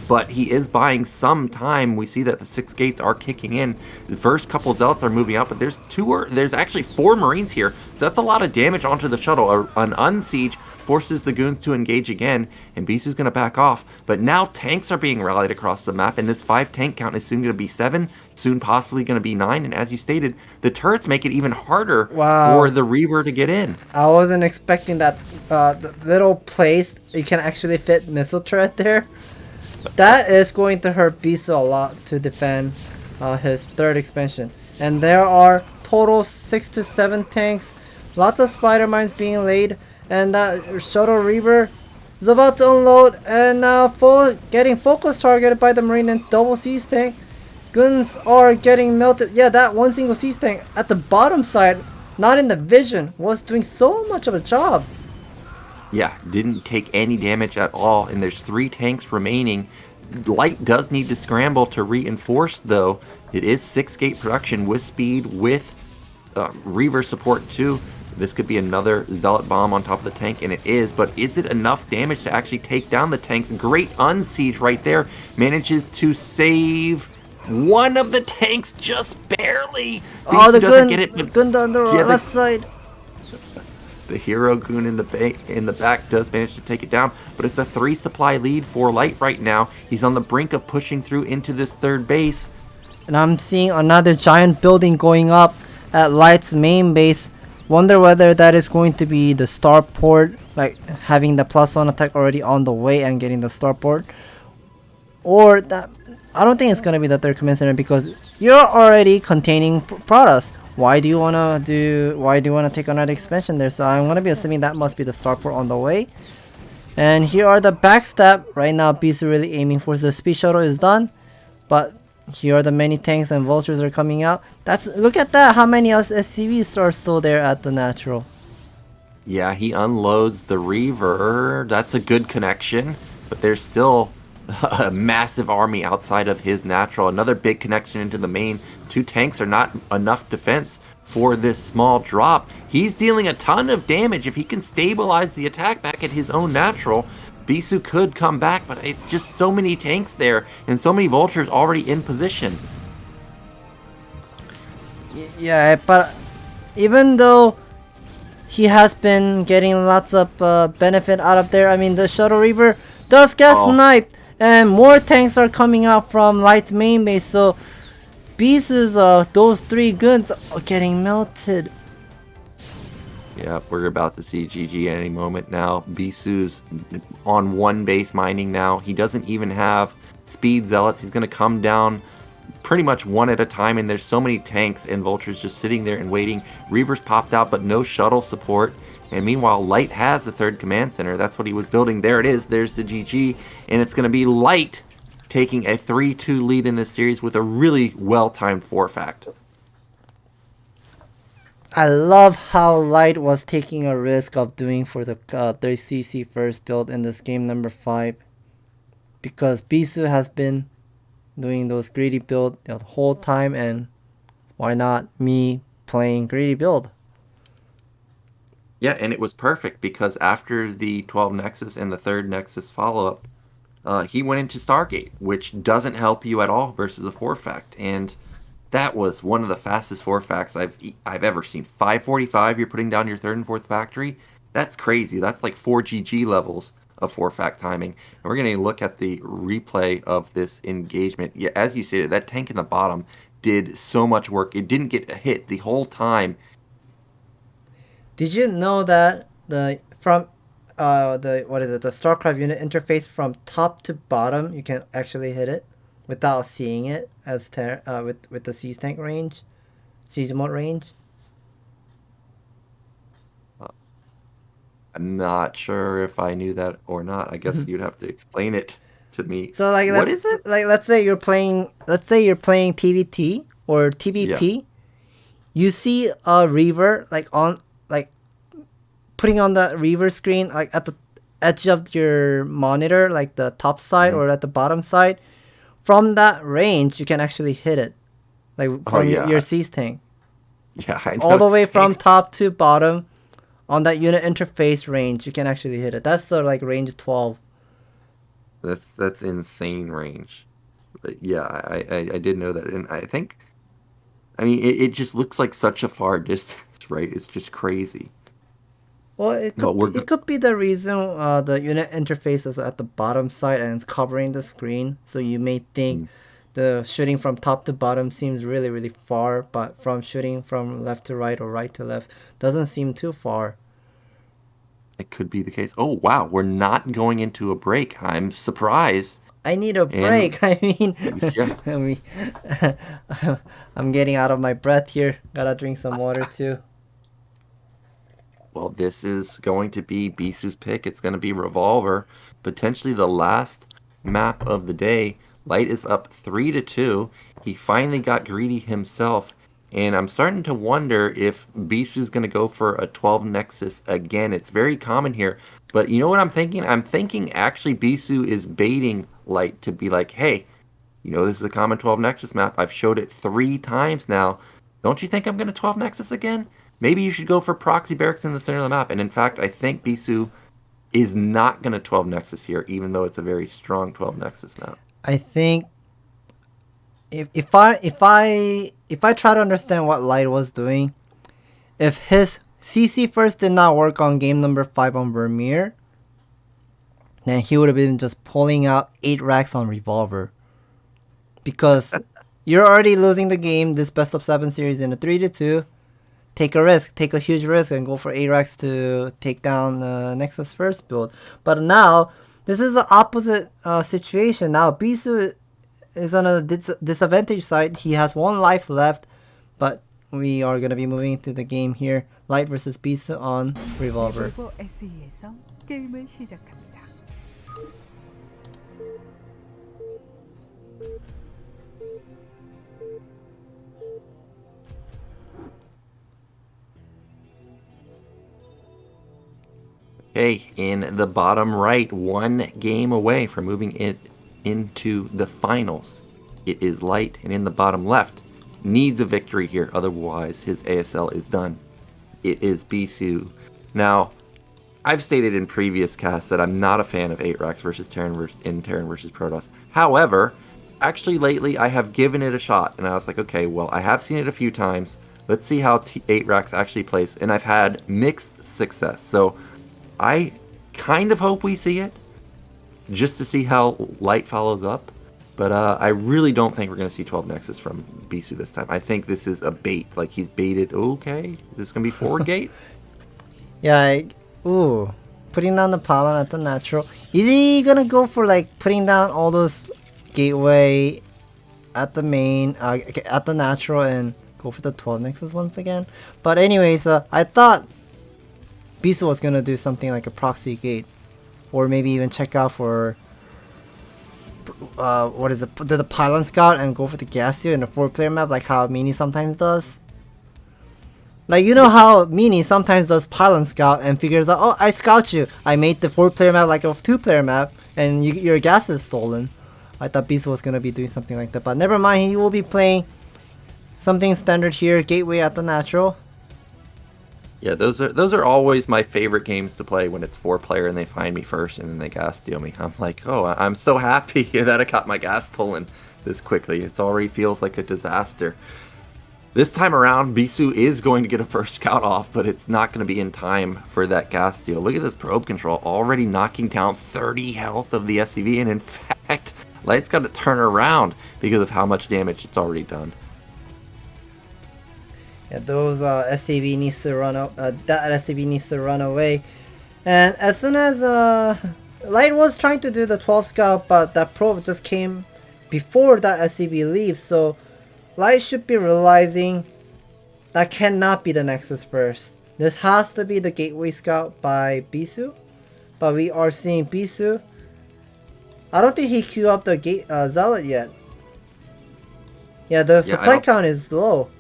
but he is buying some time. We see that the 6 gates are kicking in. The first couple zealots are moving out, but there's actually 4 marines here, so that's a lot of damage onto the shuttle. An unsiege forces the goons to engage again, and Bisu's going to back off. But now tanks are being rallied across the map, and this 5 tank count is soon going to be 7, soon possibly going to be 9, and as you stated, the turrets make it even harder for the Reaver to get in. I wasn't expecting that the little place you can actually fit missile turret there. That is going to hurt Bisu a lot to defend his 3rd expansion. And there are total 6 to 7 tanks, lots of spider mines being laid, and that shuttle Reaver is about to unload, and now getting focus targeted by the marine and double siege tank. Guns are getting melted. Yeah, that one single siege tank at the bottom side, not in the vision, was doing so much of a job. Yeah, didn't take any damage at all, and there's 3 tanks remaining. Light does need to scramble to reinforce, though. It is 6 gate production with speed, with Reaver support too. This could be another Zealot bomb on top of the tank, and it is, but is it enough damage to actually take down the tanks? Great unsiege right there. Manages to save one of the tanks just barely. Oh, the doesn't gun, get it, but gun on the left side. The hero goon in the back does manage to take it down, but it's a 3 supply lead for Light right now. He's on the brink of pushing through into this 3rd base. And I'm seeing another giant building going up at Light's main base. Wonder whether that is going to be the starport, like having the +1 attack already on the way and getting the starport. Or that, I don't think it's going to be the 3rd command center because you're already containing Protoss. Why do you wanna take another expansion there? So I'm gonna be assuming that must be the starport on the way. And here are the backstab. Right now Bisu really aiming for the speed shuttle is done. But here are the many tanks and vultures are coming out. Look at that, how many SCVs are still there at the natural. Yeah, he unloads the Reaver. That's a good connection, but there's still a massive army outside of his natural. Another big connection into the main. 2 tanks are not enough defense for this small drop. He's dealing a ton of damage. If he can stabilize the attack back at his own natural, Bisu could come back, but it's just so many tanks there and so many vultures already in position. Yeah, but even though he has been getting lots of benefit out of there, I mean, the shuttle Reaver does get sniped, and more tanks are coming out from Light's main base, so Bisu's those 3 guns are getting melted. Yeah, we're about to see GG any moment now. Bisu's on 1 base mining now. He doesn't even have speed zealots. He's going to come down pretty much 1 at a time, and there's so many tanks and vultures just sitting there and waiting. Reaver's popped out, but no shuttle support. And meanwhile, Light has a 3rd command center. That's what he was building. There it is. There's the GG. And it's going to be Light taking a 3-2 lead in this series with a really well-timed 4-fact. I love how Light was taking a risk of doing for the 3cc first build in this game number 5. Because Bisu has been doing those greedy build the whole time, and why not me playing greedy build? Yeah, and it was perfect because after the 12 Nexus and the 3rd Nexus follow-up, he went into Stargate, which doesn't help you at all versus a 4-fact. And that was one of the fastest 4-facts I've ever seen. 5:45, you're putting down your 3rd and 4th factory. That's crazy. That's like 4 GG levels of 4-fact timing. And we're going to look at the replay of this engagement. Yeah, as you stated, that tank in the bottom did so much work. It didn't get hit the whole time. Did you know that the StarCraft unit interface from top to bottom, you can actually hit it without seeing it as with the siege tank range, siege mode range? I'm not sure if I knew that or not. I guess you'd have to explain it to me. So like, what is it? Like, let's say you're playing PvT or TBP. Yeah. You see a Reaver putting on the Reaver screen like at the edge of your monitor, like the top side or at the bottom side. From that range, you can actually hit it, like from your siege tank. Yeah, I know. All the way from top to bottom, on that unit interface range, you can actually hit it. That's the like range 12. That's insane range. But yeah, I did know that, and I think, I mean, it just looks like such a far distance, right? It's just crazy. Well, But it could be the reason the unit interface is at the bottom side and it's covering the screen, so you may think the shooting from top to bottom seems really really far, but from shooting from left to right or right to left doesn't seem too far. It could be the case. Oh wow, we're not going into a break. I'm surprised. I need a break. I mean, Yeah. I mean, I'm getting out of my breath here. Gotta drink some water too. Well, this is going to be Bisu's pick. It's going to be Revolver, potentially the last map of the day. Light is up 3-2. He finally got greedy himself, and I'm starting to wonder if Bisu's going to go for a 12 Nexus again. It's very common here, but you know what I'm thinking? I'm thinking actually Bisu is baiting Light to be like, hey, you know this is a common 12 Nexus map. I've showed it 3 times now. Don't you think I'm going to 12 Nexus again? Maybe you should go for Proxy Barracks in the center of the map. And in fact, I think Bisu is not going to 12 Nexus here, even though it's a very strong 12 Nexus map. I think if I try to understand what Light was doing, if his CC first did not work on game number 5 on Vermeer, then he would have been just pulling out 8 racks on Revolver. Because you're already losing the game, this best of 7 series in a 3-2. Take a risk, take a huge risk, and go for 8 racks to take down Nexus first build. But now, this is the opposite situation. Now, Bisu is on a disadvantage side. He has 1 life left, but we are going to be moving to the game here. Light versus Bisu on Revolver. SE에서 게임을 시작합니다. Okay, in the bottom right, 1 game away from moving it into the finals. It is Light, and in the bottom left, needs a victory here, otherwise his ASL is done. It is Bisu. Now, I've stated in previous casts that I'm not a fan of 8 racks versus Terran versus Protoss. However, actually lately I have given it a shot, and I was like, okay, well, I have seen it a few times. Let's see how 8 racks actually plays, and I've had mixed success. So I kind of hope we see it, just to see how Light follows up. But I really don't think we're going to see 12 Nexus from Bisu this time. I think this is a bait. Like, he's baited. Okay, this is going to be forward gate? Yeah, ooh. Putting down the pylon at the natural. Is he going to go for, like, putting down all those gateway at the main, at the natural, and go for the 12 Nexus once again? But anyways, I thought Bisu was gonna do something like a proxy gate, or maybe even check out for what is it? Do the pylon scout and go for the Gauthier in a 4-player map, like how Mini sometimes does. Like, you know how Mini sometimes does pylon scout and figures out, oh, I scout you. I made the 4-player map like a 2-player map, and your gas is stolen. I thought Bisu was gonna be doing something like that, but never mind. He will be playing something standard here, gateway at the natural. Yeah, those are always my favorite games to play, when it's 4-player and they find me first and then they gas steal me. I'm like, oh, I'm so happy that I got my gas stolen this quickly. It already feels like a disaster. This time around, Bisu is going to get a first scout off, but it's not going to be in time for that gas steal. Look at this probe control, already knocking down 30 health of the SCV, and in fact, Light's got to turn around because of how much damage it's already done. Yeah, those SCV needs to run out. That SCV needs to run away. And as soon as Light was trying to do the 12 scout, but that probe just came before that SCV leaves. So Light should be realizing that cannot be the Nexus first. This has to be the gateway scout by Bisu. But we are seeing Bisu. I don't think he queued up the gate zealot yet. Yeah, the supply count is low.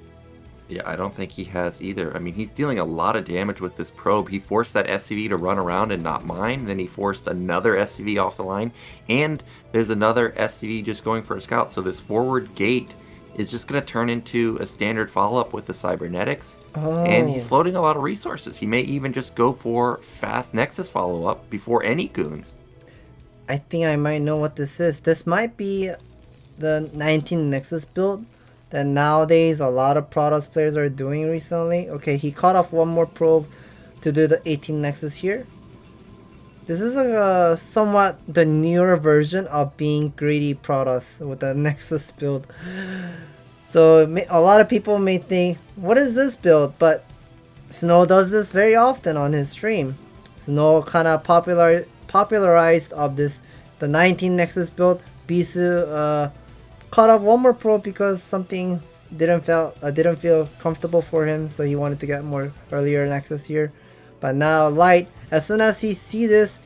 Yeah, I don't think he has either. I mean, he's dealing a lot of damage with this probe. He forced that SCV to run around and not mine. Then he forced another SCV off the line. And there's another SCV just going for a scout. So this forward gate is just going to turn into a standard follow-up with the cybernetics. Oh. And he's floating a lot of resources. He may even just go for fast Nexus follow-up before any goons. I think I might know what this is. This might be the 19 Nexus build that nowadays a lot of Protoss players are doing recently. Okay, he cut off one more probe to do the 18 Nexus here. This is a somewhat the newer version of being greedy Protoss with the Nexus build. So a lot of people may think, what is this build? But Snow does this very often on his stream. Snow kind of popularized of this, the 19 Nexus build. Bisu cut off one more probe because something didn't feel comfortable for him, so he wanted to get more earlier Nexus here. But now Light, as soon as he see this,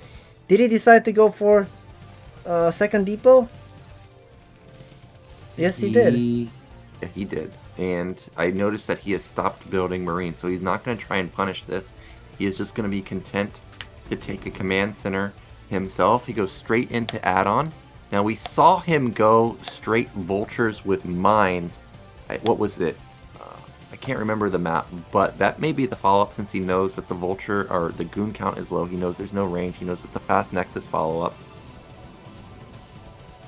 did he decide to go for second depot? Yes, he did. Yeah, he did. And I noticed that he has stopped building Marine, so he's not going to try and punish this. He is just going to be content to take a command center himself. He goes straight into add-on. Now we saw him go straight vultures with mines. What was it? I can't remember the map, but that may be the follow-up since he knows that the vulture or the goon count is low. He knows there's no range. He knows it's a fast nexus follow-up.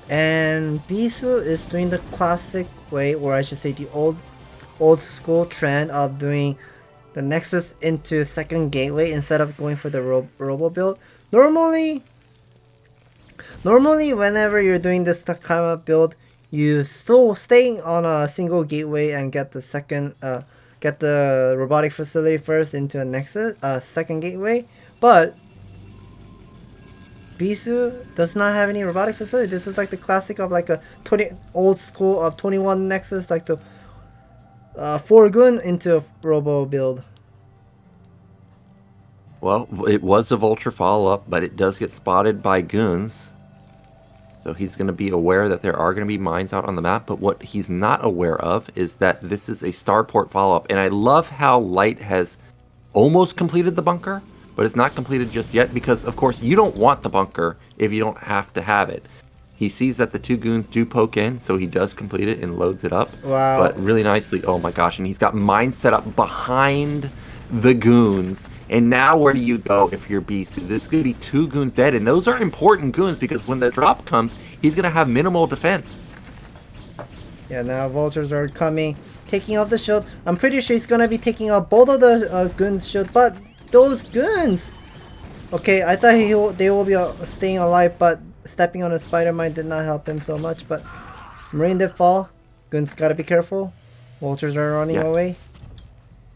And Bisu is doing the classic way, or I should say the old school trend of doing the nexus into second gateway instead of going for the robo build. Normally whenever you're doing this kind of build, you still stay on a single gateway and get the second get the robotic facility first into a nexus second gateway. But Bisu does not have any robotic facility. This is like the classic of like a old school of 21 nexus, like the 4 goon into a robo build. Well, it was a vulture follow-up, but it does get spotted by goons. So he's going to be aware that there are going to be mines out on the map, but what he's not aware of is that this is a starport follow-up. And I love how Light has almost completed the bunker, but it's not completed just yet because, of course, you don't want the bunker if you don't have to have it. He sees that the 2 goons do poke in, so he does complete it and loads it up. Wow. But really nicely, oh my gosh, and he's got mines set up behind the goons. And now where do you go if you're Bisu? This is going to be 2 goons dead, and those are important goons because when the drop comes, he's going to have minimal defense. Yeah, now vultures are coming, taking off the shield. I'm pretty sure he's going to be taking off both of the goons' shield, but those goons! Okay, I thought they will be staying alive, but stepping on a spider mine did not help him so much. But Marine did fall. Goons gotta be careful. Vultures are running away.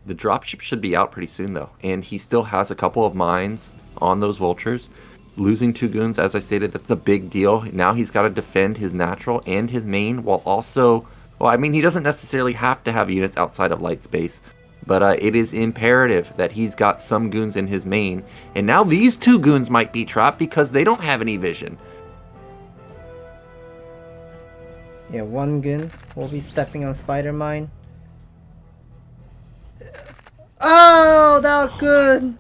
The dropship should be out pretty soon, though. And he still has a couple of mines on those vultures. Losing 2 goons, as I stated, that's a big deal. Now he's got to defend his natural and his main, while also... Well, I mean, he doesn't necessarily have to have units outside of light space. But it is imperative that he's got some goons in his main. And now these 2 goons might be trapped because they don't have any vision. Yeah, 1 goon will be stepping on spider mine. Oh, that was good!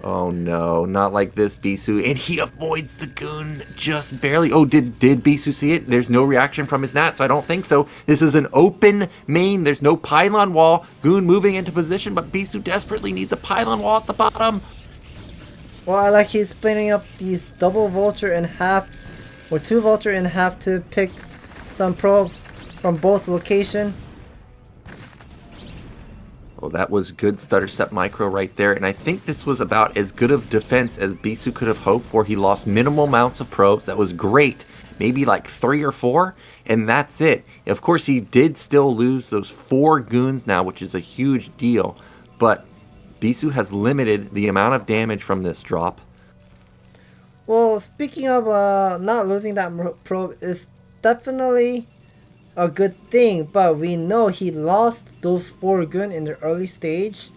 Oh no, not like this, Bisu. And he avoids the goon just barely. Oh, did Bisu see it? There's no reaction from his nat, so I don't think so. This is an open main. There's no pylon wall. Goon moving into position, but Bisu desperately needs a pylon wall at the bottom. Well, I like he's splitting up these double vulture in half, or 2 vulture in half to pick some probe from both location. Well, that was good stutter step micro right there, and I think this was about as good of defense as Bisu could have hoped for. He lost minimal amounts of probes. That was great. Maybe like 3 or 4, and that's it. Of course, he did still lose those 4 goons now, which is a huge deal, but Bisu has limited the amount of damage from this drop. Well, speaking of not losing that probe is definitely a good thing, but we know he lost those 4 goon in the early stage,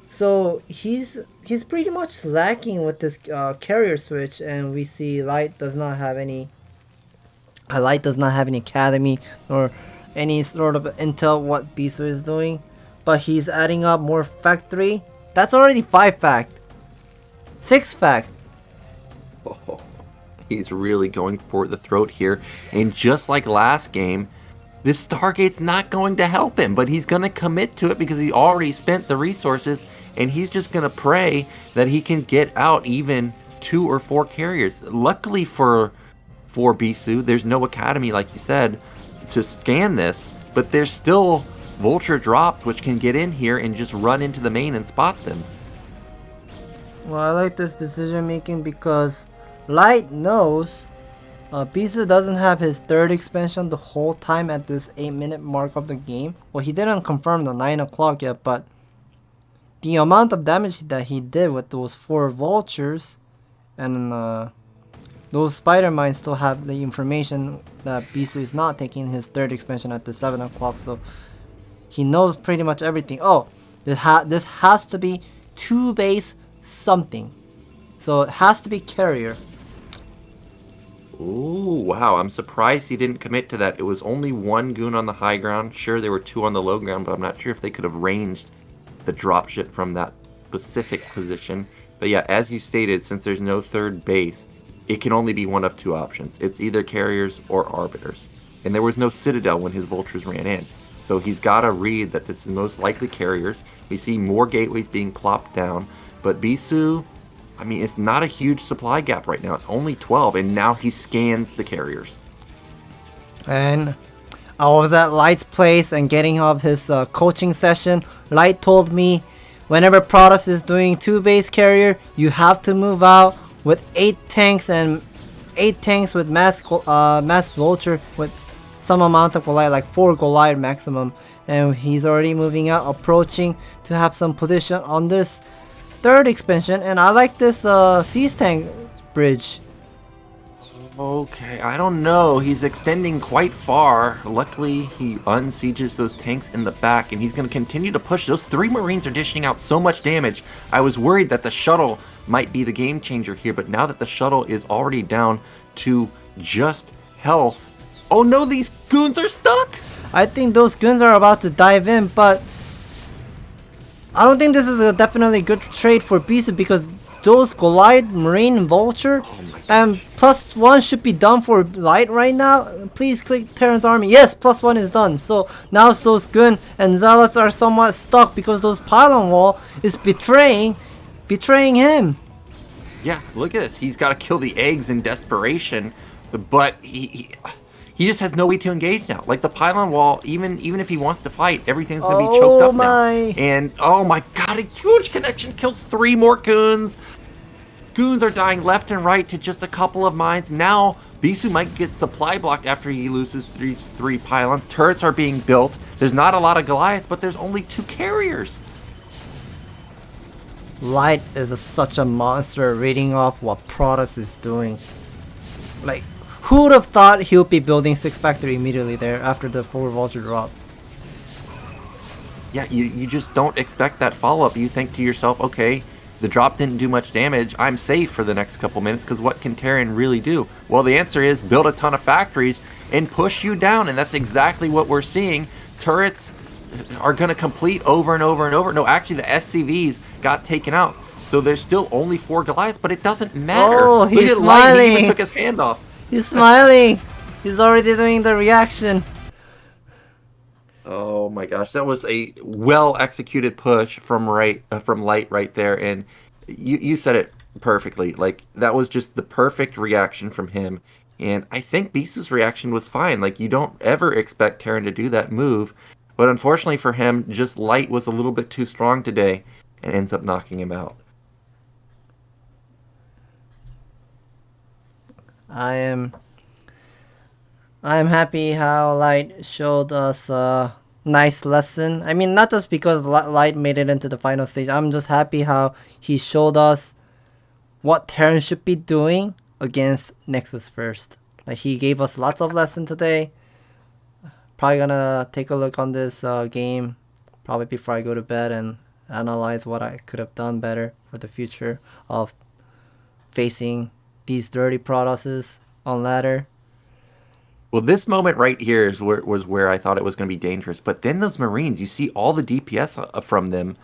so he's pretty much lacking with this carrier switch. And we see Light does not have any academy or any sort of intel what Bisu is doing, but he's adding up more factory. That's already 5 fact, 6 fact. Oh, he's really going for the throat here, and just like last game, this Stargate's not going to help him, but he's going to commit to it because he already spent the resources, and he's just going to pray that he can get out even 2 or 4 carriers. Luckily for Bisu, there's no academy, like you said, to scan this, but there's still vulture drops which can get in here and just run into the main and spot them. Well, I like this decision making because Light knows Bisu doesn't have his third expansion the whole time at this 8-minute mark of the game. Well, he didn't confirm the 9 o'clock yet, but the amount of damage that he did with those 4 vultures and those spider mines still have the information that Bisu is not taking his third expansion at the 7 o'clock, so he knows pretty much everything. Oh, this has to be 2 base something, so it has to be carrier. Ooh, wow, I'm surprised he didn't commit to that. It was only 1 goon on the high ground. Sure, there were 2 on the low ground, but I'm not sure if they could have ranged the dropship from that specific position. But yeah, as you stated, since there's no third base, it can only be one of 2 options. It's either carriers or arbiters. And there was no citadel when his vultures ran in. So he's got to read that this is most likely carriers. We see more gateways being plopped down. But Bisu, I mean, it's not a huge supply gap right now. It's only 12, and now he scans the carriers. And I was at Light's place and getting off his coaching session. Light told me whenever Protoss is doing 2 base carrier, you have to move out with 8 tanks and 8 tanks with mass vulture with some amount of Goliath, like 4 Goliath maximum. And he's already moving out, approaching to have some position on this 3rd expansion. And I like this siege tank bridge. Okay, I don't know. He's extending quite far. Luckily, he unsieges those tanks in the back, and he's going to continue to push. Those 3 Marines are dishing out so much damage. I was worried that the shuttle might be the game changer here, but now that the shuttle is already down to just health... Oh no, these goons are stuck! I think those goons are about to dive in, but I don't think this is a definitely good trade for Bisu because those Goliath, Marine, and Vulture, and +1 should be done for Light right now. Please click Terran's army. Yes, +1 is done. So now those Gun and Zealots are somewhat stuck because those pylon wall is betraying him. Yeah, look at this. He's got to kill the eggs in desperation, but he just has no way to engage now. Like the pylon wall, even if he wants to fight, everything's gonna be choked up now. And oh my god, a huge connection kills 3 more goons. Goons are dying left and right to just a couple of mines. Now Bisu might get supply blocked after he loses these 3 pylons. Turrets are being built. There's not a lot of Goliaths, but there's only 2 carriers. Light is such a monster reading off what Protoss is doing. Like, who would have thought he would be building 6 factory immediately there after the 4 vulture drop? Yeah, you just don't expect that follow-up. You think to yourself, okay, the drop didn't do much damage. I'm safe for the next couple minutes because what can Terran really do? Well, the answer is build a ton of factories and push you down, and that's exactly what we're seeing. Turrets are going to complete over and over and over. No, actually, the SCVs got taken out. So there's still only 4 Goliaths, but it doesn't matter. Oh, he's Look at smiling. Light, he even took his hand off. He's smiling. He's already doing the reaction. Oh my gosh, that was a well executed push from Light right there, and you said it perfectly. Like that was just the perfect reaction from him, and I think Bisu's reaction was fine. Like you don't ever expect Terran to do that move, but unfortunately for him, just Light was a little bit too strong today, and ends up knocking him out. I am happy how Light showed us a nice lesson. I mean, not just because Light made it into the final stage. I'm just happy how he showed us what Terran should be doing against Nexus first. Like he gave us lots of lessons today. Probably gonna take a look on this game probably before I go to bed and analyze what I could have done better for the future of facing these dirty Protosses on ladder. Well, this moment right here was where I thought it was going to be dangerous. But then those Marines, you see all the DPS from them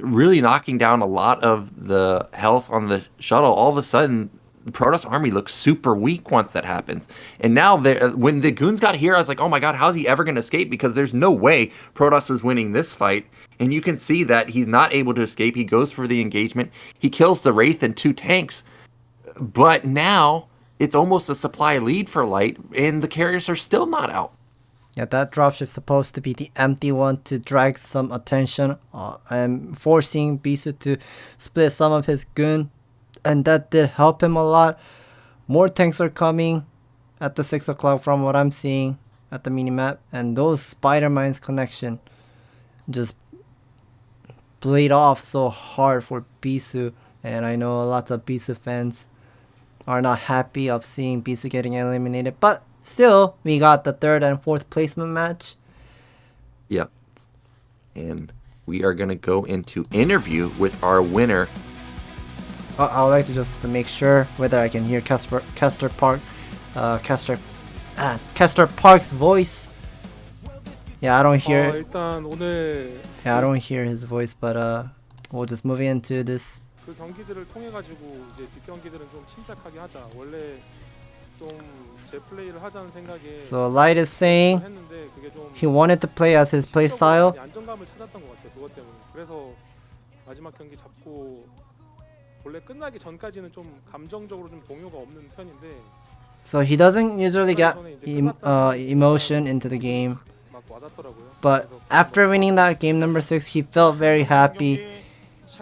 really knocking down a lot of the health on the shuttle. All of a sudden, the Protoss army looks super weak once that happens. And now, when the goons got here, I was like, oh my god, how's he ever going to escape? Because there's no way Protoss is winning this fight. And you can see that he's not able to escape. He goes for the engagement. He kills the Wraith and 2 tanks. But now it's almost a supply lead for Light, and the carriers are still not out. Yeah, that dropship's supposed to be the empty one to drag some attention and forcing Bisu to split some of his gun, and that did help him a lot. More tanks are coming at the 6 o'clock from what I'm seeing at the minimap, and those spider mines connection just played off so hard for Bisu, and I know lots of Bisu fans are not happy of seeing Bisu getting eliminated, but still, we got the 3rd and 4th placement match. Yep. And we are going to go into interview with our winner. I would like to just to make sure whether I can hear Kester Park's voice. Yeah, I don't hear. 일단 오늘 Yeah, I don't hear his voice, but we'll just move into this. 그 경기들을 통해 가지고 이제 뒷경기들은 좀 침착하게 하자. 원래 좀 재플레이를 하자는 생각에 So Light is saying 했는데 그게 좀 he wanted to play as his play style. 안정감을 찾았던 것 같아요. 그것 때문에. 그래서 마지막 경기 잡고 원래 끝나기 전까지는 좀 감정적으로 좀 동요가 없는 편인데. So he doesn't usually get emotion into the game. 막 와닿더라고요. But after winning that game number 6, he felt very happy.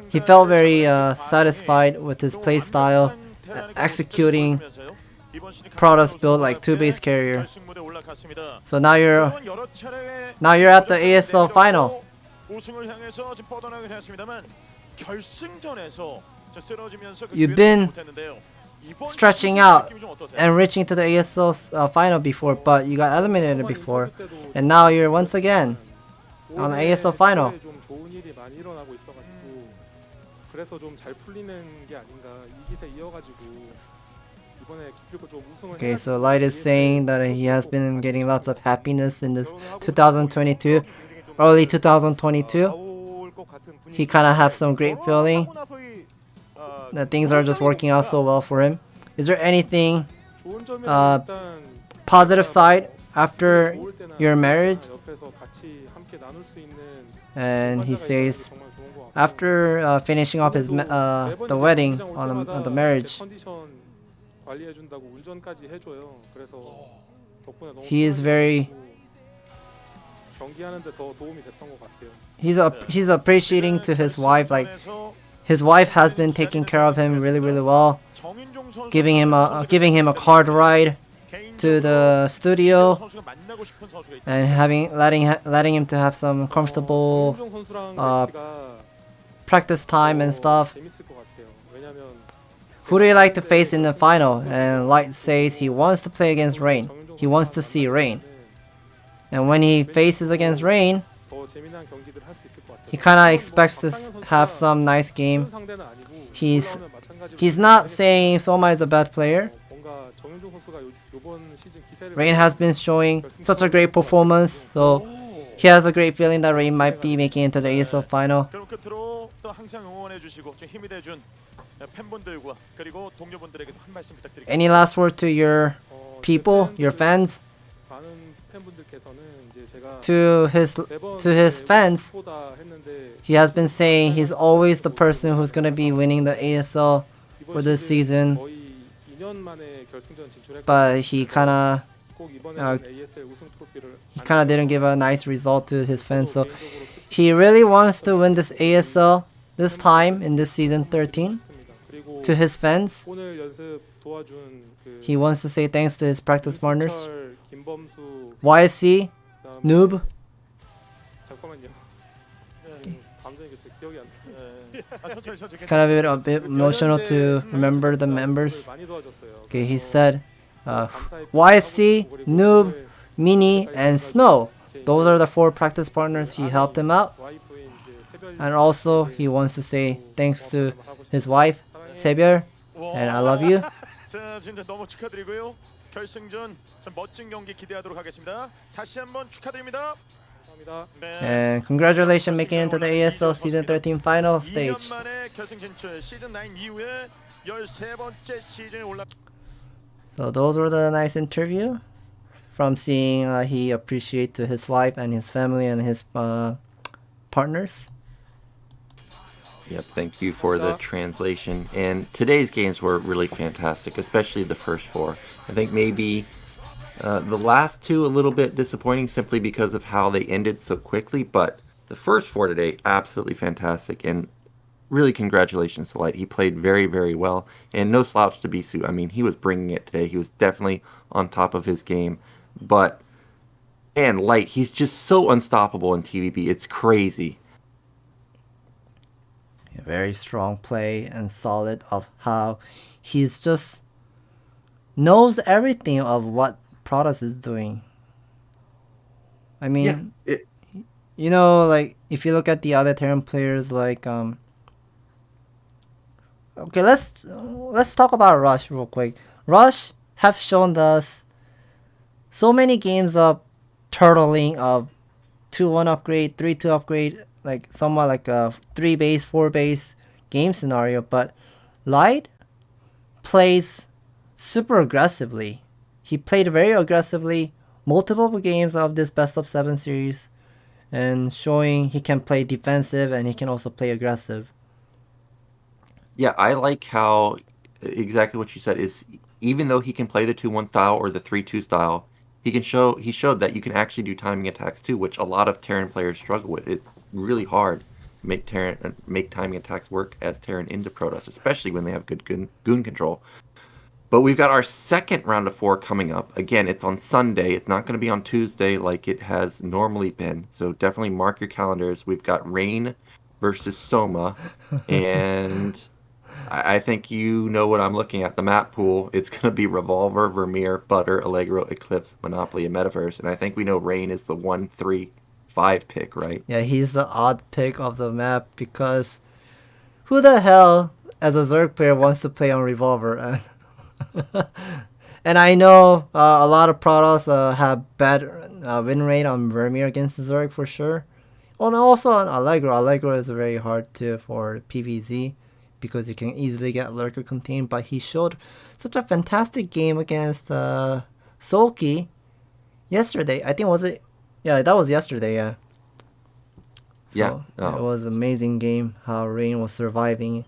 He felt very satisfied with his play style, executing Protoss build like 2 base carrier. So now you're at the ASL final. You've been stretching out and reaching to the ASL final before, but you got eliminated before, and now you're once again on the ASL final. 좀 좋은 일이 많이 일어나고 있어가지고 그래서 좀 잘 풀리는 게 아닌가 이 기세 이어가지고 이번에 기필코 좀 우승을. Okay, so Light is saying that he has been getting lots of happiness in this 2022, early 2022. He kind of have some great feeling that things are just working out so well for him. Is there anything positive side after your marriage? And he says after finishing up his the wedding on the marriage, he is very he's appreciating to his wife, like his wife has been taking care of him really well, giving him a card ride to the studio and letting him to have some comfortable practice time and stuff. Who do you like to face in the final? And Light says he wants to play against Rain. He wants to see Rain. And when he faces against Rain, he kind of expects to have some nice game. He's not saying Soma is a bad player. Rain has been showing such a great performance, so he has a great feeling that Rain might be making it into the ASL final. Any last word to your people, your fans? To his fans, he has been saying he's always the person who's gonna be winning the ASL for this season, but he kinda didn't give a nice result to his fans, so he really wants to win this ASL this time in this season 13. To his fans, he wants to say thanks to his practice partners, YC, Noob. It's kind of a bit emotional to remember the members. Okay, he said YC, Noob, Mini, and Snow. Those are the 4 practice partners he helped him out. And also, he wants to say thanks to his wife, Sebyul, and I love you. And congratulations making it into the ASL Season 13 final stage. So those were the nice interview from seeing he appreciate to his wife and his family and his partners. Yep, thank you for the translation. And today's games were really fantastic, especially the first four. I think maybe the last two a little bit disappointing simply because of how they ended so quickly, but the first four today, absolutely fantastic. And really congratulations to Light. He played very, very well. And no slouch to Bisu. I mean, he was bringing it today. He was definitely on top of his game. But, and Light, he's just so unstoppable in TVP. It's crazy. Very strong play and solid of how he's just knows everything of what Protoss is doing. I mean, you know, like if you look at the other Terran players, like okay, let's talk about Rush real quick. Rush have shown us so many games of turtling of 2-1 upgrade, 3-2 upgrade, like somewhat like a 3 base, 4 base game scenario, but Light plays super aggressively. He played very aggressively multiple games of this best of 7 series and showing he can play defensive and he can also play aggressive. Yeah, I like how exactly what you said is even though he can play the 2-1 style or the 3-2 style, he showed that you can actually do timing attacks too, which a lot of Terran players struggle with. It's really hard to make timing attacks work as Terran into Protoss, especially when they have good goon control. But we've got our second round of 4 coming up. Again, it's on Sunday. It's not going to be on Tuesday like it has normally been. So definitely mark your calendars. We've got Rain versus Soma, and I think you know what I'm looking at. The map pool, it's going to be Revolver, Vermeer, Butter, Allegro, Eclipse, Monopoly, and Metaverse. And I think we know Rain is the 1, 3, 5 pick, right? Yeah, he's the odd pick of the map because who the hell as a Zerg player wants to play on Revolver? And I know a lot of Protoss have bad win rate on Vermeer against the Zerg for sure. And also on Allegro. Allegro is very hard too for PvZ because you can easily get Lurker contained. But he showed such a fantastic game against Soulkey yesterday. I think was it? Yeah, that was yesterday. Yeah. So Yeah. It was an amazing game how Rain was surviving.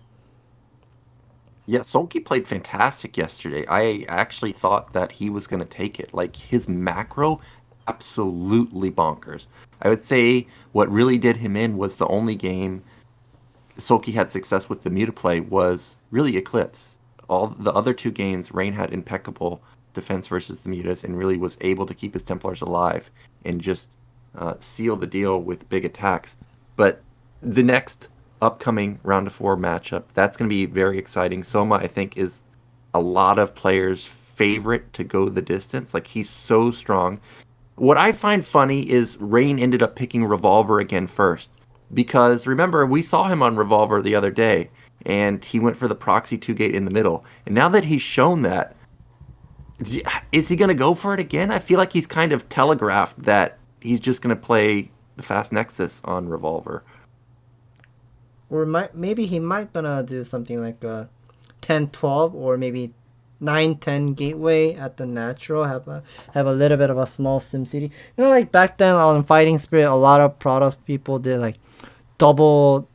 Yeah, Solky played fantastic yesterday. I actually thought that he was going to take it. Like, his macro, absolutely bonkers. I would say what really did him in was the only game Solky had success with the mutaplay was really Eclipse. All the other 2 games, Rain had impeccable defense versus the mutas and really was able to keep his Templars alive and just seal the deal with big attacks. But the next upcoming round of 4 matchup, that's going to be very exciting. Soma, I think, is a lot of players' favorite to go the distance. Like, he's so strong. What I find funny is Rain ended up picking Revolver again first. Because, remember, we saw him on Revolver the other day, and he went for the Proxy 2-gate in the middle. And now that he's shown that, is he going to go for it again? I feel like he's kind of telegraphed that he's just going to play the Fast Nexus on Revolver. Or maybe he might gonna do something like a 10-12 or maybe 9-10 gateway at the natural. Have a little bit of a small sim city. You know, like back then on Fighting Spirit, a lot of Protoss people did like double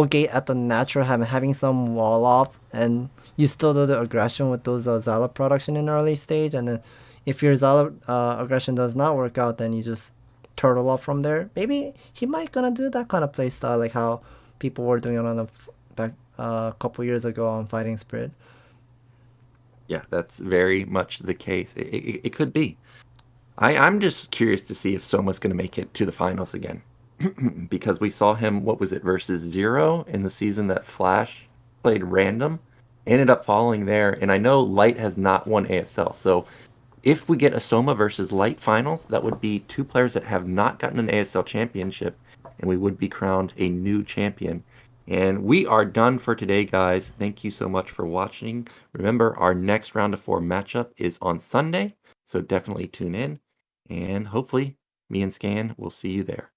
gate at the natural, having some wall off, and you still do the aggression with those Zala production in early stage. And then if your Zala aggression does not work out, then you just turtle off from there. Maybe he might gonna do that kind of play style, like how people were doing it on a couple years ago on Fighting Spirit. Yeah, that's very much the case. It could be. I'm just curious to see if Soma's going to make it to the finals again. Because we saw him, what was it, versus Zero in the season that Flash played random. Ended up falling there. And I know Light has not won ASL. So if we get a Soma versus Light finals, that would be 2 players that have not gotten an ASL championship. And we would be crowned a new champion. And we are done for today, guys. Thank you so much for watching. Remember, our next round of 4 matchup is on Sunday, so definitely tune in. And hopefully, me and Scan will see you there.